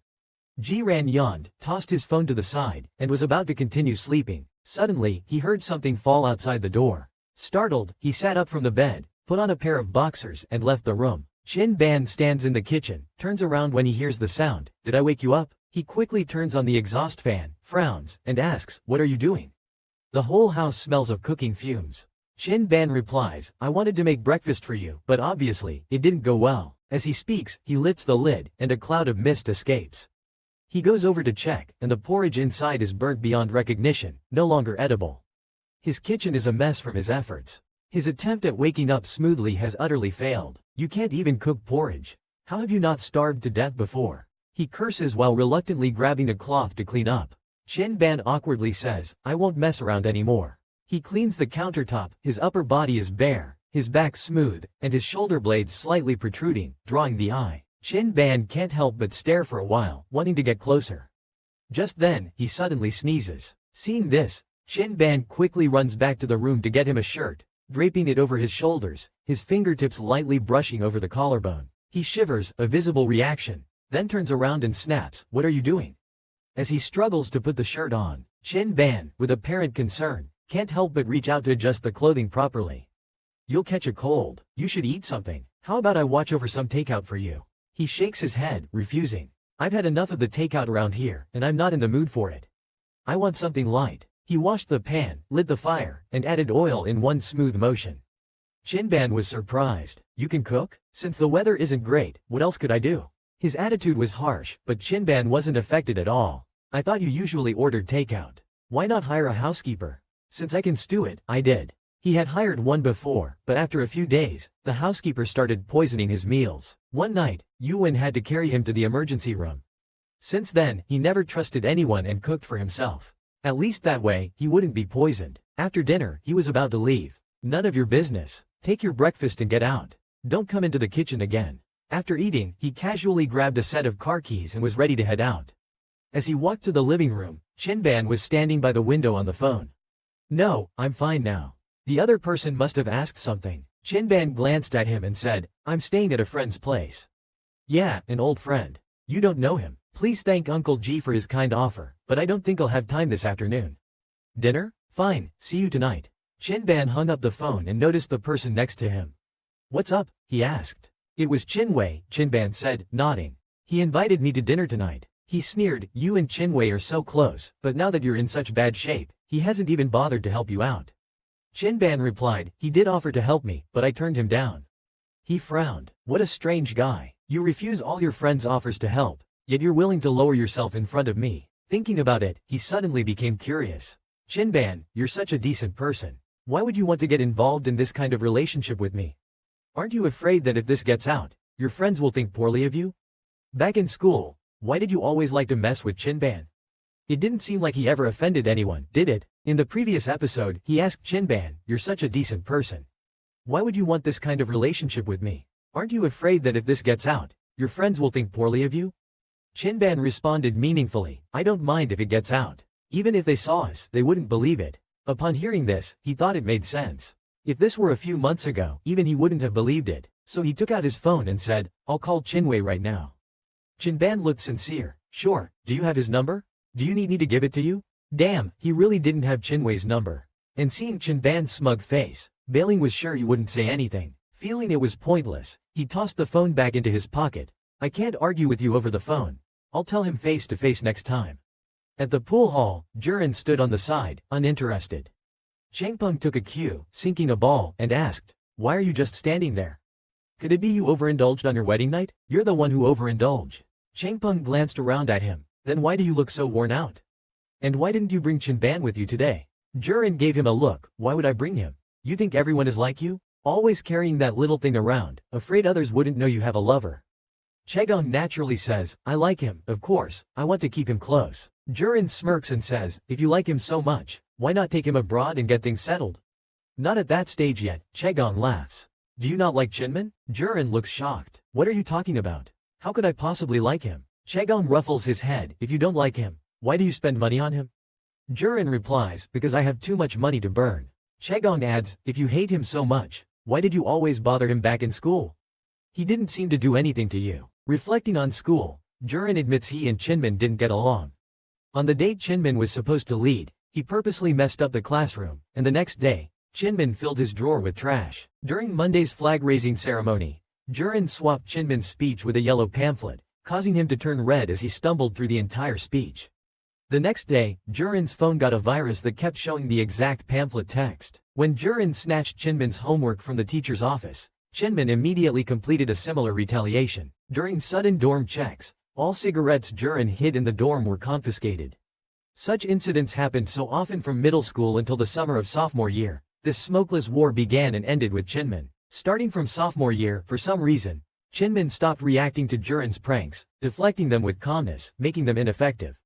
Ji Ran yawned, tossed his phone to the side, and was about to continue sleeping. Suddenly, he heard something fall outside the door. Startled, he sat up from the bed, put on a pair of boxers and left the room. Ching Man stands in the kitchen, turns around when he hears the sound. Did I wake you up? He quickly turns on the exhaust fan, frowns, and asks, what are you doing? The whole house smells of cooking fumes. Ching Man replies, I wanted to make breakfast for you, but obviously, it didn't go well. As he speaks, he lifts the lid, and a cloud of mist escapes. He goes over to check, and the porridge inside is burnt beyond recognition, no longer edible. His kitchen is a mess from his efforts. His attempt at waking up smoothly has utterly failed. You can't even cook porridge. How have you not starved to death before? He curses while reluctantly grabbing a cloth to clean up. Ching Man awkwardly says, I won't mess around anymore. He cleans the countertop, his upper body is bare, his back smooth, and his shoulder blades slightly protruding, drawing the eye. Ching Man can't help but stare for a while, wanting to get closer. Just then, he suddenly sneezes. Seeing this, Ching Man quickly runs back to the room to get him a shirt, draping it over his shoulders, his fingertips lightly brushing over the collarbone. He shivers, a visible reaction, then turns around and snaps, what are you doing? As he struggles to put the shirt on, Ching Man, with apparent concern, can't help but reach out to adjust the clothing properly. You'll catch a cold. You should eat something. How about I watch over some takeout for you? He shakes his head, refusing. I've had enough of the takeout around here, and I'm not in the mood for it. I want something light. He washed the pan, lit the fire, and added oil in one smooth motion. Ching Man was surprised. You can cook? Since the weather isn't great, what else could I do? His attitude was harsh, but Ching Man wasn't affected at all. I thought you usually ordered takeout. Why not hire a housekeeper? Since I can stew it, I did. He had hired one before, but after a few days, the housekeeper started poisoning his meals. One night, Yuwen had to carry him to the emergency room. Since then, he never trusted anyone and cooked for himself. At least that way, he wouldn't be poisoned. After dinner, he was about to leave. None of your business. Take your breakfast and get out. Don't come into the kitchen again. After eating, he casually grabbed a set of car keys and was ready to head out. As he walked to the living room, Ching Man was standing by the window on the phone. No, I'm fine now. The other person must have asked something. Ching Man glanced at him and said, I'm staying at a friend's place. Yeah, an old friend. You don't know him. Please thank Uncle G for his kind offer, but I don't think I'll have time this afternoon. Dinner? Fine, see you tonight. Ching Man hung up the phone and noticed the person next to him. What's up? He asked. It was Chin Wei, Ching Man said, nodding. He invited me to dinner tonight. He sneered, you and Chin Wei are so close, but now that you're in such bad shape, he hasn't even bothered to help you out. Ching Man replied, he did offer to help me, but I turned him down. He frowned. What a strange guy. You refuse all your friends' offers to help, yet you're willing to lower yourself in front of me. Thinking about it, he suddenly became curious. Ching Man, you're such a decent person. Why would you want to get involved in this kind of relationship with me? Aren't you afraid that if this gets out, your friends will think poorly of you? Back in school, why did you always like to mess with Ching Man? It didn't seem like he ever offended anyone, did it? In the previous episode, he asked Ching Man, you're such a decent person. Why would you want this kind of relationship with me? Aren't you afraid that if this gets out, your friends will think poorly of you? Ching Man responded meaningfully, I don't mind if it gets out. Even if they saw us, they wouldn't believe it. Upon hearing this, he thought it made sense. If this were a few months ago, even he wouldn't have believed it, so he took out his phone and said, I'll call Chinwei right now. Ching Man looked sincere. Sure, do you have his number? Do you need me to give it to you? Damn, he really didn't have Chinwei's number. And seeing Ching Man's smug face, Bailing was sure he wouldn't say anything. Feeling it was pointless, he tossed the phone back into his pocket. I can't argue with you over the phone. I'll tell him face to face next time. At the pool hall, Jurin stood on the side, uninterested. Changpeng took a cue, sinking a ball, and asked, why are you just standing there? Could it be you overindulged on your wedding night? You're the one who overindulged. Changpeng glanced around at him. Then why do you look so worn out? And why didn't you bring Ching Man with you today? Jurin gave him a look. Why would I bring him? You think everyone is like you? Always carrying that little thing around, afraid others wouldn't know you have a lover. Chegong naturally says, I like him, of course, I want to keep him close. Jurin smirks and says, if you like him so much, why not take him abroad and get things settled? Not at that stage yet, Chegong laughs. Do you not like Chinman? Jurin looks shocked. What are you talking about? How could I possibly like him? Chegong ruffles his head. If you don't like him, why do you spend money on him? Jurin replies, because I have too much money to burn. Chegong adds, if you hate him so much, why did you always bother him back in school? He didn't seem to do anything to you. Reflecting on school, Jurin admits he and Chinman didn't get along. On the date Chinman was supposed to lead, he purposely messed up the classroom, and the next day, Chinman filled his drawer with trash. During Monday's flag-raising ceremony, Jurin swapped Chinman's speech with a yellow pamphlet, causing him to turn red as he stumbled through the entire speech. The next day, Jurin's phone got a virus that kept showing the exact pamphlet text. When Jurin snatched Chinman's homework from the teacher's office, Chinman immediately completed a similar retaliation. During sudden dorm checks, all cigarettes Jurin hid in the dorm were confiscated. Such incidents happened so often from middle school until the summer of sophomore year. This smokeless war began and ended with Chinman. Starting from sophomore year, for some reason, Chinman stopped reacting to Jurin's pranks, deflecting them with calmness, making them ineffective.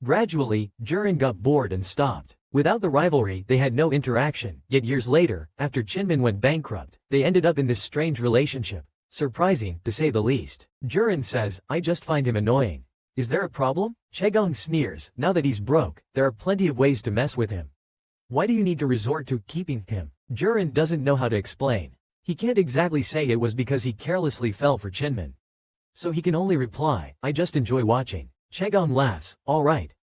Gradually, Jurin got bored and stopped. Without the rivalry, they had no interaction, yet years later, after Chinman went bankrupt, they ended up in this strange relationship. Surprising, to say the least. Jurin says, I just find him annoying. Is there a problem? Chegong sneers, now that he's broke, there are plenty of ways to mess with him. Why do you need to resort to keeping him? Jurin doesn't know how to explain. He can't exactly say it was because he carelessly fell for Chinman. So he can only reply, I just enjoy watching. Chegong laughs, alright,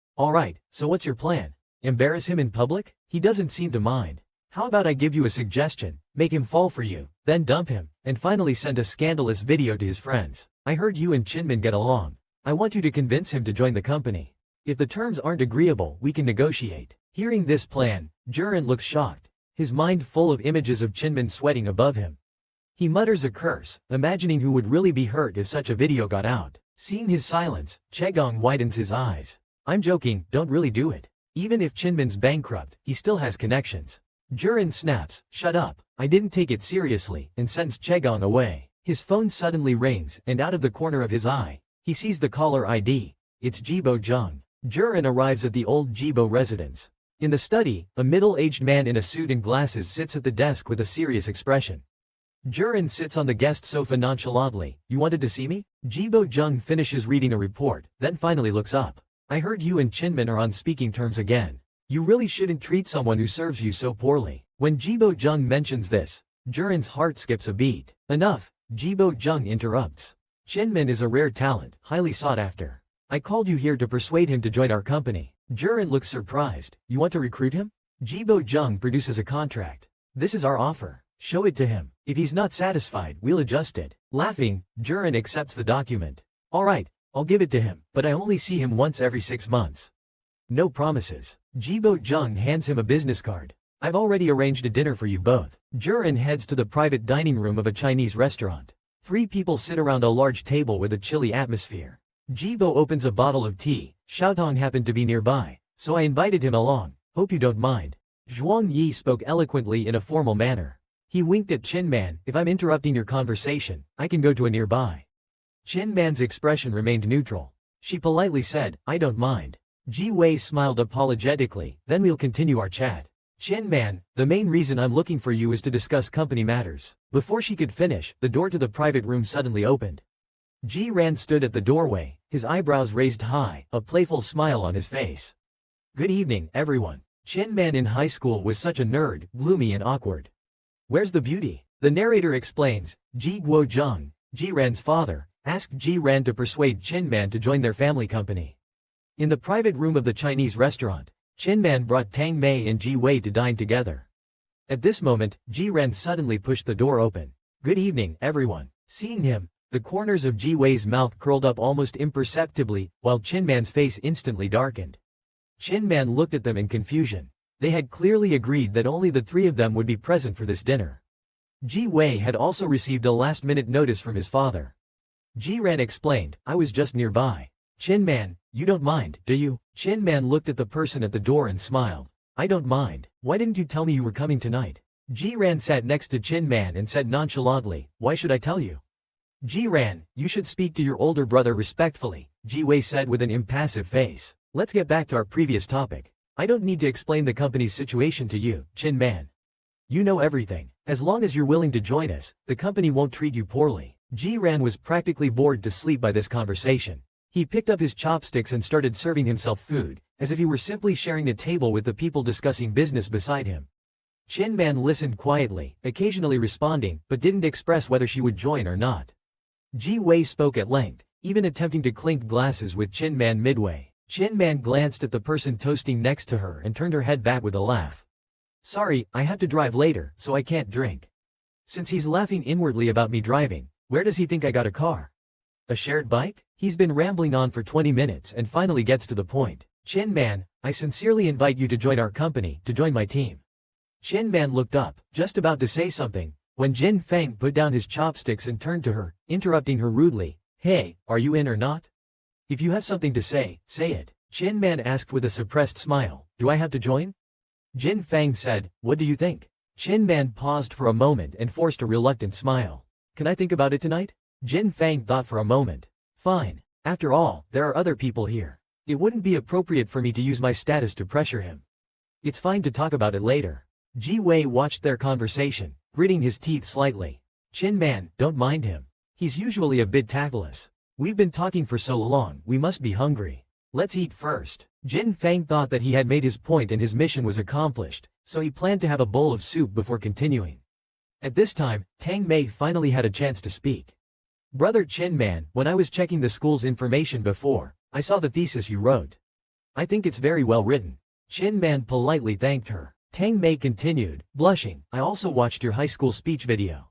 so what's your plan? Embarrass him in public? He doesn't seem to mind. How about I give you a suggestion, make him fall for you, then dump him, and finally send a scandalous video to his friends. I heard you and Chinman get along. I want you to convince him to join the company. If the terms aren't agreeable, we can negotiate. Hearing this plan, Jurin looks shocked, his mind full of images of Chinman sweating above him. He mutters a curse, imagining who would really be hurt if such a video got out. Seeing his silence, Chegong widens his eyes. I'm joking, don't really do it. Even if Chinman's bankrupt, he still has connections. Jurin snaps, shut up, I didn't take it seriously, and sends Chegong away. His phone suddenly rings, and out of the corner of his eye, he sees the caller ID. It's Ji Bosheng. Jurin arrives at the old Ji Bo residence. In the study, a middle-aged man in a suit and glasses sits at the desk with a serious expression. Jurin sits on the guest sofa nonchalantly. You wanted to see me? Ji Bosheng finishes reading a report, then finally looks up. I heard you and Chinman are on speaking terms again. You really shouldn't treat someone who serves you so poorly. When Ji Bosheng mentions this, Jurin's heart skips a beat. Enough, Ji Bosheng interrupts. Chinman is a rare talent, highly sought after. I called you here to persuade him to join our company. Jurin looks surprised. You want to recruit him? Ji Bosheng produces a contract. This is our offer. Show it to him. If he's not satisfied, we'll adjust it. Laughing, Jurin accepts the document. Alright, I'll give it to him, but I only see him once every 6 months. No promises. Ji Bosheng hands him a business card. I've already arranged a dinner for you both. Jurin heads to the private dining room of a Chinese restaurant. 3 people sit around a large table with a chilly atmosphere. Jibo opens a bottle of tea. Xiaotong happened to be nearby, so I invited him along. Hope you don't mind. Zhuang Yi spoke eloquently in a formal manner. He winked at Chin Man. If I'm interrupting your conversation, I can go to a nearby. Chin Man's expression remained neutral. She politely said, I don't mind. Ji Wei smiled apologetically, then we'll continue our chat. Chin Man, the main reason I'm looking for you is to discuss company matters. Before she could finish, the door to the private room suddenly opened. Ji Ran stood at the doorway, his eyebrows raised high, a playful smile on his face. Good evening, everyone. Chin Man in high school was such a nerd, gloomy and awkward. Where's the beauty? The narrator explains. Ji Guozheng, Ji Ran's father, asked Ji Ran to persuade Chin Man to join their family company. In the private room of the Chinese restaurant, Chin Man brought Tang Mei and Ji Wei to dine together. At this moment, Ji Ran suddenly pushed the door open. Good evening, everyone. Seeing him, the corners of Ji Wei's mouth curled up almost imperceptibly, while Chin Man's face instantly darkened. Chin Man looked at them in confusion. They had clearly agreed that only the 3 of them would be present for this dinner. Ji Wei had also received a last-minute notice from his father. Ji Ran explained, I was just nearby. Chin Man, you don't mind, do you? Chin Man looked at the person at the door and smiled. I don't mind. Why didn't you tell me you were coming tonight? Ji Ran sat next to Chin Man and said nonchalantly, why should I tell you? Ji Ran, you should speak to your older brother respectfully, Ji Wei said with an impassive face. Let's get back to our previous topic. I don't need to explain the company's situation to you, Chin Man. You know everything. As long as you're willing to join us, the company won't treat you poorly. Ji Ran was practically bored to sleep by this conversation. He picked up his chopsticks and started serving himself food, as if he were simply sharing a table with the people discussing business beside him. Chin Man listened quietly, occasionally responding, but didn't express whether she would join or not. Ji Wei spoke at length, even attempting to clink glasses with Chin Man midway. Chin Man glanced at the person toasting next to her and turned her head back with a laugh. Sorry, I have to drive later, so I can't drink. Since he's laughing inwardly about me driving, where does he think I got a car? A shared bike? He's been rambling on for 20 minutes and finally gets to the point. Chin Man, I sincerely invite you to join our company, to join my team. Chin Man looked up, just about to say something, when Jin Feng put down his chopsticks and turned to her, interrupting her rudely. Hey, are you in or not? If you have something to say, say it. Chin Man asked with a suppressed smile. Do I have to join? Jin Feng said, what do you think? Chin Man paused for a moment and forced a reluctant smile. Can I think about it tonight? Jin Feng thought for a moment. Fine. After all, there are other people here. It wouldn't be appropriate for me to use my status to pressure him. It's fine to talk about it later. Ji Wei watched their conversation, gritting his teeth slightly. Chin Man, don't mind him. He's usually a bit tactless. We've been talking for so long, we must be hungry. Let's eat first. Jin Feng thought that he had made his point and his mission was accomplished, so he planned to have a bowl of soup before continuing. At this time, Tang Mei finally had a chance to speak. Brother Chin Man, when I was checking the school's information before, I saw the thesis you wrote. I think it's very well written. Chin Man politely thanked her. Tang Mei continued, blushing, I also watched your high school speech video.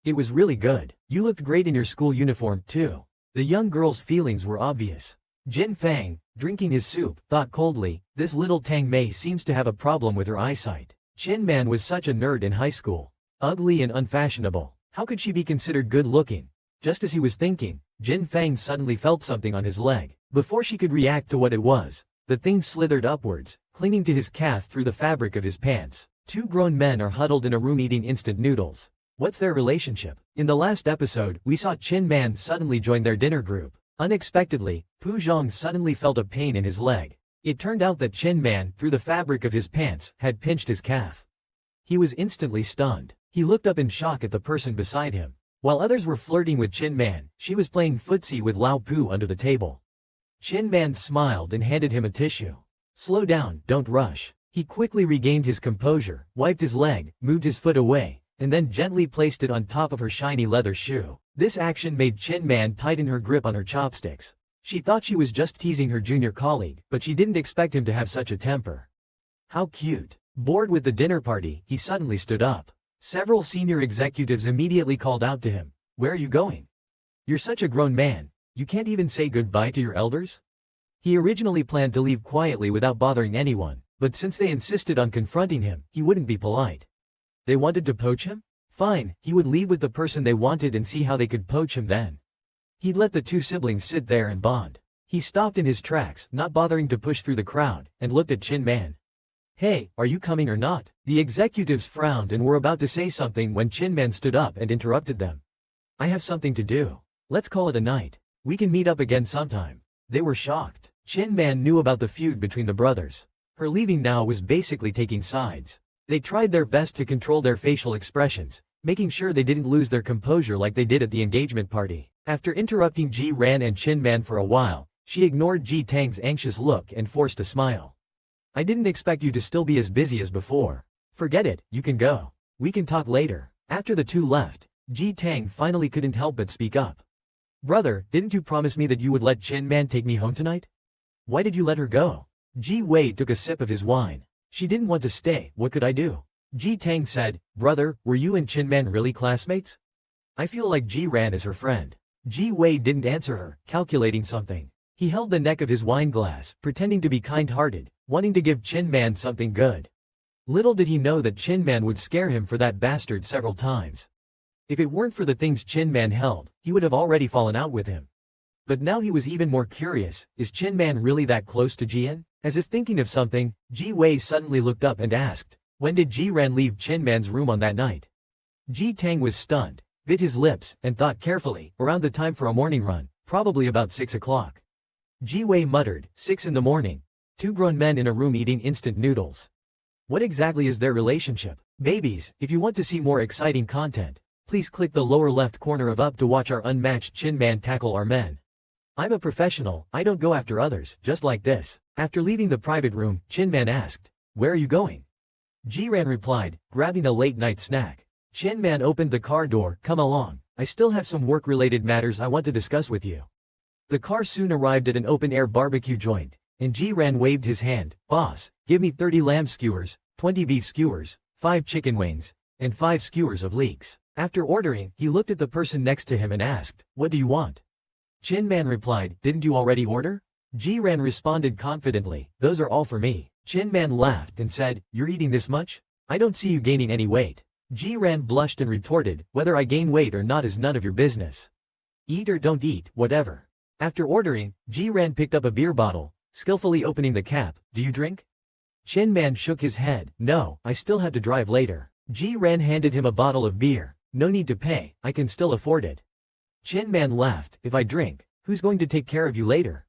It was really good. You looked great in your school uniform, too. The young girl's feelings were obvious. Jin Feng, drinking his soup, thought coldly, this little Tang Mei seems to have a problem with her eyesight. Chin Man was such a nerd in high school. Ugly and unfashionable. How could she be considered good-looking? Just as he was thinking, Jin Feng suddenly felt something on his leg. Before she could react to what it was, the thing slithered upwards, clinging to his calf through the fabric of his pants. 2 grown men are huddled in a room eating instant noodles. What's their relationship? In the last episode, we saw Chin Man suddenly join their dinner group. Unexpectedly, Pu Zhong suddenly felt a pain in his leg. It turned out that Chin Man, through the fabric of his pants, had pinched his calf. He was instantly stunned. He looked up in shock at the person beside him. While others were flirting with Chin Man, she was playing footsie with Lao Pu under the table. Chin Man smiled and handed him a tissue. Slow down, don't rush. He quickly regained his composure, wiped his leg, moved his foot away, and then gently placed it on top of her shiny leather shoe. This action made Chin Man tighten her grip on her chopsticks. She thought she was just teasing her junior colleague, but she didn't expect him to have such a temper. How cute. Bored with the dinner party, he suddenly stood up. Several senior executives immediately called out to him. Where are you going? You're such a grown man. You can't even say goodbye to your elders? He originally planned to leave quietly without bothering anyone, But since they insisted on confronting him, he wouldn't be polite. They wanted to poach him? Fine, he would leave with the person they wanted and see how they could poach him then. He'd let the two siblings sit there and bond. He stopped in his tracks, not bothering to push through the crowd, and looked at Ching Man. Hey, are you coming or not? The executives frowned and were about to say something when Ching Man stood up and interrupted them. I have something to do. Let's call it a night. We can meet up again sometime. They were shocked. Ching Man knew about the feud between the brothers. Her leaving now was basically taking sides. They tried their best to control their facial expressions, making sure they didn't lose their composure like they did at the engagement party. After interrupting Ji Ran and Ching Man for a while, she ignored Ji Tang's anxious look and forced a smile. I didn't expect you to still be as busy as before. Forget it, you can go. We can talk later. After the two left, Ji Tang finally couldn't help but speak up. Brother, didn't you promise me that you would let Ching Man take me home tonight? Why did you let her go? Ji Wei took a sip of his wine. She didn't want to stay, what could I do? Ji Tang said, brother, were you and Ching Man really classmates? I feel like Ji Ran is her friend. Ji Wei didn't answer her, calculating something. He held the neck of his wine glass, pretending to be kind-hearted, wanting to give Ching Man something good. Little did he know that Ching Man would scare him for that bastard several times. If it weren't for the things Ching Man held, he would have already fallen out with him. But now he was even more curious, is Ching Man really that close to Jian? As if thinking of something, Ji Wei suddenly looked up and asked, when did Ji Ran leave Ching Man's room on that night? Ji Tang was stunned, bit his lips, and thought carefully, around the time for a morning run, probably about 6 o'clock. Ji Wei muttered, 6 in the morning. Two grown men in a room eating instant noodles. What exactly is their relationship? Babies, if you want to see more exciting content, please click the lower left corner of up to watch our unmatched Ching Man tackle our men. I'm a professional, I don't go after others, just like this. After leaving the private room, Ching Man asked, where are you going? Ji Ran replied, grabbing a late-night snack. Ching Man opened the car door, come along, I still have some work-related matters I want to discuss with you. The car soon arrived at an open-air barbecue joint, and Ji Ran waved his hand, boss, give me 30 lamb skewers, 20 beef skewers, 5 chicken wings, and 5 skewers of leeks. After ordering, he looked at the person next to him and asked, what do you want? Ching Man replied, didn't you already order? Ji Ran responded confidently, those are all for me. Ching Man laughed and said, you're eating this much? I don't see you gaining any weight. Ji Ran blushed and retorted, whether I gain weight or not is none of your business. Eat or don't eat, whatever. After ordering, Ji Ran picked up a beer bottle, skillfully opening the cap, do you drink? Ching Man shook his head, no, I still have to drive later. Ji Ran handed him a bottle of beer, no need to pay, I can still afford it. Ching Man laughed, if I drink, who's going to take care of you later?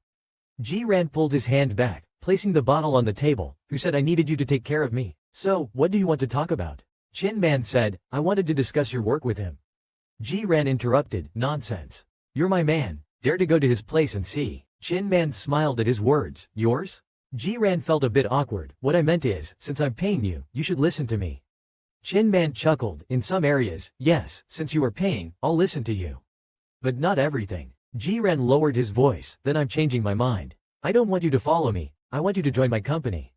Ji Ran pulled his hand back, placing the bottle on the table, who said I needed you to take care of me. So, what do you want to talk about? Ching Man said, I wanted to discuss your work with him. Ji Ran interrupted, nonsense. You're my man, dare to go to his place and see. Ching Man smiled at his words, yours? Ji Ran felt a bit awkward, what I meant is, since I'm paying you, you should listen to me. Ching Man chuckled, in some areas, yes, since you are paying, I'll listen to you. But not everything. Ji Ran lowered his voice, then I'm changing my mind. I don't want you to follow me, I want you to join my company.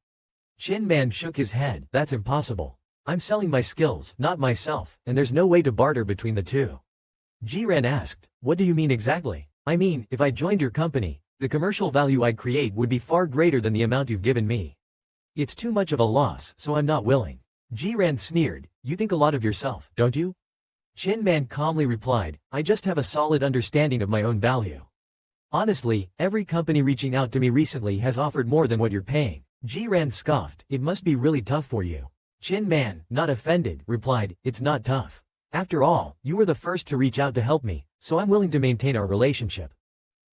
Ching Man shook his head, that's impossible. I'm selling my skills, not myself, and there's no way to barter between the two. Ji Ran asked, what do you mean exactly? I mean, if I joined your company, the commercial value I'd create would be far greater than the amount you've given me. It's too much of a loss, so I'm not willing. Ji Ran sneered, you think a lot of yourself, don't you? Ching Man calmly replied, I just have a solid understanding of my own value. Honestly, every company reaching out to me recently has offered more than what you're paying. Ji Ran scoffed, it must be really tough for you. Ching Man, not offended, replied, it's not tough. After all, you were the first to reach out to help me, so I'm willing to maintain our relationship.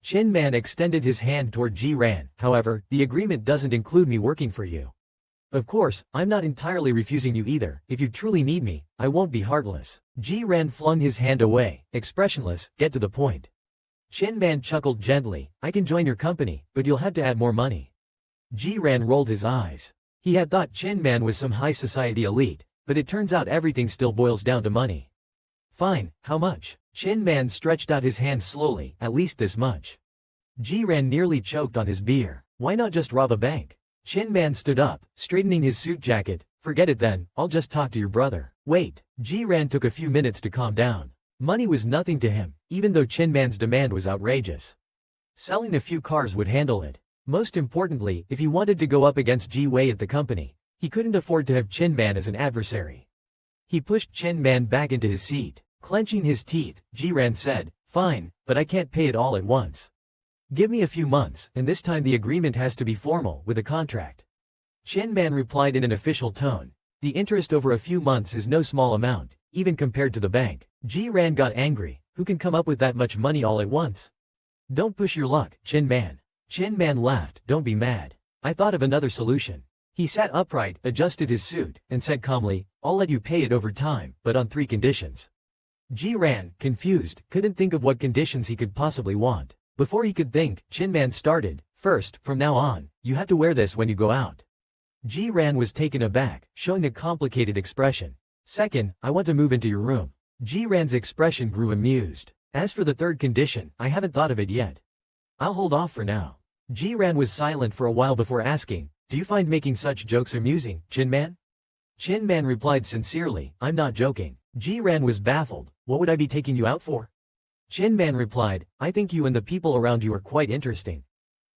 Ching Man extended his hand toward Ji Ran, however, the agreement doesn't include me working for you. Of course, I'm not entirely refusing you either, if you truly need me, I won't be heartless. Ji Ran flung his hand away, expressionless, get to the point. Ching Man chuckled gently, I can join your company, but you'll have to add more money. Ji Ran rolled his eyes. He had thought Ching Man was some high society elite, but it turns out everything still boils down to money. Fine, how much? Ching Man stretched out his hand slowly, at least this much. Ji Ran nearly choked on his beer. Why not just rob a bank? Ching Man stood up, straightening his suit jacket. Forget it then, I'll just talk to your brother. Wait. Ji Ran took a few minutes to calm down. Money was nothing to him, even though Ching Man's demand was outrageous. Selling a few cars would handle it. Most importantly, if he wanted to go up against Ji Wei at the company, he couldn't afford to have Ching Man as an adversary. He pushed Ching Man back into his seat. Clenching his teeth, Jiran said, "Fine, but I can't pay it all at once. Give me a few months, and this time the agreement has to be formal, with a contract." Ching Man replied in an official tone, "The interest over a few months is no small amount, even compared to the bank." Jiran got angry. Who can come up with that much money all at once? "Don't push your luck, Ching Man." Ching Man laughed. "Don't be mad. I thought of another solution." He sat upright, adjusted his suit, and said calmly, "I'll let you pay it over time, but on 3 conditions." Jiran, confused, couldn't think of what conditions he could possibly want. Before he could think, Ching Man started, "First, from now on, you have to wear this when you go out." Jiran was taken aback, showing a complicated expression. "Second, I want to move into your room." Jiran's expression grew amused. "As for the third condition, I haven't thought of it yet. I'll hold off for now." Jiran was silent for a while before asking, "Do you find making such jokes amusing, Ching Man?" Ching Man replied sincerely, "I'm not joking." Jiran was baffled. "What would I be taking you out for?" Ching Man replied, "I think you and the people around you are quite interesting.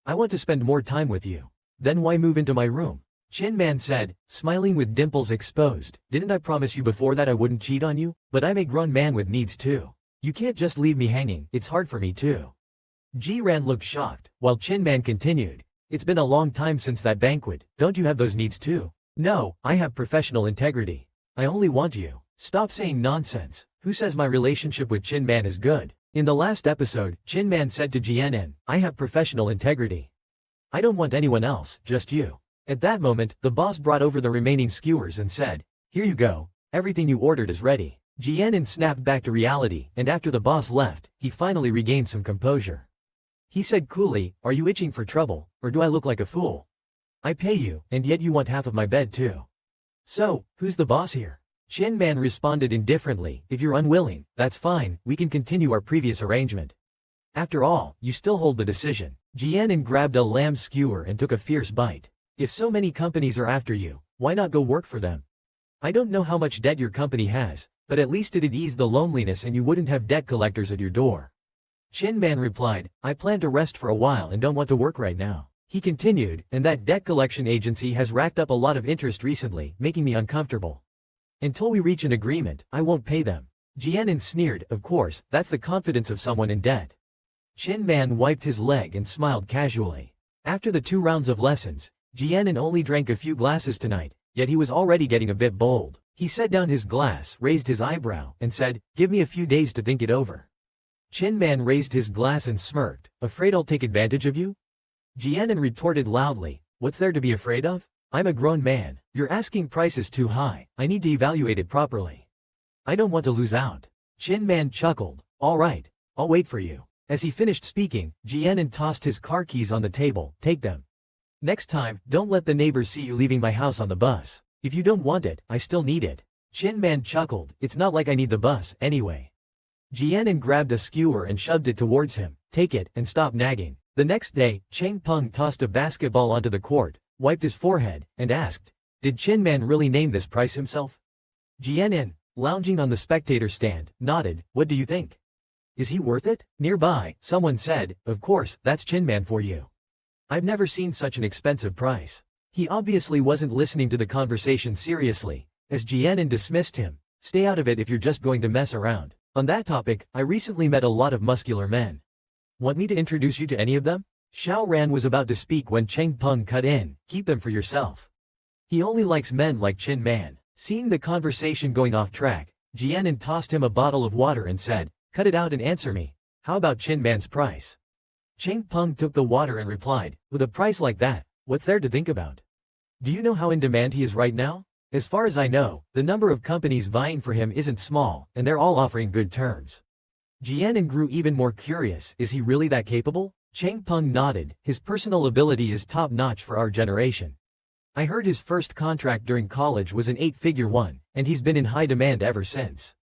I want to spend more time with you." "Then why move into my room?" Ching Man said, smiling with dimples exposed, "Didn't I promise you before that I wouldn't cheat on you? But I'm a grown man with needs too. You can't just leave me hanging, it's hard for me too." Jiran looked shocked, while Ching Man continued, "It's been a long time since that banquet, don't you have those needs too?" "No, I have professional integrity. I only want you." "Stop saying nonsense. Who says my relationship with Ching Man is good?" In the last episode, Ching Man said to Jian, "I have professional integrity. I don't want anyone else, just you." At that moment, the boss brought over the remaining skewers and said, "Here you go, everything you ordered is ready." Jian snapped back to reality, and after the boss left, he finally regained some composure. He said coolly, "Are you itching for trouble, or do I look like a fool? I pay you, and yet you want half of my bed too. So, who's the boss here?" Ching Man responded indifferently, "If you're unwilling, that's fine, we can continue our previous arrangement. After all, you still hold the decision." Jian grabbed a lamb skewer and took a fierce bite. "If so many companies are after you, why not go work for them? I don't know how much debt your company has, but at least it'd ease the loneliness and you wouldn't have debt collectors at your door." Ching Man replied, "I plan to rest for a while and don't want to work right now." He continued, "And that debt collection agency has racked up a lot of interest recently, making me uncomfortable. Until we reach an agreement, I won't pay them." Jian sneered, "Of course, that's the confidence of someone in debt." Ching Man wiped his leg and smiled casually. After the 2 rounds of lessons, Jian only drank a few glasses tonight, yet he was already getting a bit bold. He set down his glass, raised his eyebrow, and said, "Give me a few days to think it over." Ching Man raised his glass and smirked, "Afraid I'll take advantage of you?" Jian retorted loudly, "What's there to be afraid of? I'm a grown man. Your asking price is too high, I need to evaluate it properly. I don't want to lose out." Ching Man chuckled, "All right, I'll wait for you." As he finished speaking, Jian tossed his car keys on the table, "Take them. Next time, don't let the neighbors see you leaving my house on the bus. If you don't want it, I still need it." Ching Man chuckled, "It's not like I need the bus, anyway." Jian grabbed a skewer and shoved it towards him, "Take it, and stop nagging." The next day, Cheng Peng tossed a basketball onto the court, wiped his forehead, and asked, "Did Ching Man really name this price himself?" Jian, lounging on the spectator stand, nodded, "What do you think? Is he worth it?" Nearby, someone said, "Of course, that's Ching Man for you. I've never seen such an expensive price." He obviously wasn't listening to the conversation seriously, as Jian dismissed him, "Stay out of it if you're just going to mess around. On that topic, I recently met a lot of muscular men. Want me to introduce you to any of them?" Xiao Ran was about to speak when Cheng Peng cut in, "Keep them for yourself. He only likes men like Ching Man." Seeing the conversation going off track, Jian tossed him a bottle of water and said, "Cut it out and answer me. How about Ching Man's price?" Cheng Peng took the water and replied, "With a price like that, what's there to think about? Do you know how in demand he is right now? As far as I know, the number of companies vying for him isn't small, and they're all offering good terms." Jian grew even more curious, "Is he really that capable?" Cheng Peng nodded, "His personal ability is top-notch for our generation. I heard his first contract during college was an 8-figure one, and he's been in high demand ever since."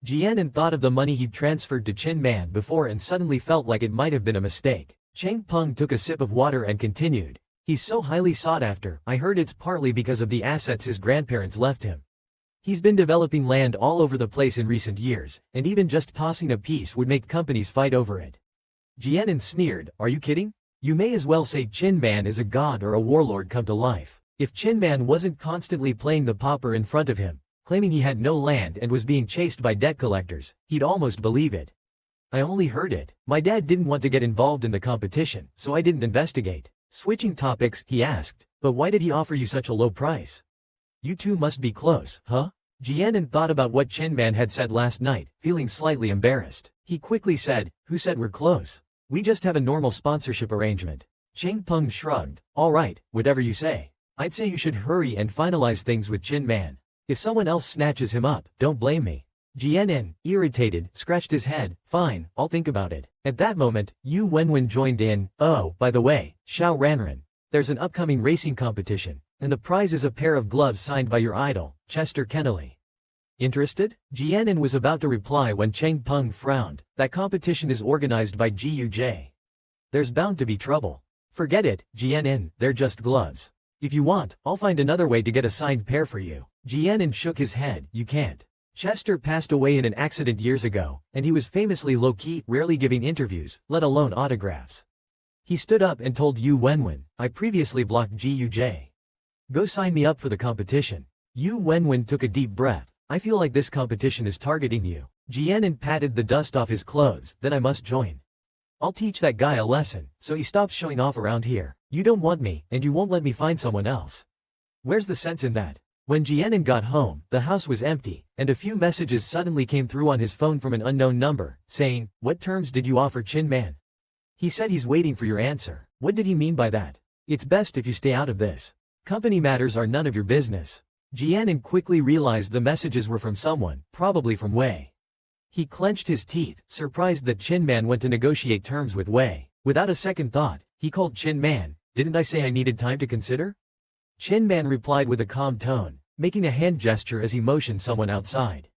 Jian thought of the money he'd transferred to Ching Man before and suddenly felt like it might have been a mistake. Cheng Peng took a sip of water and continued, "He's so highly sought after, I heard it's partly because of the assets his grandparents left him. He's been developing land all over the place in recent years, and even just tossing a piece would make companies fight over it." Jian sneered, "Are you kidding? You may as well say Ching Man is a god or a warlord come to life. If Ching Man wasn't constantly playing the pauper in front of him, claiming he had no land and was being chased by debt collectors, he'd almost believe it. I only heard it. My dad didn't want to get involved in the competition, so I didn't investigate. Switching topics, he asked, but why did he offer you such a low price? You two must be close, huh? Jianan thought about what Ching Man had said last night, feeling slightly embarrassed. He quickly said, who said we're close? We just have a normal sponsorship arrangement. Ching Peng shrugged. All right, whatever you say. I'd say you should hurry and finalize things with Ching Man. If someone else snatches him up, don't blame me. Jianan, irritated, scratched his head. Fine, I'll think about it. At that moment, Yu Wenwen joined in. Oh, by the way, Xiao Ranran. There's an upcoming racing competition, and the prize is a pair of gloves signed by your idol, Chester Kennelly. Interested? Jianan was about to reply when Cheng Peng frowned. That competition is organized by GUJ. There's bound to be trouble. Forget it, Jianan, they're just gloves. If you want, I'll find another way to get a signed pair for you. Jianan shook his head. You can't. Chester passed away in an accident years ago, and he was famously low-key, rarely giving interviews, let alone autographs. He stood up and told Yu Wenwen, I previously blocked GUJ. Go sign me up for the competition. Yu Wenwen took a deep breath. I feel like this competition is targeting you. Jianan patted the dust off his clothes, then I must join. I'll teach that guy a lesson, so he stops showing off around here. You don't want me, and you won't let me find someone else. Where's the sense in that? When Jianan got home, the house was empty, and a few messages suddenly came through on his phone from an unknown number, saying, what terms did you offer Ching Man? He said he's waiting for your answer. What did he mean by that? It's best if you stay out of this. Company matters are none of your business. Jianan quickly realized the messages were from someone, probably from Wei. He clenched his teeth, surprised that Ching Man went to negotiate terms with Wei. Without a second thought, he called Ching Man. Didn't I say I needed time to consider? Ching Man replied with a calm tone, making a hand gesture as he motioned someone outside.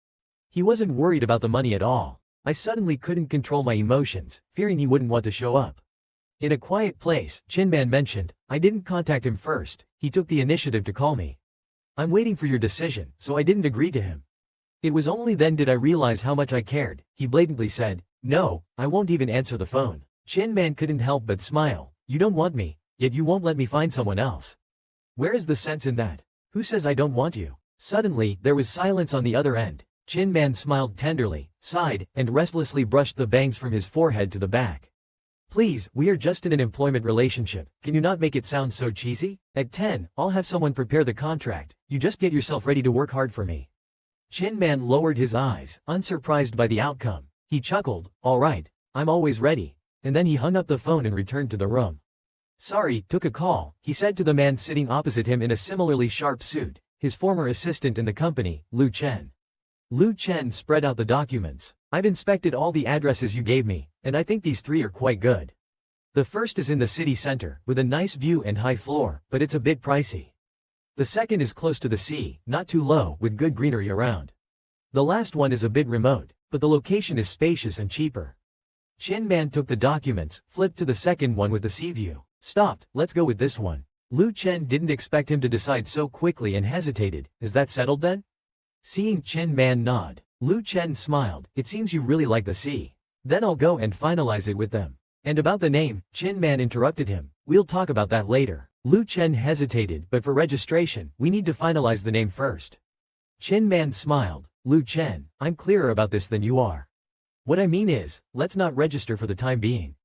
He wasn't worried about the money at all. I suddenly couldn't control my emotions, fearing he wouldn't want to show up. In a quiet place, Ching Man mentioned, I didn't contact him first, he took the initiative to call me. I'm waiting for your decision, so I didn't agree to him. It was only then did I realize how much I cared. He blatantly said, no, I won't even answer the phone. Ching Man couldn't help but smile. You don't want me, yet you won't let me find someone else. Where is the sense in that? Who says I don't want you? Suddenly, there was silence on the other end. Ching Man smiled tenderly, sighed, and restlessly brushed the bangs from his forehead to the back. Please, we are just in an employment relationship. Can you not make it sound so cheesy? At 10, I'll have someone prepare the contract. You just get yourself ready to work hard for me. Ching Man lowered his eyes, unsurprised by the outcome. He chuckled, all right, I'm always ready. And then he hung up the phone and returned to the room. Sorry, took a call, he said to the man sitting opposite him in a similarly sharp suit, his former assistant in the company, Lu Chen. Lu Chen spread out the documents. I've inspected all the addresses you gave me, and I think these three are quite good. The first is in the city center, with a nice view and high floor, but it's a bit pricey. The second is close to the sea, not too low, with good greenery around. The last one is a bit remote, but the location is spacious and cheaper. Ching Man took the documents, flipped to the second one with the sea view. Stopped, let's go with this one. Lu Chen didn't expect him to decide so quickly and hesitated. Is that settled then? Seeing Ching Man nod, Lu Chen smiled. It seems you really like the sea. Then I'll go and finalize it with them. And about the name, Ching Man interrupted him. We'll talk about that later. Lu Chen hesitated, but for registration, we need to finalize the name first. Ching Man smiled. Lu Chen, I'm clearer about this than you are. What I mean is, let's not register for the time being.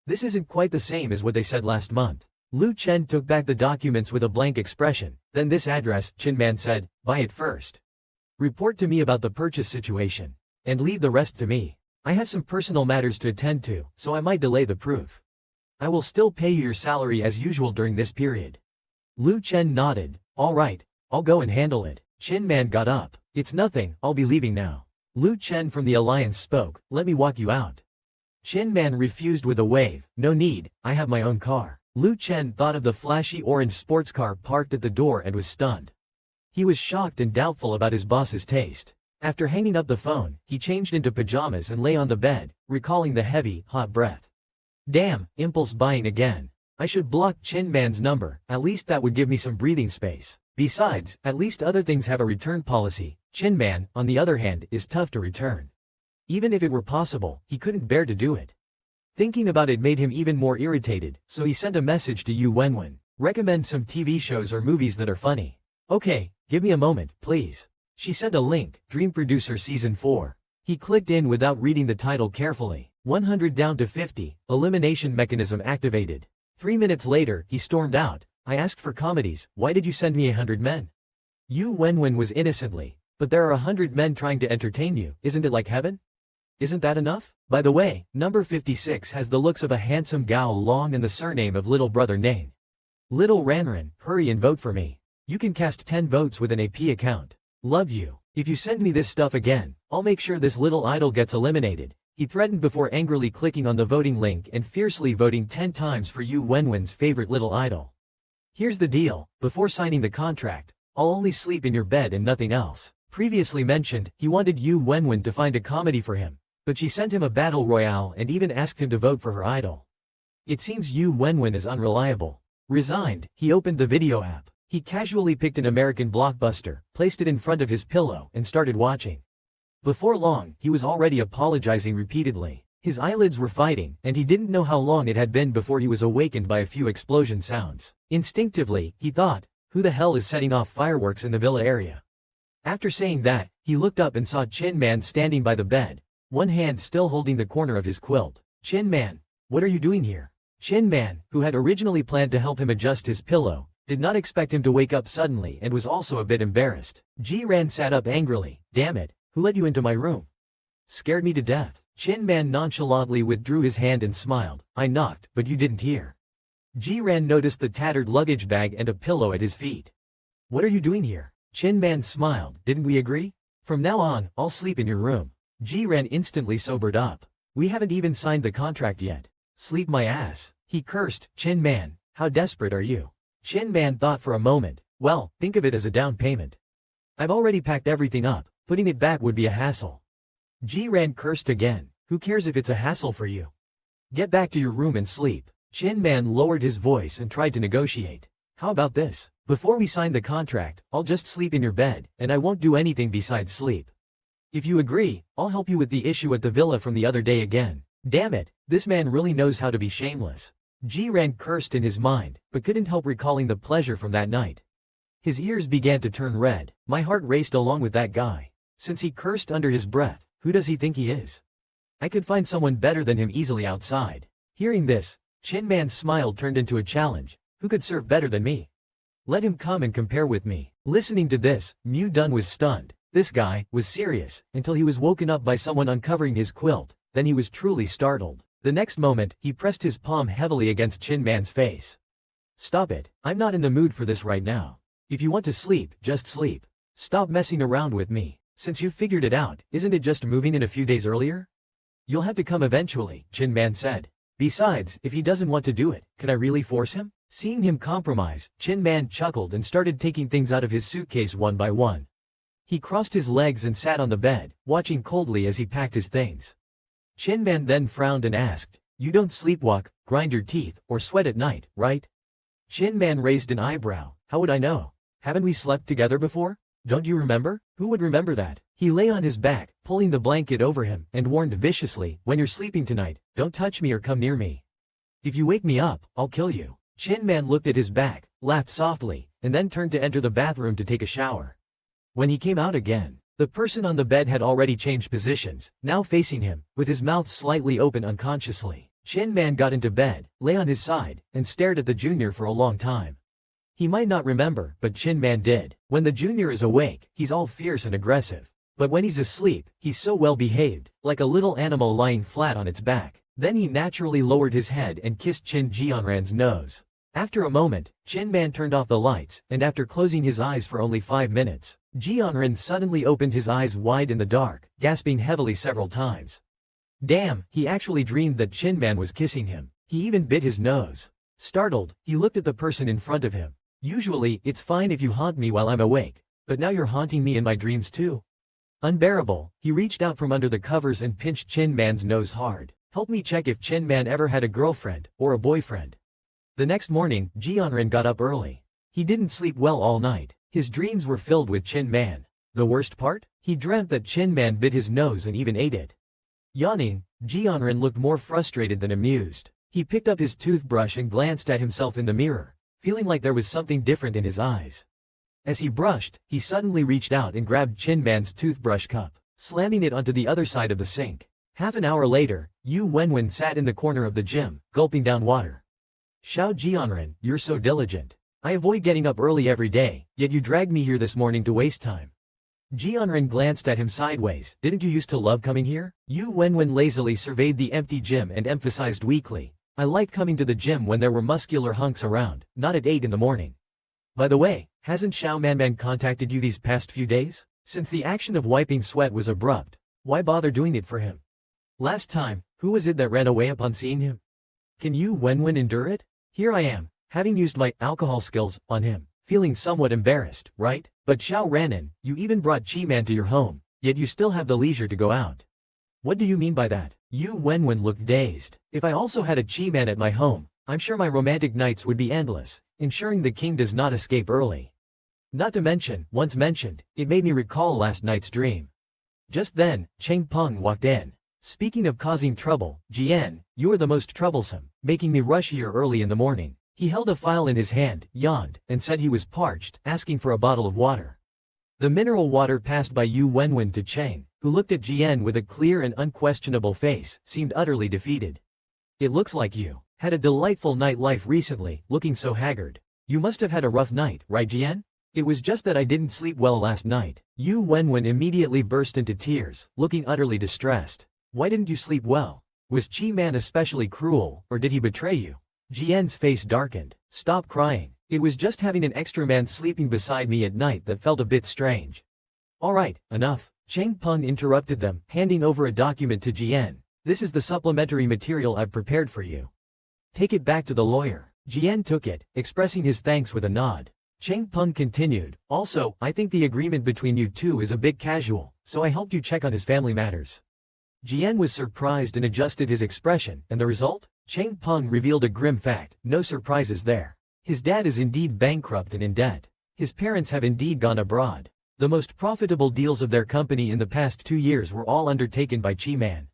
This isn't quite the same as what they said last month. Lu Chen took back the documents with a blank expression. Then this address, Ching Man said, buy it first. Report to me about the purchase situation. And leave the rest to me. I have some personal matters to attend to, so I might delay the proof. I will still pay you your salary as usual during this period. Lu Chen nodded. All right, I'll go and handle it. Ching Man got up. It's nothing, I'll be leaving now. Lu Chen from the Alliance spoke. Let me walk you out. Ching Man refused with a wave. No need, I have my own car. Lu Chen thought of the flashy orange sports car parked at the door and was stunned. He was shocked and doubtful about his boss's taste. After hanging up the phone, he changed into pajamas and lay on the bed, recalling the heavy, hot breath. Damn, impulse buying again. I should block Ching Man's number, at least that would give me some breathing space. Besides, at least other things have a return policy. Ching Man, on the other hand, is tough to return. Even if it were possible, he couldn't bear to do it. Thinking about it made him even more irritated, so he sent a message to Yu Wenwen. Recommend some TV shows or movies that are funny. Okay, give me a moment, please. She sent a link, Dream Producer Season 4. He clicked in without reading the title carefully. 100 down to 50, elimination mechanism activated. 3 minutes later, he stormed out. I asked for comedies, why did you send me 100 men? Yu Wenwen was innocently, but there are 100 men trying to entertain you, isn't it like heaven? Isn't that enough? By the way, number 56 has the looks of a handsome Gao Long and the surname of little brother Nane. Little Ranran, hurry and vote for me. You can cast 10 votes with an AP account. Love you. If you send me this stuff again, I'll make sure this little idol gets eliminated. He threatened before angrily clicking on the voting link and fiercely voting 10 times for Yu Wenwen's favorite little idol. Here's the deal, before signing the contract, I'll only sleep in your bed and nothing else. Previously mentioned, he wanted Yu Wenwen to find a comedy for him, but she sent him a battle royale and even asked him to vote for her idol. It seems Yu Wenwen is unreliable. Resigned, he opened the video app. He casually picked an American blockbuster, placed it in front of his pillow, and started watching. Before long, he was already apologizing repeatedly. His eyelids were fighting, and he didn't know how long it had been before he was awakened by a few explosion sounds. Instinctively, he thought, who the hell is setting off fireworks in the villa area? After saying that, he looked up and saw Chin Man standing by the bed, one hand still holding the corner of his quilt. Chin Man, what are you doing here? Chin Man, who had originally planned to help him adjust his pillow, did not expect him to wake up suddenly and was also a bit embarrassed. Ji Ran sat up angrily. Damn it, who let you into my room? Scared me to death. Chin Man nonchalantly withdrew his hand and smiled. I knocked, but you didn't hear. Ji Ran noticed the tattered luggage bag and a pillow at his feet. What are you doing here? Chin Man smiled. Didn't we agree? From now on, I'll sleep in your room. Ji Ran instantly sobered up. We haven't even signed the contract yet. Sleep my ass. He cursed. Chin Man, how desperate are you? Chin Man thought for a moment. Well, think of it as a down payment. I've already packed everything up. Putting it back would be a hassle. Ji Ran cursed again. Who cares if it's a hassle for you? Get back to your room and sleep. Chin Man lowered his voice and tried to negotiate. How about this? Before we sign the contract, I'll just sleep in your bed, and I won't do anything besides sleep. If you agree, I'll help you with the issue at the villa from the other day again. Damn it, this man really knows how to be shameless. Ji Ran cursed in his mind, but couldn't help recalling the pleasure from that night. His ears began to turn red. My heart raced along with that guy. Since he cursed under his breath, who does he think he is? I could find someone better than him easily outside. Hearing this, Chin Man's smile turned into a challenge. Who could serve better than me? Let him come and compare with me. Listening to this, Mu Dun was stunned. This guy was serious, until he was woken up by someone uncovering his quilt. Then he was truly startled. The next moment, he pressed his palm heavily against Chin Man's face. Stop it, I'm not in the mood for this right now. If you want to sleep, just sleep. Stop messing around with me. Since you've figured it out, isn't it just moving in a few days earlier? You'll have to come eventually, Chin Man said. Besides, if he doesn't want to do it, can I really force him? Seeing him compromise, Chin Man chuckled and started taking things out of his suitcase one by one. He crossed his legs and sat on the bed, watching coldly as he packed his things. Chin Man then frowned and asked, you don't sleepwalk, grind your teeth, or sweat at night, right? Chin Man raised an eyebrow. How would I know? Haven't we slept together before? Don't you remember? Who would remember that? He lay on his back, pulling the blanket over him, and warned viciously, when you're sleeping tonight, don't touch me or come near me. If you wake me up, I'll kill you. Chin Man looked at his back, laughed softly, and then turned to enter the bathroom to take a shower. When he came out again, the person on the bed had already changed positions, now facing him, with his mouth slightly open unconsciously. Chin Man got into bed, lay on his side, and stared at the junior for a long time. He might not remember, but Chin Man did. When the junior is awake, he's all fierce and aggressive. But when he's asleep, he's so well behaved, like a little animal lying flat on its back. Then he naturally lowered his head and kissed Chin Jianran's nose. After a moment, Chin Man turned off the lights, and after closing his eyes for only 5 minutes, Jianran suddenly opened his eyes wide in the dark, gasping heavily several times. Damn, he actually dreamed that Chin Man was kissing him. He even bit his nose. Startled, he looked at the person in front of him. Usually, it's fine if you haunt me while I'm awake, but now you're haunting me in my dreams too. Unbearable, he reached out from under the covers and pinched Chin Man's nose hard. Help me check if Chin Man ever had a girlfriend, or a boyfriend. The next morning, Jianran got up early. He didn't sleep well all night. His dreams were filled with Chin Man. The worst part? He dreamt that Chin Man bit his nose and even ate it. Yawning, Jianren looked more frustrated than amused. He picked up his toothbrush and glanced at himself in the mirror, feeling like there was something different in his eyes. As he brushed, he suddenly reached out and grabbed Ching Man's toothbrush cup, slamming it onto the other side of the sink. Half an hour later, Yu Wenwen sat in the corner of the gym, gulping down water. Xiao Jianren, you're so diligent. I avoid getting up early every day, yet you dragged me here this morning to waste time. Jianren glanced at him sideways. Didn't you used to love coming here? Yu Wenwen lazily surveyed the empty gym and emphasized weakly. I like coming to the gym when there were muscular hunks around, not at 8 in the morning. By the way, hasn't Xiao Manman contacted you these past few days? Since the action of wiping sweat was abrupt, why bother doing it for him? Last time, who was it that ran away upon seeing him? Can Yu Wenwen endure it? Here I am, having used my alcohol skills on him, feeling somewhat embarrassed, right? But Xiao Ranan, you even brought Ching Man to your home, yet you still have the leisure to go out. What do you mean by that? Yu Wenwen looked dazed. If I also had a Ching Man at my home, I'm sure my romantic nights would be endless, ensuring the king does not escape early. Not to mention, once mentioned, it made me recall last night's dream. Just then, Cheng Peng walked in. Speaking of causing trouble, Jian, you're the most troublesome, making me rush here early in the morning. He held a file in his hand, yawned, and said he was parched, asking for a bottle of water. The mineral water passed by Yu Wenwen to Cheng, who looked at Jian with a clear and unquestionable face, seemed utterly defeated. It looks like you had a delightful night life recently, looking so haggard. You must have had a rough night, right Jian? It was just that I didn't sleep well last night. Yu Wenwen immediately burst into tears, looking utterly distressed. Why didn't you sleep well? Was Ching Man especially cruel, or did he betray you? Jian's face darkened. Stop crying. It was just having an extra man sleeping beside me at night that felt a bit strange. Alright, enough. Cheng Peng interrupted them, handing over a document to Jian. This is the supplementary material I've prepared for you. Take it back to the lawyer. Jian took it, expressing his thanks with a nod. Cheng Peng continued, also, I think the agreement between you two is a bit casual, so I helped you check on his family matters. Jian was surprised and adjusted his expression, and the result? Cheng Peng revealed a grim fact, no surprises there. His dad is indeed bankrupt and in debt. His parents have indeed gone abroad. The most profitable deals of their company in the past 2 years were all undertaken by Ching Man.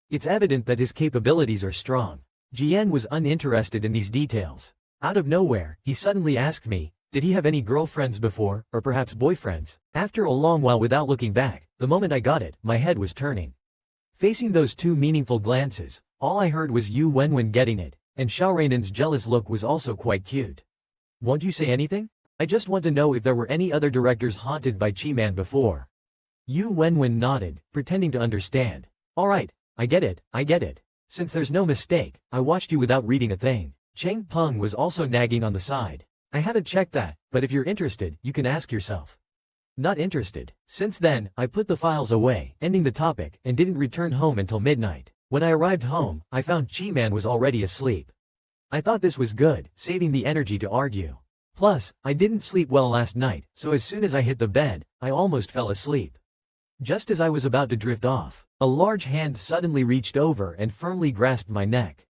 It's evident that his capabilities are strong. Jian was uninterested in these details. Out of nowhere, he suddenly asked me, did he have any girlfriends before, or perhaps boyfriends? After a long while without looking back, the moment I got it, my head was turning. Facing those two meaningful glances, all I heard was Yu Wenwen getting it, and Xiao Rainan's jealous look was also quite cute. Won't you say anything? I just want to know if there were any other directors haunted by Ching Man before. Yu Wenwen nodded, pretending to understand. Alright, I get it. Since there's no mistake, I watched you without reading a thing. Cheng Peng was also nagging on the side. I haven't checked that, but if you're interested, you can ask yourself. Not interested. Since then, I put the files away, ending the topic, and didn't return home until midnight. When I arrived home, I found Ching Man was already asleep. I thought this was good, saving the energy to argue. Plus, I didn't sleep well last night, so as soon as I hit the bed, I almost fell asleep. Just as I was about to drift off, a large hand suddenly reached over and firmly grasped my neck.